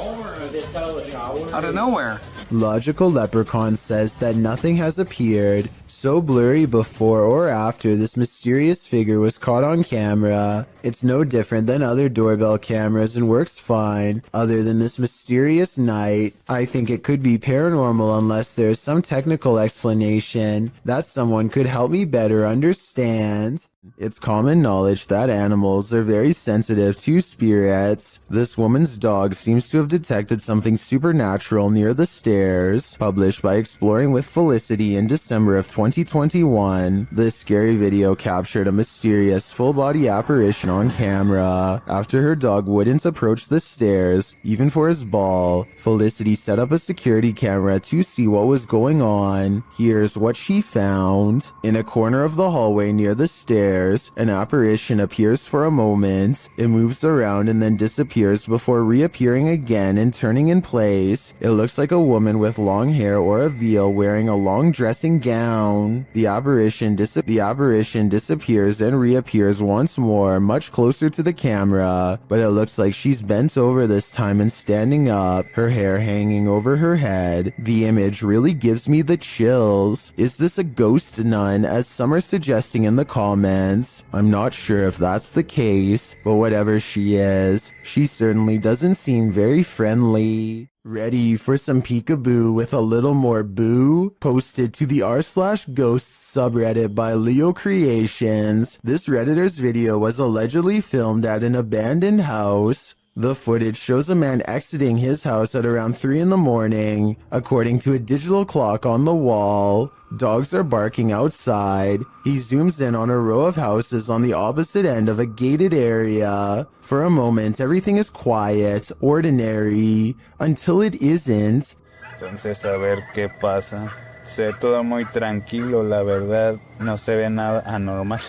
out of nowhere. Logical Leprechaun says that nothing has appeared so blurry before or after this mysterious figure was caught on camera. It's no different than other doorbell cameras and works fine, other than this mysterious night. I think it could be paranormal unless there's some technical explanation that someone could help me better understand. It's common knowledge that animals are very sensitive to spirits. This woman's dog seems to have detected something supernatural near the stairs. Published by Exploring with Felicity in December of 2021, this scary video captured a mysterious full-body apparition on camera. After her dog wouldn't approach the stairs, even for his ball, Felicity set up a security camera to see what was going on. Here's what she found. In a corner of the hallway near the stairs, an apparition appears for a moment. It moves around and then disappears before reappearing again and turning in place. It looks like a woman with long hair or a veil wearing a long dressing gown. The apparition disappears and reappears once more, much closer to the camera, but it looks like she's bent over this time and standing up, her hair hanging over her head. The image really gives me the chills. Is this a ghost nun, as some are suggesting in the comments? I'm not sure if that's the case, but whatever she is, she certainly doesn't seem very friendly. Ready for some peekaboo with a little more boo? Posted to the r/ghosts subreddit by Leo Creations. This Redditor's video was allegedly filmed at an abandoned house. The footage shows a man exiting his house at around 3 in the morning, according to a digital clock on the wall. Dogs are barking outside. He zooms in on a row of houses on the opposite end of a gated area. For a moment, everything is quiet, ordinary, until it isn't. Entonces, a ver qué pasa. Se ve todo muy tranquilo, la verdad. No se ve nada anormal.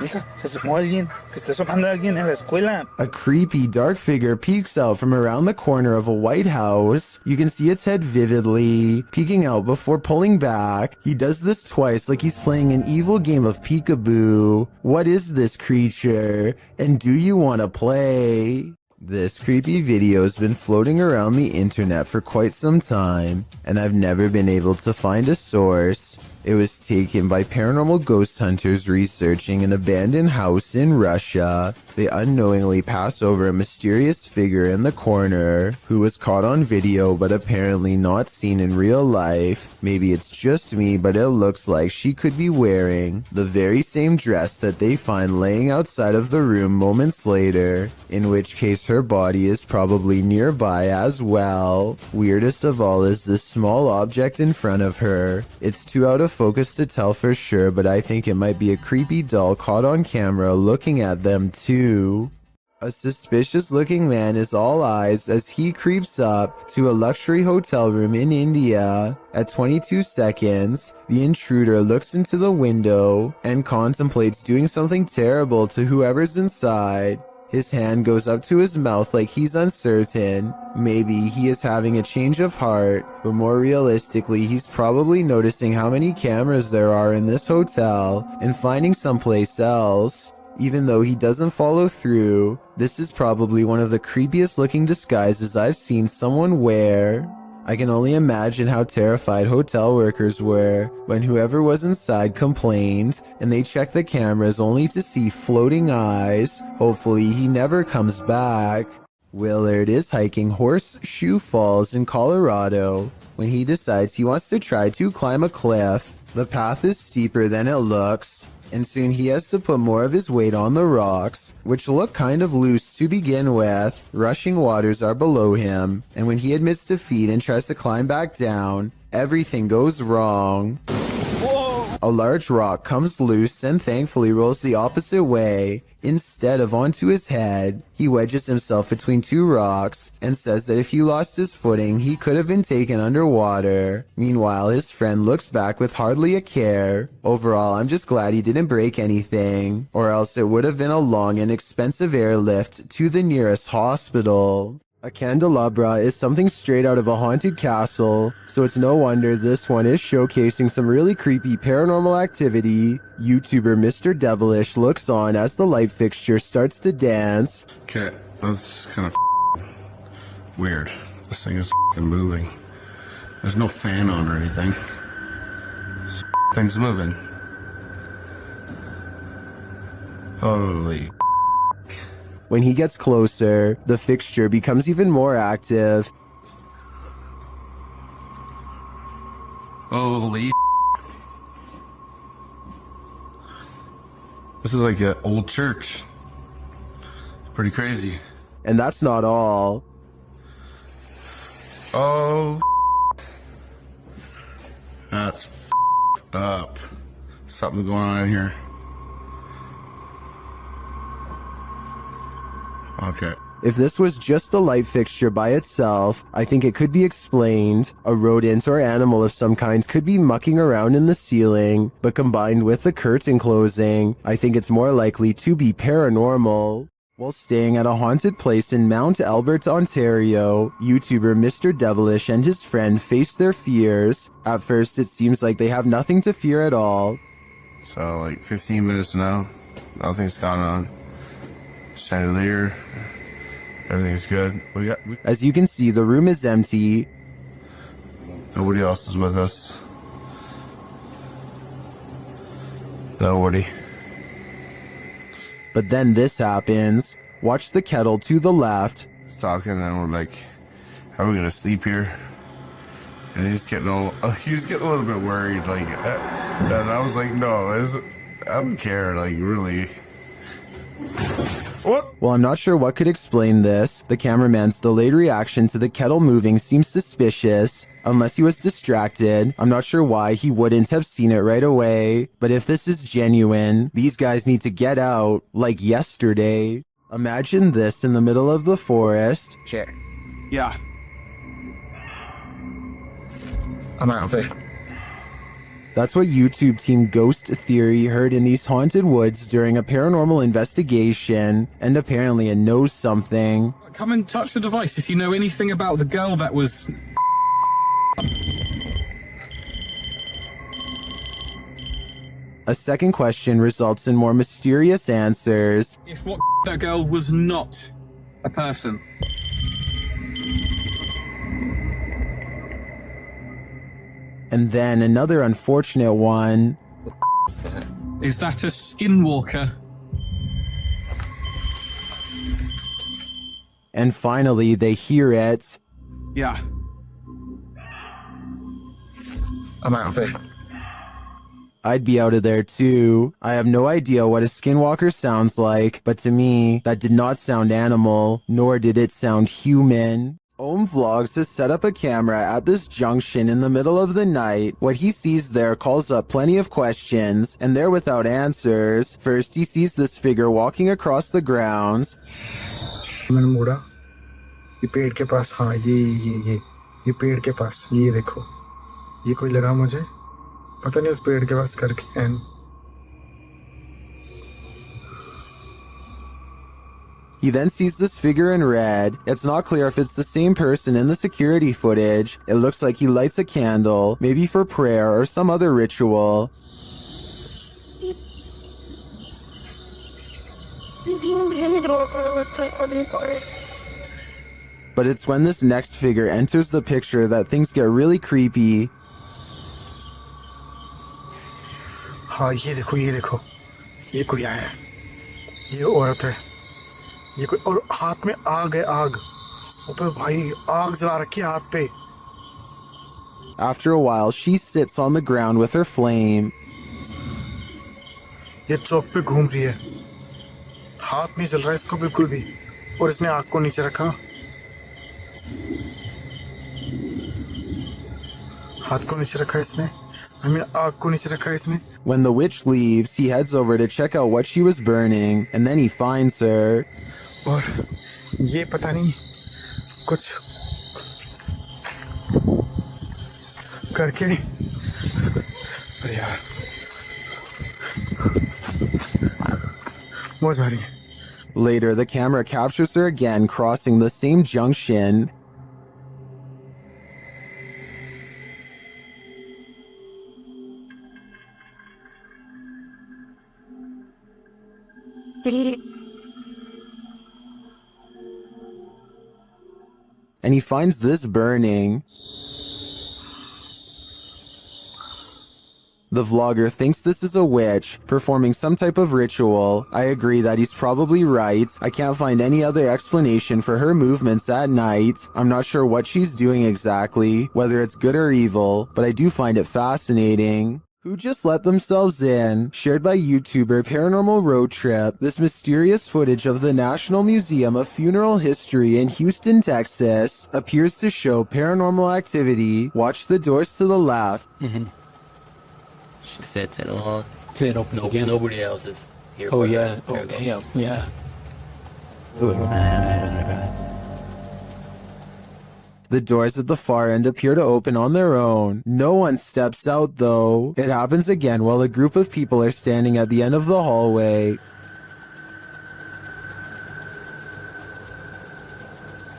Mija, se asomó alguien. Se está asomando alguien en la escuela. A creepy dark figure peeks out from around the corner of a white house. You can see its head vividly, peeking out before pulling back. He does this twice like he's playing an evil game of peekaboo. What is this creature? And do you want to play? This creepy video has been floating around the internet for quite some time, and I've never been able to find a source. It was taken by paranormal ghost hunters researching an abandoned house in Russia. They unknowingly pass over a mysterious figure in the corner who was caught on video but apparently not seen in real life. Maybe it's just me, but it looks like she could be wearing the very same dress that they find laying outside of the room moments later, in which case her body is probably nearby as well. Weirdest of all is this small object in front of her. It's too out of focus to tell for sure, but I think it might be a creepy doll caught on camera looking at them too. A suspicious looking man is all eyes as he creeps up to a luxury hotel room in India. At 22 seconds, the intruder looks into the window and contemplates doing something terrible to whoever's inside. His hand goes up to his mouth like he's uncertain. Maybe he is having a change of heart, but more realistically, he's probably noticing how many cameras there are in this hotel and finding someplace else. Even though he doesn't follow through, this is probably one of the creepiest looking disguises I've seen someone wear. I can only imagine how terrified hotel workers were when whoever was inside complained and they checked the cameras only to see floating eyes. Hopefully he never comes back. Willard is hiking Horseshoe Falls in Colorado when he decides he wants to try to climb a cliff. The path is steeper than it looks, and soon he has to put more of his weight on the rocks, which look kind of loose to begin with. Rushing waters are below him, and when he admits defeat and tries to climb back down, everything goes wrong. A large rock comes loose and thankfully rolls the opposite way. Instead of onto his head, he wedges himself between two rocks and says that if he lost his footing, he could have been taken underwater. Meanwhile, his friend looks back with hardly a care. Overall, I'm just glad he didn't break anything, or else it would have been a long and expensive airlift to the nearest hospital. A candelabra is something straight out of a haunted castle, so it's no wonder this one is showcasing some really creepy paranormal activity. YouTuber Mr. Devilish looks on as the light fixture starts to dance. Okay, that's kind of weird. This thing is moving. There's no fan on or anything. This thing's moving. Holy. When he gets closer, the fixture becomes even more active. Holy. This is like an old church. Pretty crazy. And that's not all. Oh. That's up. Something going on in here. Okay. If this was just the light fixture by itself, I think it could be explained. A rodent or animal of some kind could be mucking around in the ceiling, but combined with the curtain closing, I think it's more likely to be paranormal. While staying at a haunted place in Mount Albert, Ontario, YouTuber Mr. Devilish and his friend face their fears. At first, it seems like they have nothing to fear at all. So, like 15 minutes now, nothing's gone on. Chandelier, everything's good. As you can see, the room is empty. Nobody else is with us. Nobody. But then this happens. Watch the kettle to the left. He's talking and we're like, how are we gonna sleep here? And he's getting a little bit worried, like, and I was like, no, I don't care, like, really. What? Well, I'm not sure what could explain this. The cameraman's delayed reaction to the kettle moving seems suspicious. Unless he was distracted, I'm not sure why he wouldn't have seen it right away. But if this is genuine, these guys need to get out, like yesterday. Imagine this in the middle of the forest. Chair. Yeah. I'm out of it. That's what YouTube team Ghost Theory heard in these haunted woods during a paranormal investigation, and apparently it knows something. Come and touch the device if you know anything about the girl that was... A second question results in more mysterious answers. If what that girl was not a person. and then another unfortunate one. Is that a skinwalker? And finally, they hear it. Yeah. I'm out of it. I'd be out of there too. I have no idea what a skinwalker sounds like, but to me, that did not sound animal, nor did it sound human. Ohm Vlogs has set up a camera at this junction in the middle of the night. What he sees there calls up plenty of questions, and they're without answers. First, he sees this figure walking across the grounds. मैंने मुड़ा ये पेड़ के पास हाँ ये पेड़ के पास ये देखो ये कोई लगा मुझे पता नहीं उस पेड़ के पास करके and He then sees this figure in red. It's not clear if it's the same person in the security footage. It looks like he lights a candle, maybe for prayer or some other ritual. But it's when this next figure enters the picture that things get really creepy. हाँ ये देखो ये कोई आया है ये औरत है ये कोई और हाथ में आग है आग ऊपर भाई आग जला रखी है हाथ पे After a while, she sits on the ground with her flame. ये चौक पे घूम रही है हाथ नहीं जल रहा है इसको बिल्कुल भी और इसने आग को नीचे रखा हाथ को नीचे रखा इसने आग को नीचे रखा इसने When the witch leaves, he heads over to check out what she was burning, and then he finds her. और ये पता नहीं कुछ करके अरे यार बहुत भारी है Later, the camera captures her again crossing the same junction. And he finds this burning. The vlogger thinks this is a witch, performing some type of ritual. I agree that he's probably right. I can't find any other explanation for her movements at night. I'm not sure what she's doing exactly, whether it's good or evil, but I do find it fascinating. Who just let themselves in? Shared by YouTuber Paranormal Road Trip, this mysterious footage of the National Museum of Funeral History in Houston, Texas, appears to show paranormal activity. Watch the doors to the left. She sets it on. Then it opens again. Nobody else is here. Oh yeah. Oh damn. Yeah. The doors at the far end appear to open on their own. No one steps out though. It happens again while a group of people are standing at the end of the hallway.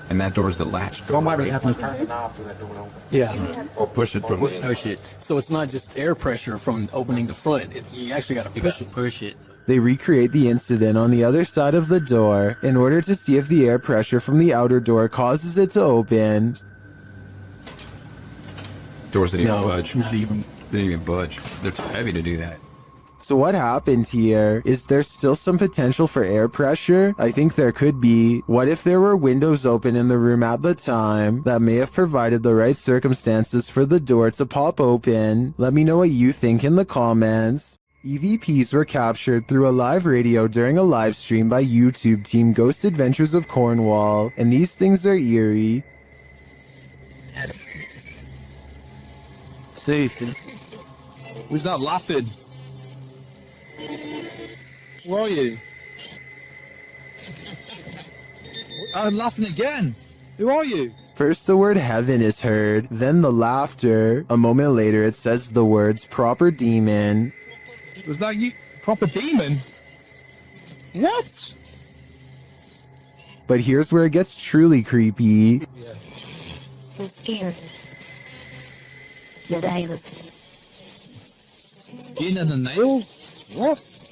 And that door's the latch door. Somebody has to turn the knob for that door to open. Yeah. Or push it from the Push it. So it's not just air pressure from opening the front. It's you actually got to push it. Push it. They recreate the incident on the other side of the door in order to see if the air pressure from the outer door causes it to open. Doors didn't even budge. Not even. They didn't even budge. They're too heavy to do that. So what happened here? Is there still some potential for air pressure? I think there could be. What if there were windows open in the room at the time that may have provided the right circumstances for the door to pop open? Let me know what you think in the comments. EVPs were captured through a live radio during a live stream by YouTube team Ghost Adventures of Cornwall, and these things are eerie. Safe. Who's not laughing? Where are you? I'm laughing again. Who are you? First the word heaven is heard, then the laughter. A moment later it says the words proper demon. Was that you? Proper demon? What? But here's where it gets truly creepy. The skin. The nails. Skin and the nails? What?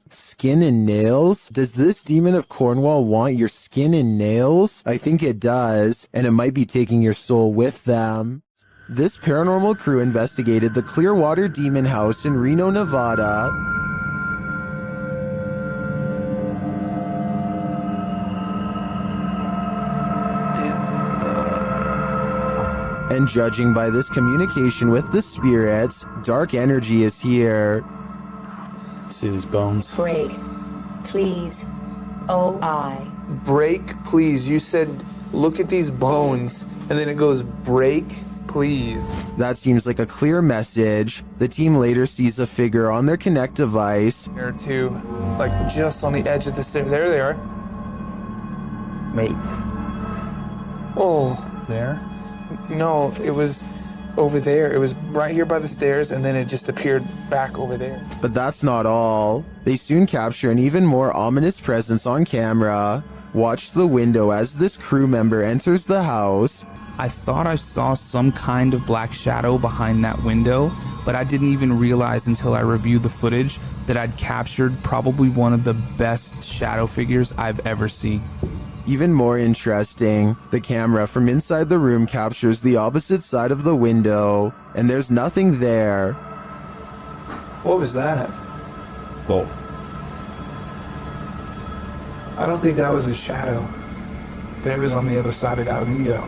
Skin and nails? Does this demon of Cornwall want your skin and nails? I think it does, and it might be taking your soul with them. This paranormal crew investigated the Clearwater Demon House in Reno, Nevada. And judging by this communication with the spirits, dark energy is here. See these bones? Break. Please. O-I. Break, please. You said, look at these bones. And then it goes, break, please. That seems like a clear message. The team later sees a figure on their Connect device. Or two, like just on the edge of the stairs. There they are. Wait. Oh. There? No, it was over there. It was right here by the stairs, and then it just appeared back over there. But that's not all. They soon capture an even more ominous presence on camera. Watch the window as this crew member enters the house. I thought I saw some kind of black shadow behind that window, but I didn't even realize until I reviewed the footage that I'd captured probably one of the best shadow figures I've ever seen. Even more interesting, the camera from inside the room captures the opposite side of the window, and there's nothing there. What was that? Whoa. I don't think that was a shadow. That was on the other side of that window.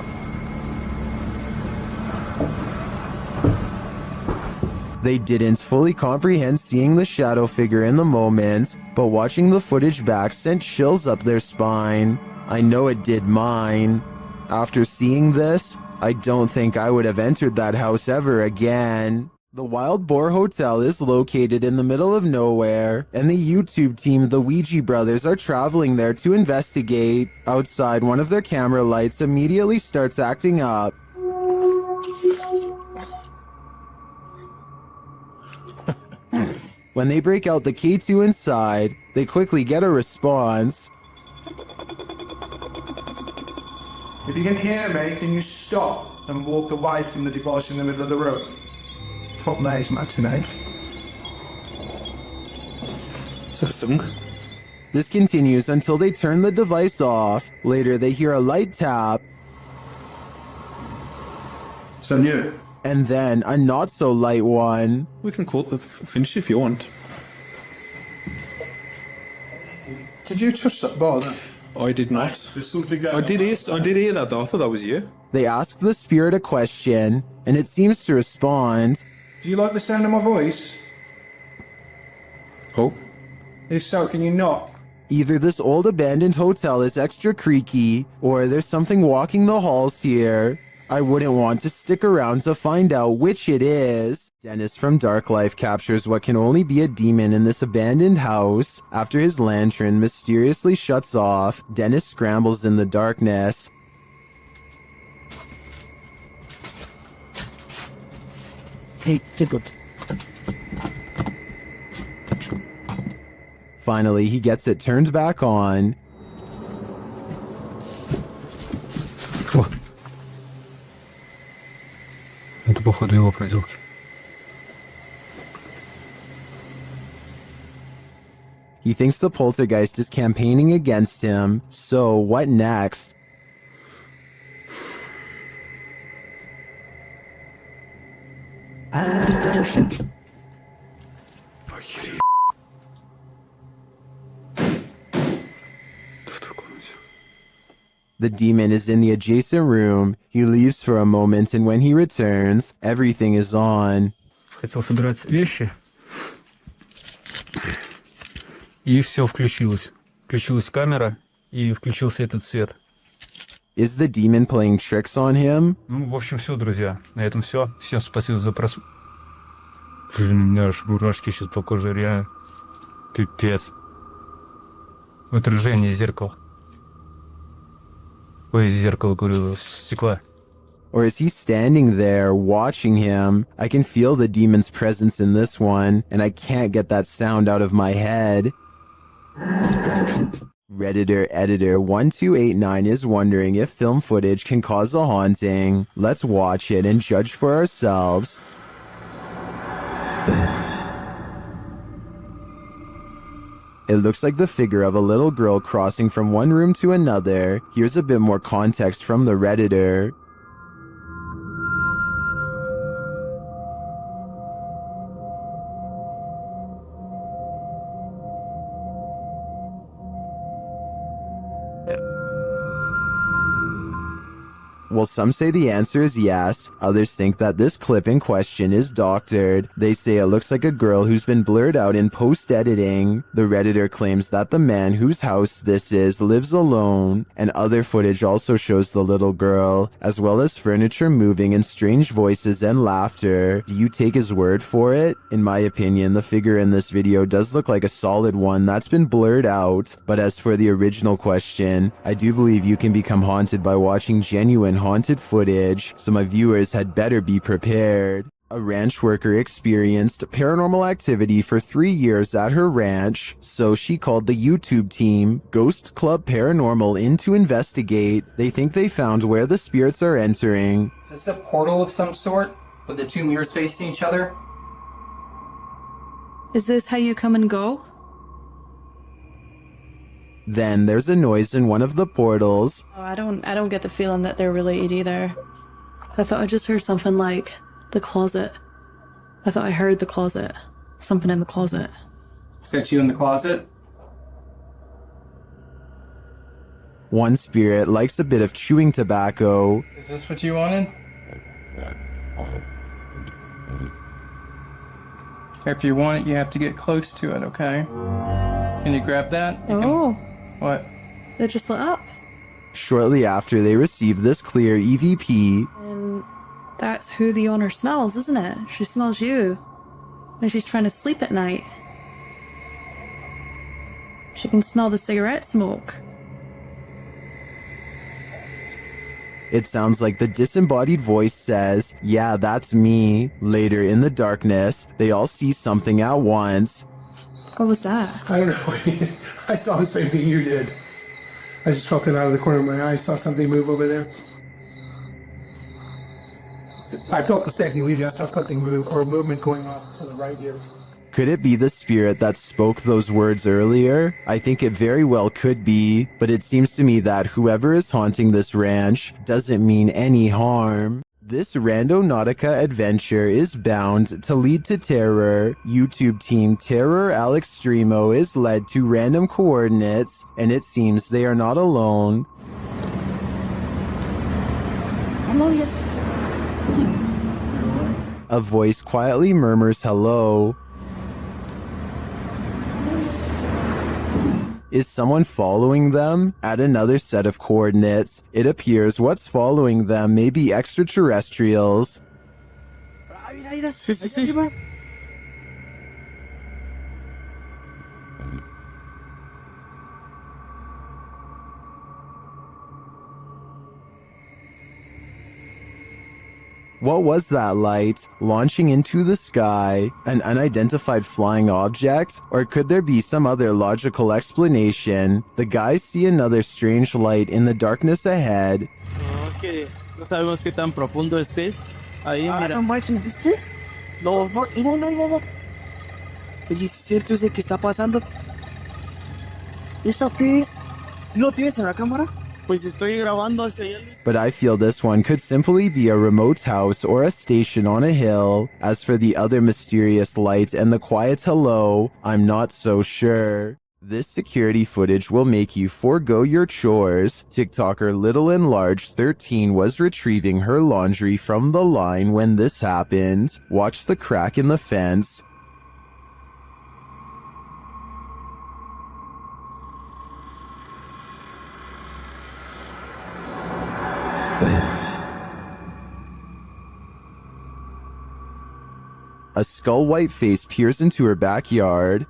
They didn't fully comprehend seeing the shadow figure in the moment, but watching the footage back sent chills up their spine. I know it did mine. After seeing this, I don't think I would have entered that house ever again. The Wild Boar Hotel is located in the middle of nowhere, and the YouTube team, the Ouija Brothers, are traveling there to investigate. Outside, one of their camera lights immediately starts acting up. When they break out the K2 inside, they quickly get a response. If you can hear me, can you stop and walk away from the device in the middle of the room? What maze matinee? This continues until they turn the device off. Later, they hear a light tap. So new. And then a not so light one. We can call it finish if you want. Did you touch that bar then? I did not. There's something going I did hear that though. I thought that was you. They ask the spirit a question, and it seems to respond. Do you like the sound of my voice? Oh. If so, can you knock? Either this old abandoned hotel is extra creaky, or there's something walking the halls here. I wouldn't want to stick around to find out which it is. Dennis from Dark Life captures what can only be a demon in this abandoned house. After his lantern mysteriously shuts off, Dennis scrambles in the darkness. Hey, Tickle. Finally, he gets it turned back on. Это, походу, его проделки. He thinks the poltergeist is campaigning against him, so what next? The demon is in the adjacent room. He leaves for a moment, and when he returns, everything is on. Хотел собирать вещи. И все включилось. Включилась камера, и включился этот свет. Is the demon playing tricks on him? Ну, в общем, все, друзья. На этом все. Всем спасибо за просмотр. Блин, у меня аж мурашки сейчас по коже, реально. Пипец. Отражение зеркала. Ой, зеркало, говорю, стекла. Or is he standing there watching him? I can feel the demon's presence in this one, and I can't get that sound out of my head. Redditor Editor 1289 is wondering if film footage can cause a haunting. Let's watch it and judge for ourselves. It looks like the figure of a little girl crossing from one room to another. Here's a bit more context from the Redditor. Well, some say the answer is yes. Others think that this clip in question is doctored. They say it looks like a girl who's been blurred out in post-editing. The Redditor claims that the man whose house this is lives alone, and other footage also shows the little girl, as well as furniture moving and strange voices and laughter. Do you take his word for it? In my opinion, the figure in this video does look like a solid one that's been blurred out. But as for the original question, I do believe you can become haunted by watching genuine haunted footage, so my viewers had better be prepared. A ranch worker experienced paranormal activity for 3 years at her ranch, so she called the YouTube team, Ghost Club Paranormal, in to investigate. They think they found where the spirits are entering. Is this a portal of some sort, with the two mirrors facing each other? Is this how you come and go? Then there's a noise in one of the portals. Oh, I don't get the feeling that they're related either. I thought I just heard something like the closet. I thought I heard the closet. Something in the closet. Is that you in the closet? One spirit likes a bit of chewing tobacco. Is this what you wanted? If you want it, you have to get close to it, okay? Can you grab that? What? It just lit up. Shortly after they receive this clear EVP, And that's who the owner smells, isn't it? She smells you. And she's trying to sleep at night. She can smell the cigarette smoke. it sounds like the disembodied voice says, "Yeah, that's me." Later in the darkness, they all see something at once. What was that? I don't know. I saw the same thing you did. I just felt it out of the corner of my eye. I saw something move over there. I felt the same thing. I saw something move, or a movement going off to the right here. Could it be the spirit that spoke those words earlier? I think it very well could be, but it seems to me that whoever is haunting this ranch doesn't mean any harm. This Randonautica adventure is bound to lead to terror. YouTube team Terror Al Extremo is led to random coordinates, and it seems they are not alone. A voice quietly murmurs hello. Is someone following them? At another set of coordinates, it appears what's following them may be extraterrestrials. What was that light launching into the sky? An unidentified flying object? Or could there be some other logical explanation? The guys see another strange light in the darkness ahead. No, es que no sabemos qué tan profundo esté. Ahí, mira. No manches, ¿viste? No. Oye, ¿es cierto eso que está pasando? ¿Eso qué es? ¿Sí lo tienes en la cámara? Pues estoy grabando hacia allá. But I feel this one could simply be a remote house or a station on a hill. As for the other mysterious light and the quiet hello, I'm not so sure. This security footage will make you forego your chores. TikToker Little and Large 13 was retrieving her laundry from the line when this happened. Watch the crack in the fence. A skull-white face peers into her backyard.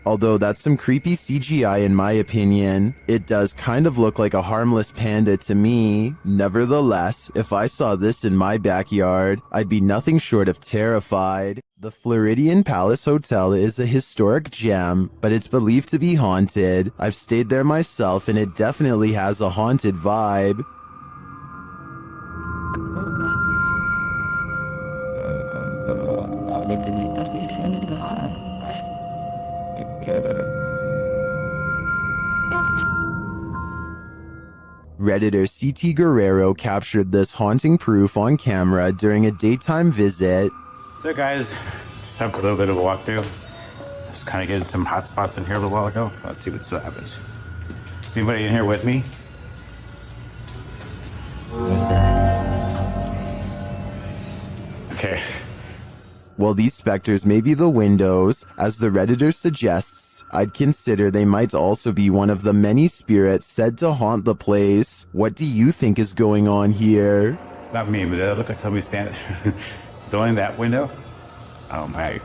Although that's some creepy CGI in my opinion, it does kind of look like a harmless panda to me. Nevertheless, if I saw this in my backyard, I'd be nothing short of terrified. The Floridian Palace Hotel is a historic gem, but it's believed to be haunted. I've stayed there myself and it definitely has a haunted vibe. Redditor CT Guerrero captured this haunting proof on camera during a daytime visit. So guys, Just have a little bit of a walk through. Just kind of getting some hot spots in here a little while ago. Let's see what still happens. Is anybody in here with me? Okay. While these specters may be the windows, as the Redditor suggests, I'd consider they might also be one of the many spirits said to haunt the place. What do you think is going on here? It's not me, but it looks like somebody standing. Going in that window? Oh my. I'm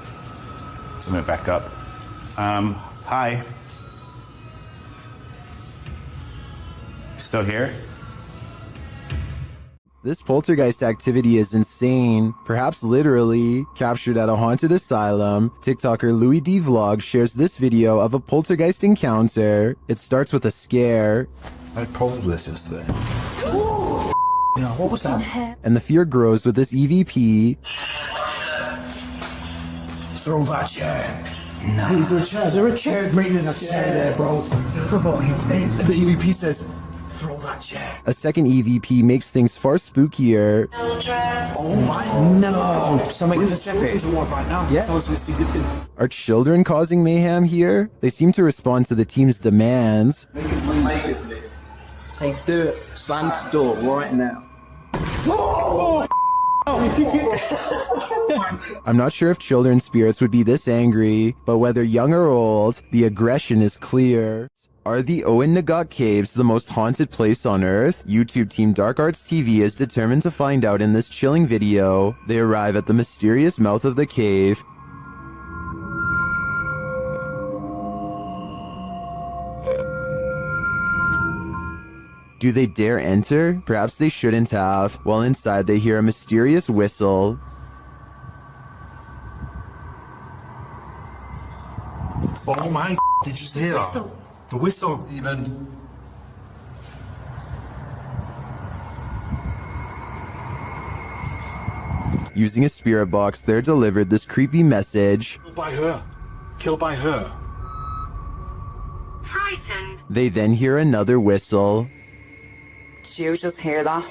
gonna back up. Hi. Still here? This poltergeist activity is insane, perhaps literally. Captured at a haunted asylum, TikToker Louis D Vlog shares this video of a poltergeist encounter. It starts with a scare. I told this yesterday. Yeah, what was that? And the fear grows with this EVP. Throw that chair. No. Is there a chair? Is there a chair? There's meaning a chair there, bro. The EVP says, throw that chair. A second EVP makes things far spookier. Oh my. No. Something in the second. Right now. Yeah. Significant. Are children causing mayhem here? They seem to respond to the team's demands. Hey, do it. Slam the door right now. Oh! I'm not sure if children's spirits would be this angry, but whether young or old, the aggression is clear. Are the Owen Nagat Caves the most haunted place on Earth? YouTube team Dark Arts TV is determined to find out in this chilling video. They arrive at the mysterious mouth of the cave. Do they dare enter? Perhaps they shouldn't have. While inside, they hear a mysterious whistle. Oh my. Did you hear that? The whistle, even. Using a spirit box, they're delivered this creepy message. Killed by her. Killed by her. Frightened. They then hear another whistle. Did you just hear that?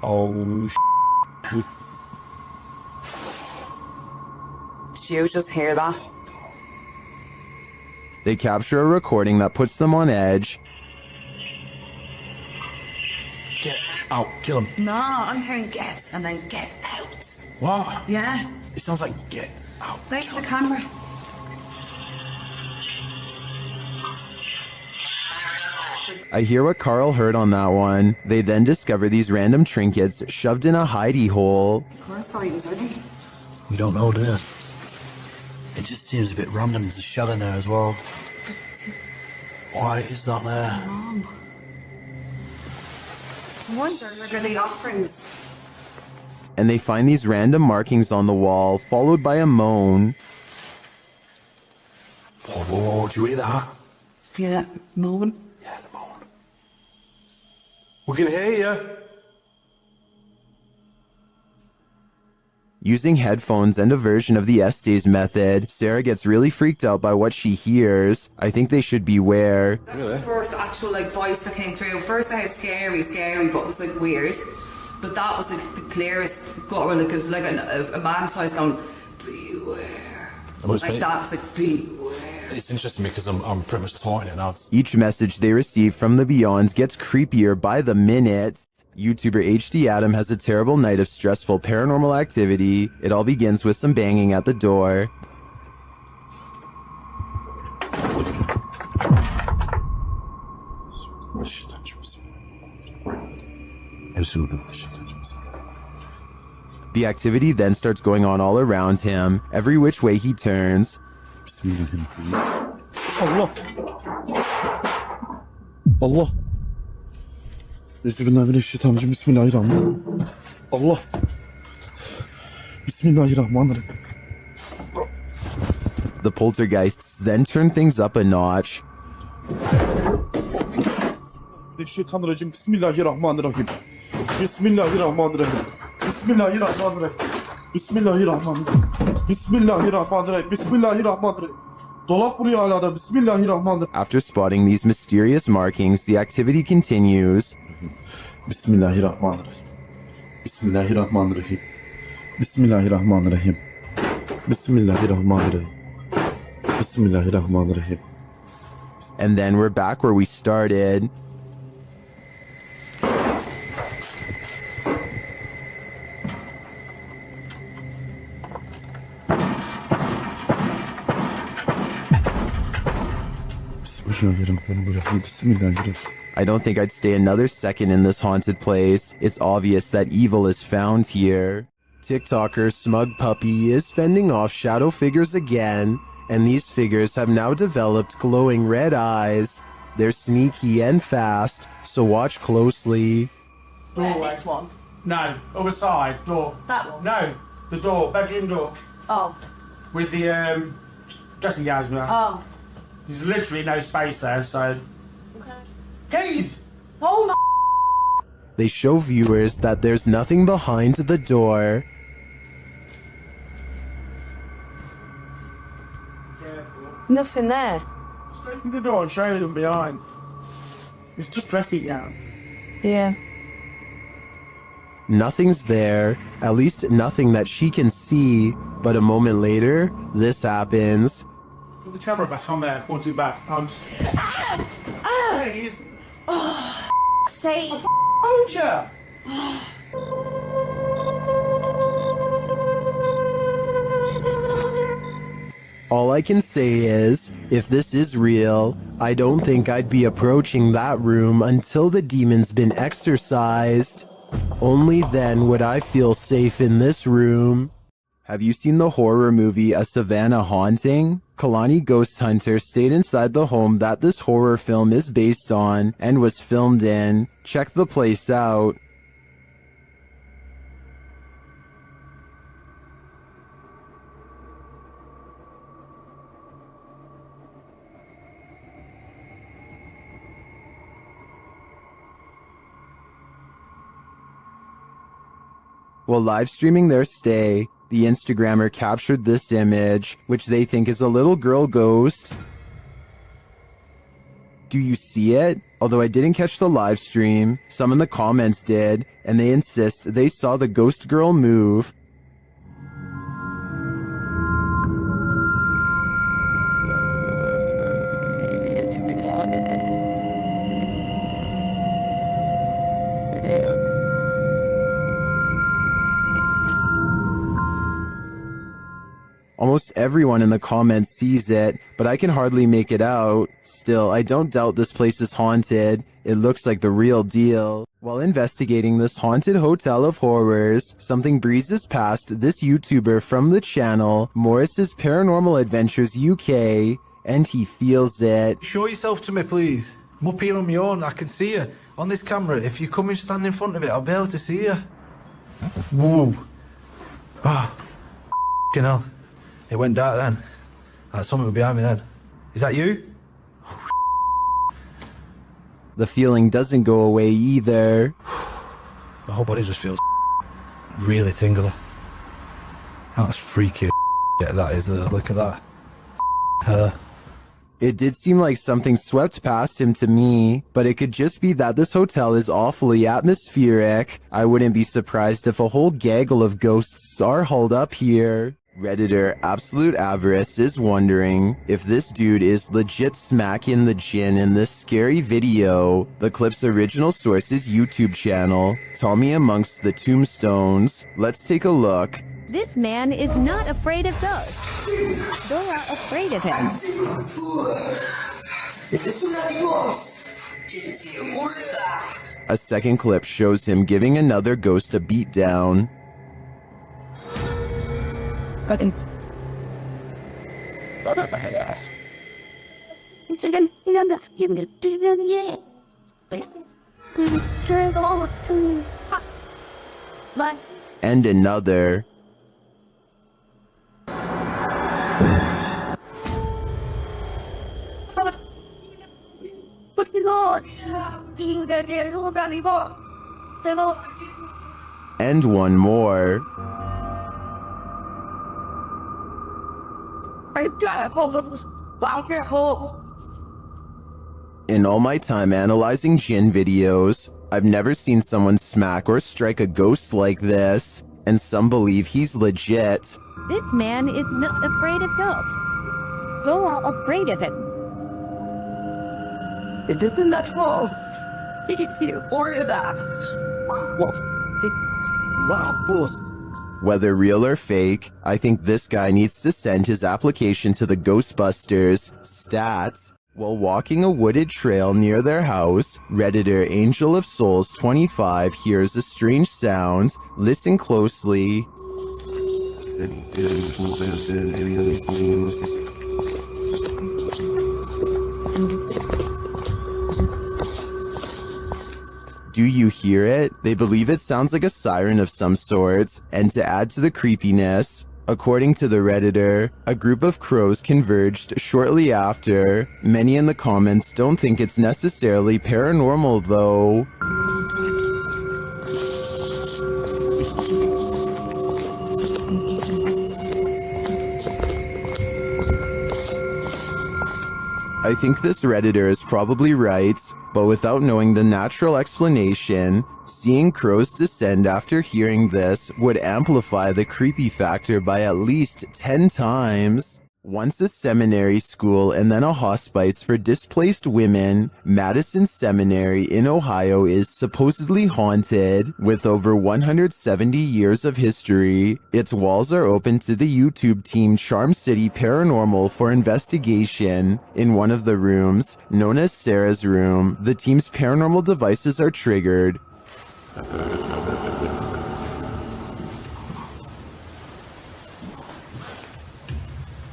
Oh, Did you just hear that? They capture a recording that puts them on edge. Get out. Kill him. No, I'm hearing get and then get out. What? Yeah. It sounds like get out. Thanks for the camera. I hear what Carl heard on that one. They then discover these random trinkets shoved in a hidey hole. Of course I was, aren't I? We don't know, do you? It just seems a bit random. There's a shell in there as well. Why is that there? Mom. I wonder whether the offerings. And they find these random markings on the wall, followed by a moan. Whoa, whoa, whoa, do you hear that? Hear that moan? Yeah, the moan. We can hear you. Using headphones and a version of the Estes method, Sarah gets really freaked out by what she hears. I think they should beware. Really? The first actual voice that came through. First I had scary, but it was weird. But that was the clearest gutter, it was like a man's voice going, beware. That was beware. It's interesting because I'm pretty much taught it now. Each message they receive from the Beyonds gets creepier by the minute. YouTuber HD Adam has a terrible night of stressful paranormal activity. It all begins with some banging at the door. The activity then starts going on all around him, every which way he turns. Allah. Allah. Bismillahirrahmanirrahim. Bismillahirrahmanirrahim. Allah. Bismillahirrahmanirrahim. The poltergeists then turn things up a notch. Bismillahirrahmanirrahim. Bismillahirrahmanirrahim. Bismillahirrahmanirrahim. Bismillahirrahmanirrahim. Bismillahirrahmanirrahim. Bismillahirrahmanirrahim. Bismillahirrahmanirrahim. After spotting these mysterious markings, the activity continues. Bismillahirrahmanirrahim. Bismillahirrahmanirrahim. Bismillahirrahmanirrahim. Bismillahirrahmanirrahim. Bismillahirrahmanirrahim. And then we're back where we started. I don't think I'd stay another second in this haunted place. It's obvious that evil is found here. TikToker Smug Puppy is fending off shadow figures again, and these figures have now developed glowing red eyes. They're sneaky and fast, so watch closely. This one. No, other side, door. That one. No, the door, bedroom door. Oh. With the dressing gowns behind. Oh. There's literally no space there, so. Okay. Keys! Oh my. They show viewers that there's nothing behind the door. Nothing there. Just open the door and show them behind. It's just dressing gown. Yeah. Nothing's there, at least nothing that she can see, but a moment later, this happens. Put the camera back on there, point it back. Please. Oh, sake. Told ya. All I can say is, if this is real, I don't think I'd be approaching that room until the demon's been exorcised. Only then would I feel safe in this room. Have you seen the horror movie A Savannah Haunting? Kalani Ghost Hunter stayed inside the home that this horror film is based on and was filmed in. Check the place out. While live streaming their stay, the Instagrammer captured this image, which they think is a little girl ghost. Do you see it? Although I didn't catch the live stream, some in the comments did, and they insist they saw the ghost girl move. Almost everyone in the comments sees it, but I can hardly make it out. Still, I don't doubt this place is haunted. It looks like the real deal. While investigating this haunted hotel of horrors, something breezes past this YouTuber from the channel, Morris's Paranormal Adventures UK, and he feels it. Show yourself to me, please. I'm up here on my own. I can see you. On this camera, if you come and stand in front of it, I'll be able to see you. Whoa. Ah. F***ing hell. It went dark then. That's something behind me then. Is that you? The feeling doesn't go away either. My whole body just feels really tingly. That's freaky. Yeah, that is. Look at that. Her. It did seem like something swept past him to me, but it could just be that this hotel is awfully atmospheric. I wouldn't be surprised if a whole gaggle of ghosts are holed up here. Redditor Absolute Avarice is wondering if this dude is legit smacking the gin in this scary video. The clip's original source is YouTube channel, Tommy Amongst the Tombstones. Let's take a look. This man is not afraid of ghosts. They're afraid of him. A second clip shows him giving another ghost a beatdown. And another. And one more. In all my time analyzing Jinn videos, I've never seen someone smack or strike a ghost like this, and some believe he's legit. This man is not afraid of ghosts. They are afraid of him. It isn't that false. It's you or that. Whether real or fake, I think this guy needs to send his application to the Ghostbusters stats. While walking a wooded trail near their house, Redditor Angel of Souls 25 hears a strange sound. Listen closely. Do you hear it? They believe it sounds like a siren of some sort, and to add to the creepiness, according to the Redditor, a group of crows converged shortly after. Many in the comments don't think it's necessarily paranormal though. I think this Redditor is probably right, but without knowing the natural explanation, seeing crows descend after hearing this would amplify the creepy factor by at least 10 times. Once a seminary school and then a hospice for displaced women, Madison Seminary in Ohio is supposedly haunted. With over 170 years of history, its walls are open to the YouTube team Charm City Paranormal for investigation. In one of the rooms, known as Sarah's room, the team's paranormal devices are triggered.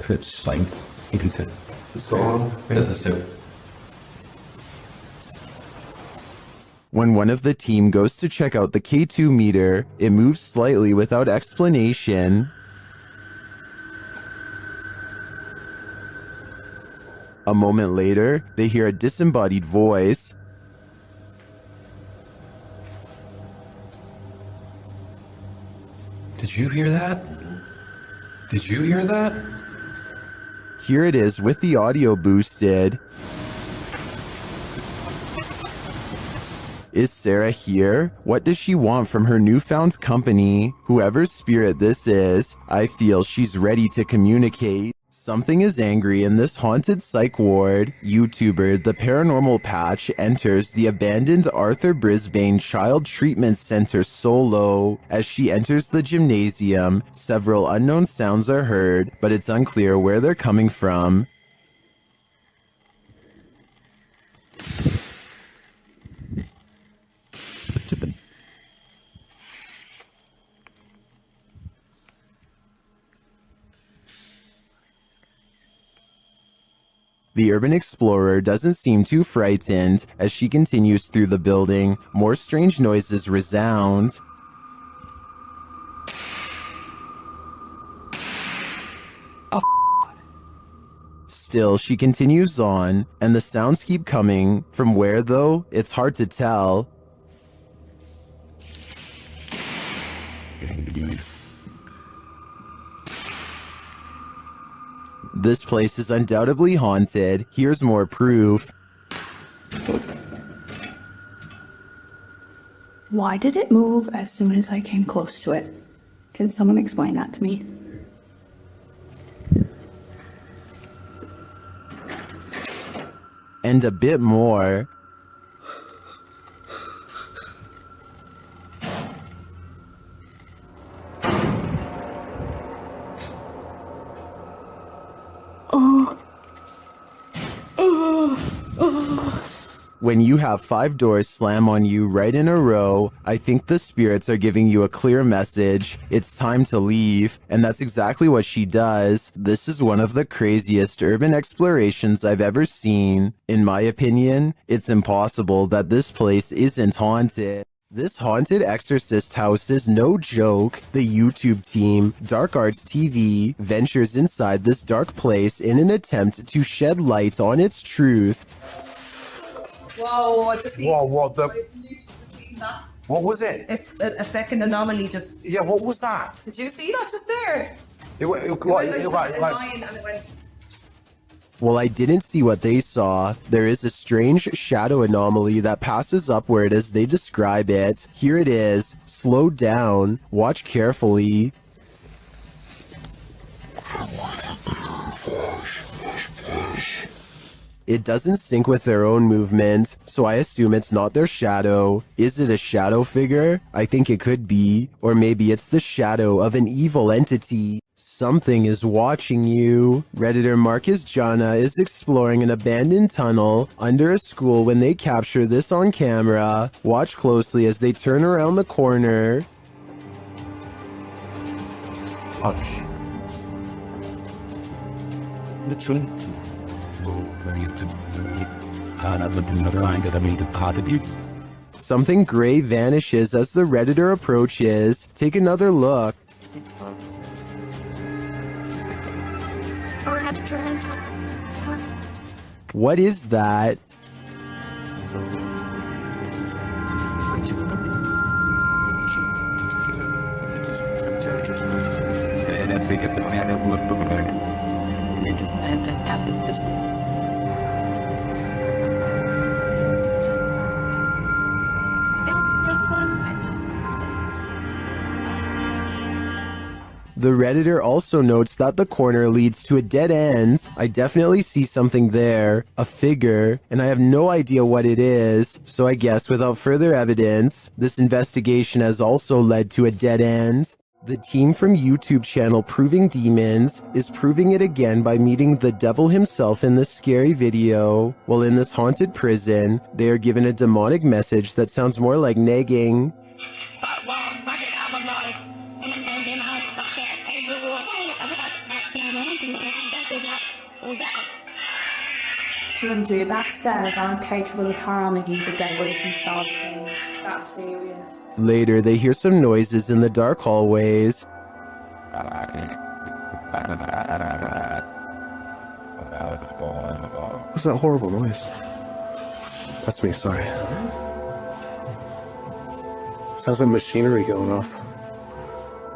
It's fine. You can sit. It's gone. This is it. When one of the team goes to check out the K2 meter, it moves slightly without explanation. A moment later, they hear a disembodied voice. Did you hear that? Did you hear that? Here it is with the audio boosted. Is Sarah here? What does she want from her newfound company? Whoever's spirit this is, I feel she's ready to communicate. Something is angry in this haunted psych ward. YouTuber The Paranormal Patch enters the abandoned Arthur Brisbane Child Treatment Center solo. As she enters the gymnasium, several unknown sounds are heard, but it's unclear where they're coming from. The urban explorer doesn't seem too frightened. As she continues through the building, more strange noises resound. Still, she continues on, and the sounds keep coming. From where, though, it's hard to tell. This place is undoubtedly haunted. Here's more proof. Why did it move as soon as I came close to it? Can someone explain that to me? And a bit more. When you have 5 doors slam on you right in a row, I think the spirits are giving you a clear message. It's time to leave, and that's exactly what she does. This is one of the craziest urban explorations I've ever seen. In my opinion, it's impossible that this place isn't haunted. This haunted exorcist house is no joke. The YouTube team, Dark Arts TV, ventures inside this dark place in an attempt to shed light on its truth. Whoa, I just seen. Whoa, what the? I've literally just seen that. What was it? It's a fucking anomaly just. Yeah, what was that? Did you see that just there? It went It went like a line and it went. Well, I didn't see what they saw. There is a strange shadow anomaly that passes upward as they describe it. Here it is. Slow down. Watch carefully. It doesn't sync with their own movement, so I assume it's not their shadow. Is it a shadow figure? I think it could be. Or maybe it's the shadow of an evil entity. Something is watching you. Redditor Marcus Jana is exploring an abandoned tunnel under a school when they capture this on camera. Watch closely as they turn around the corner. Something gray vanishes as the Redditor approaches. Take another look. What is that? The Redditor also notes that the corner leads to a dead end. I definitely see something there, a figure, and I have no idea what it is, so I guess without further evidence, this investigation has also led to a dead end. The team from YouTube channel Proving Demons is proving it again by meeting the devil himself in this scary video. While in this haunted prison, they are given a demonic message that sounds more like nagging. That's sad. I'm capable of harming the devil himself. That's serious. Later, they hear some noises in the dark hallways. What's that horrible noise? That's me, sorry. Sounds like machinery going off.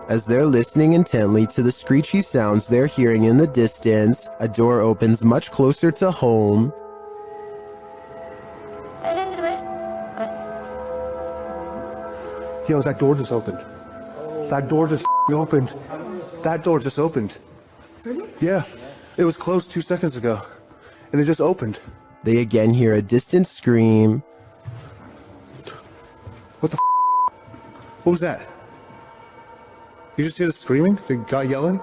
As they're listening intently to the screechy sounds they're hearing in the distance, a door opens much closer to home. Yo, that door just opened. That door just opened. That door just opened. Yeah, it was closed 2 seconds ago, and it just opened. They again hear a distant scream. What the What was that? You just hear the screaming? The guy yelling?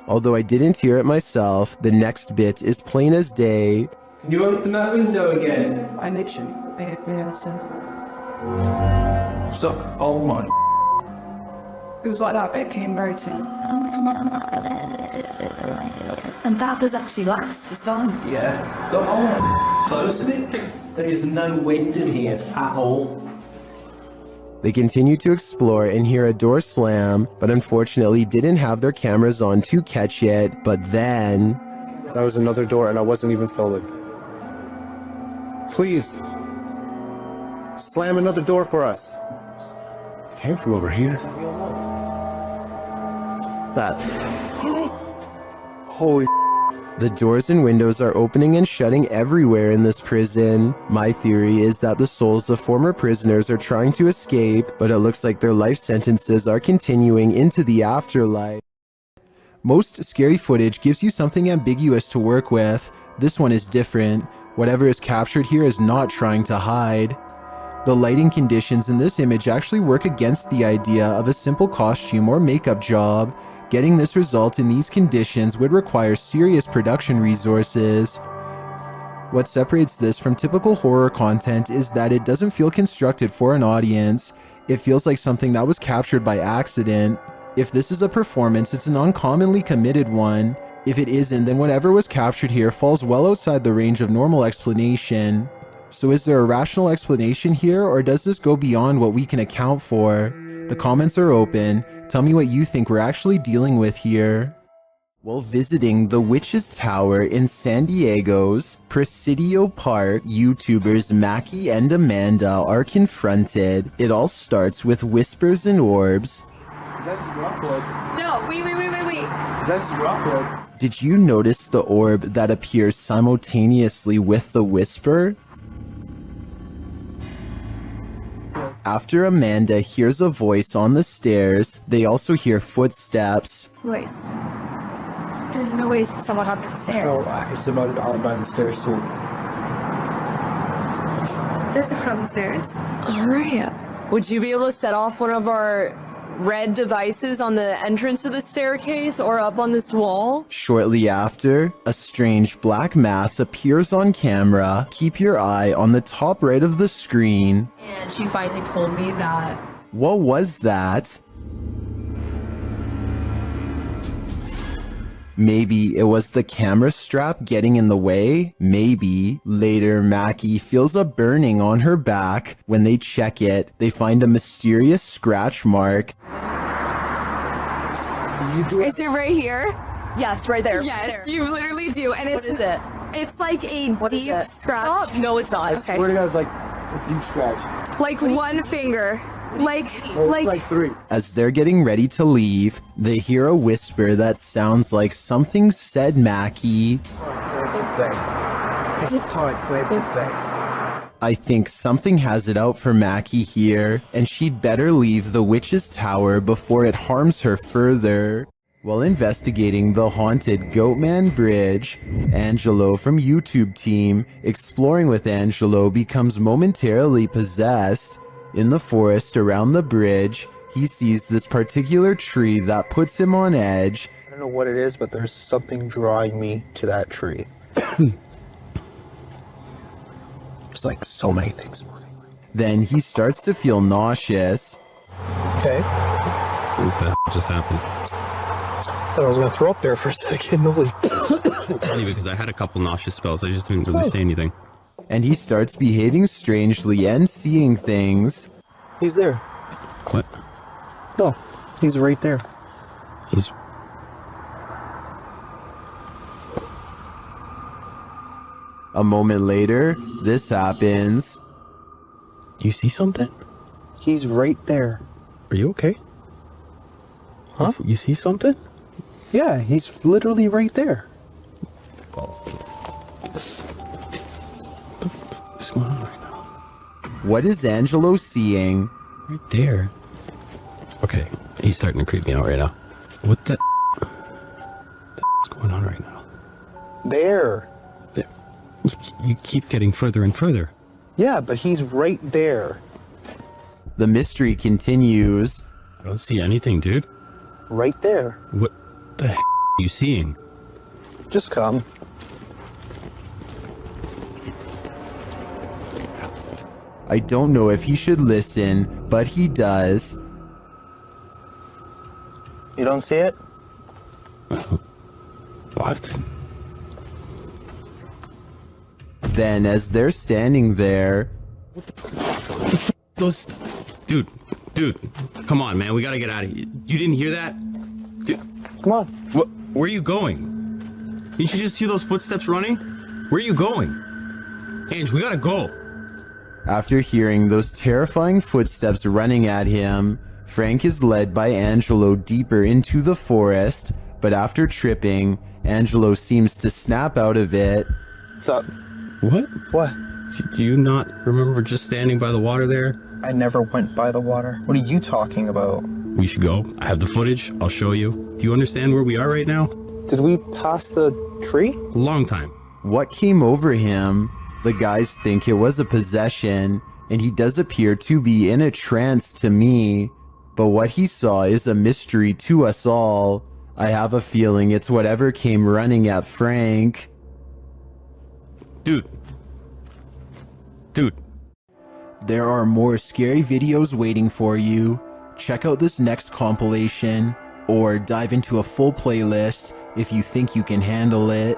Although I didn't hear it myself, the next bit is plain as day. Can you open that window again? I literally Stop. Oh my. It was like that bit came very soon. And that does actually last this long. Yeah. Look, oh my. Close it. There is no wind in here at all. They continue to explore and hear a door slam, but unfortunately didn't have their cameras on to catch it. But then... That was another door and I wasn't even filming. Please. Slam another door for us. It came from over here. That. Holy. The doors and windows are opening and shutting everywhere in this prison. My theory is that the souls of former prisoners are trying to escape, but it looks like their life sentences are continuing into the afterlife. Most scary footage gives you something ambiguous to work with. This one is different. Whatever is captured here is not trying to hide. The lighting conditions in this image actually work against the idea of a simple costume or makeup job. Getting this result in these conditions would require serious production resources. What separates this from typical horror content is that it doesn't feel constructed for an audience. It feels like something that was captured by accident. If this is a performance, it's an uncommonly committed one. If it isn't, then whatever was captured here falls well outside the range of normal explanation. So is there a rational explanation here, or does this go beyond what we can account for? The comments are open. Tell me what you think we're actually dealing with here. While visiting the Witch's Tower in San Diego's Presidio Park, YouTubers Mackie and Amanda are confronted. It all starts with whispers and orbs. That's Rockwood. No, wait. That's Rockwood. Did you notice the orb that appears simultaneously with the whisper? After Amanda hears a voice on the stairs, they also hear footsteps. Voice. There's no way someone up the stairs. Oh, it's about out by the stairs too. There's a crowd on the stairs. Alright. Would you be able to set off one of our red devices on the entrance of the staircase or up on this wall? Shortly after, a strange black mass appears on camera. Keep your eye on the top right of the screen. And she finally told me that. What was that? Maybe it was the camera strap getting in the way? Maybe. Later, Mackie feels a burning on her back. When they check it, they find a mysterious scratch mark. Is it right here? Yes, right there. Yes, There. you literally do. And What is it? It's like a deep scratch. Stop. No, it's not. I swear to God, it's like a deep scratch. Like one finger. Like three. As they're getting ready to leave, they hear a whisper that sounds like something said Mackie. I think something has it out for Mackie here, and she'd better leave the witch's tower before it harms her further. While investigating the haunted Goatman Bridge, Angelo from YouTube team Exploring with Angelo becomes momentarily possessed. In the forest around the bridge, he sees this particular tree that puts him on edge. I don't know what it is, but there's something drawing me to that tree. There's like so many things moving. Then he starts to feel nauseous. Okay. What the just happened? Thought I was gonna throw up there for a second. Holy. Funny because I had a couple nauseous spells. I just didn't really say anything. And he starts behaving strangely and seeing things. He's there. What? No, he's right there. He's... A moment later, this happens. You see something? He's right there. Are you okay? Huh? You see something? Yeah, he's literally right there. What's going on right now? What is Angelo seeing? Right there. Okay, he's starting to creep me out right now. What the what's going on right now? There. You keep getting further and further. Yeah, but he's right there. The mystery continues. I don't see anything, dude. Right there. What the heck are you seeing? Just come. I don't know if he should listen, but he does. You don't see it? What? Then, as they're standing there... Those... Dude, come on, man. We gotta get out of here. You didn't hear that? Dude, come on. What? Where are you going? Didn't you just hear those footsteps running? Where are you going? Ange, we gotta go. After hearing those terrifying footsteps running at him, Frank is led by Angelo deeper into the forest, but after tripping, Angelo seems to snap out of it. What's up? What? What? Do you not remember just standing by the water there? I never went by the water. What are you talking about? We should go. I have the footage. I'll show you. Do you understand where we are right now? Did we pass the tree? Long time. What came over him? The guys think it was a possession, and he does appear to be in a trance to me. But what he saw is a mystery to us all. I have a feeling it's whatever came running at Frank. Dude. There are more scary videos waiting for you. Check out this next compilation, or dive into a full playlist if you think you can handle it.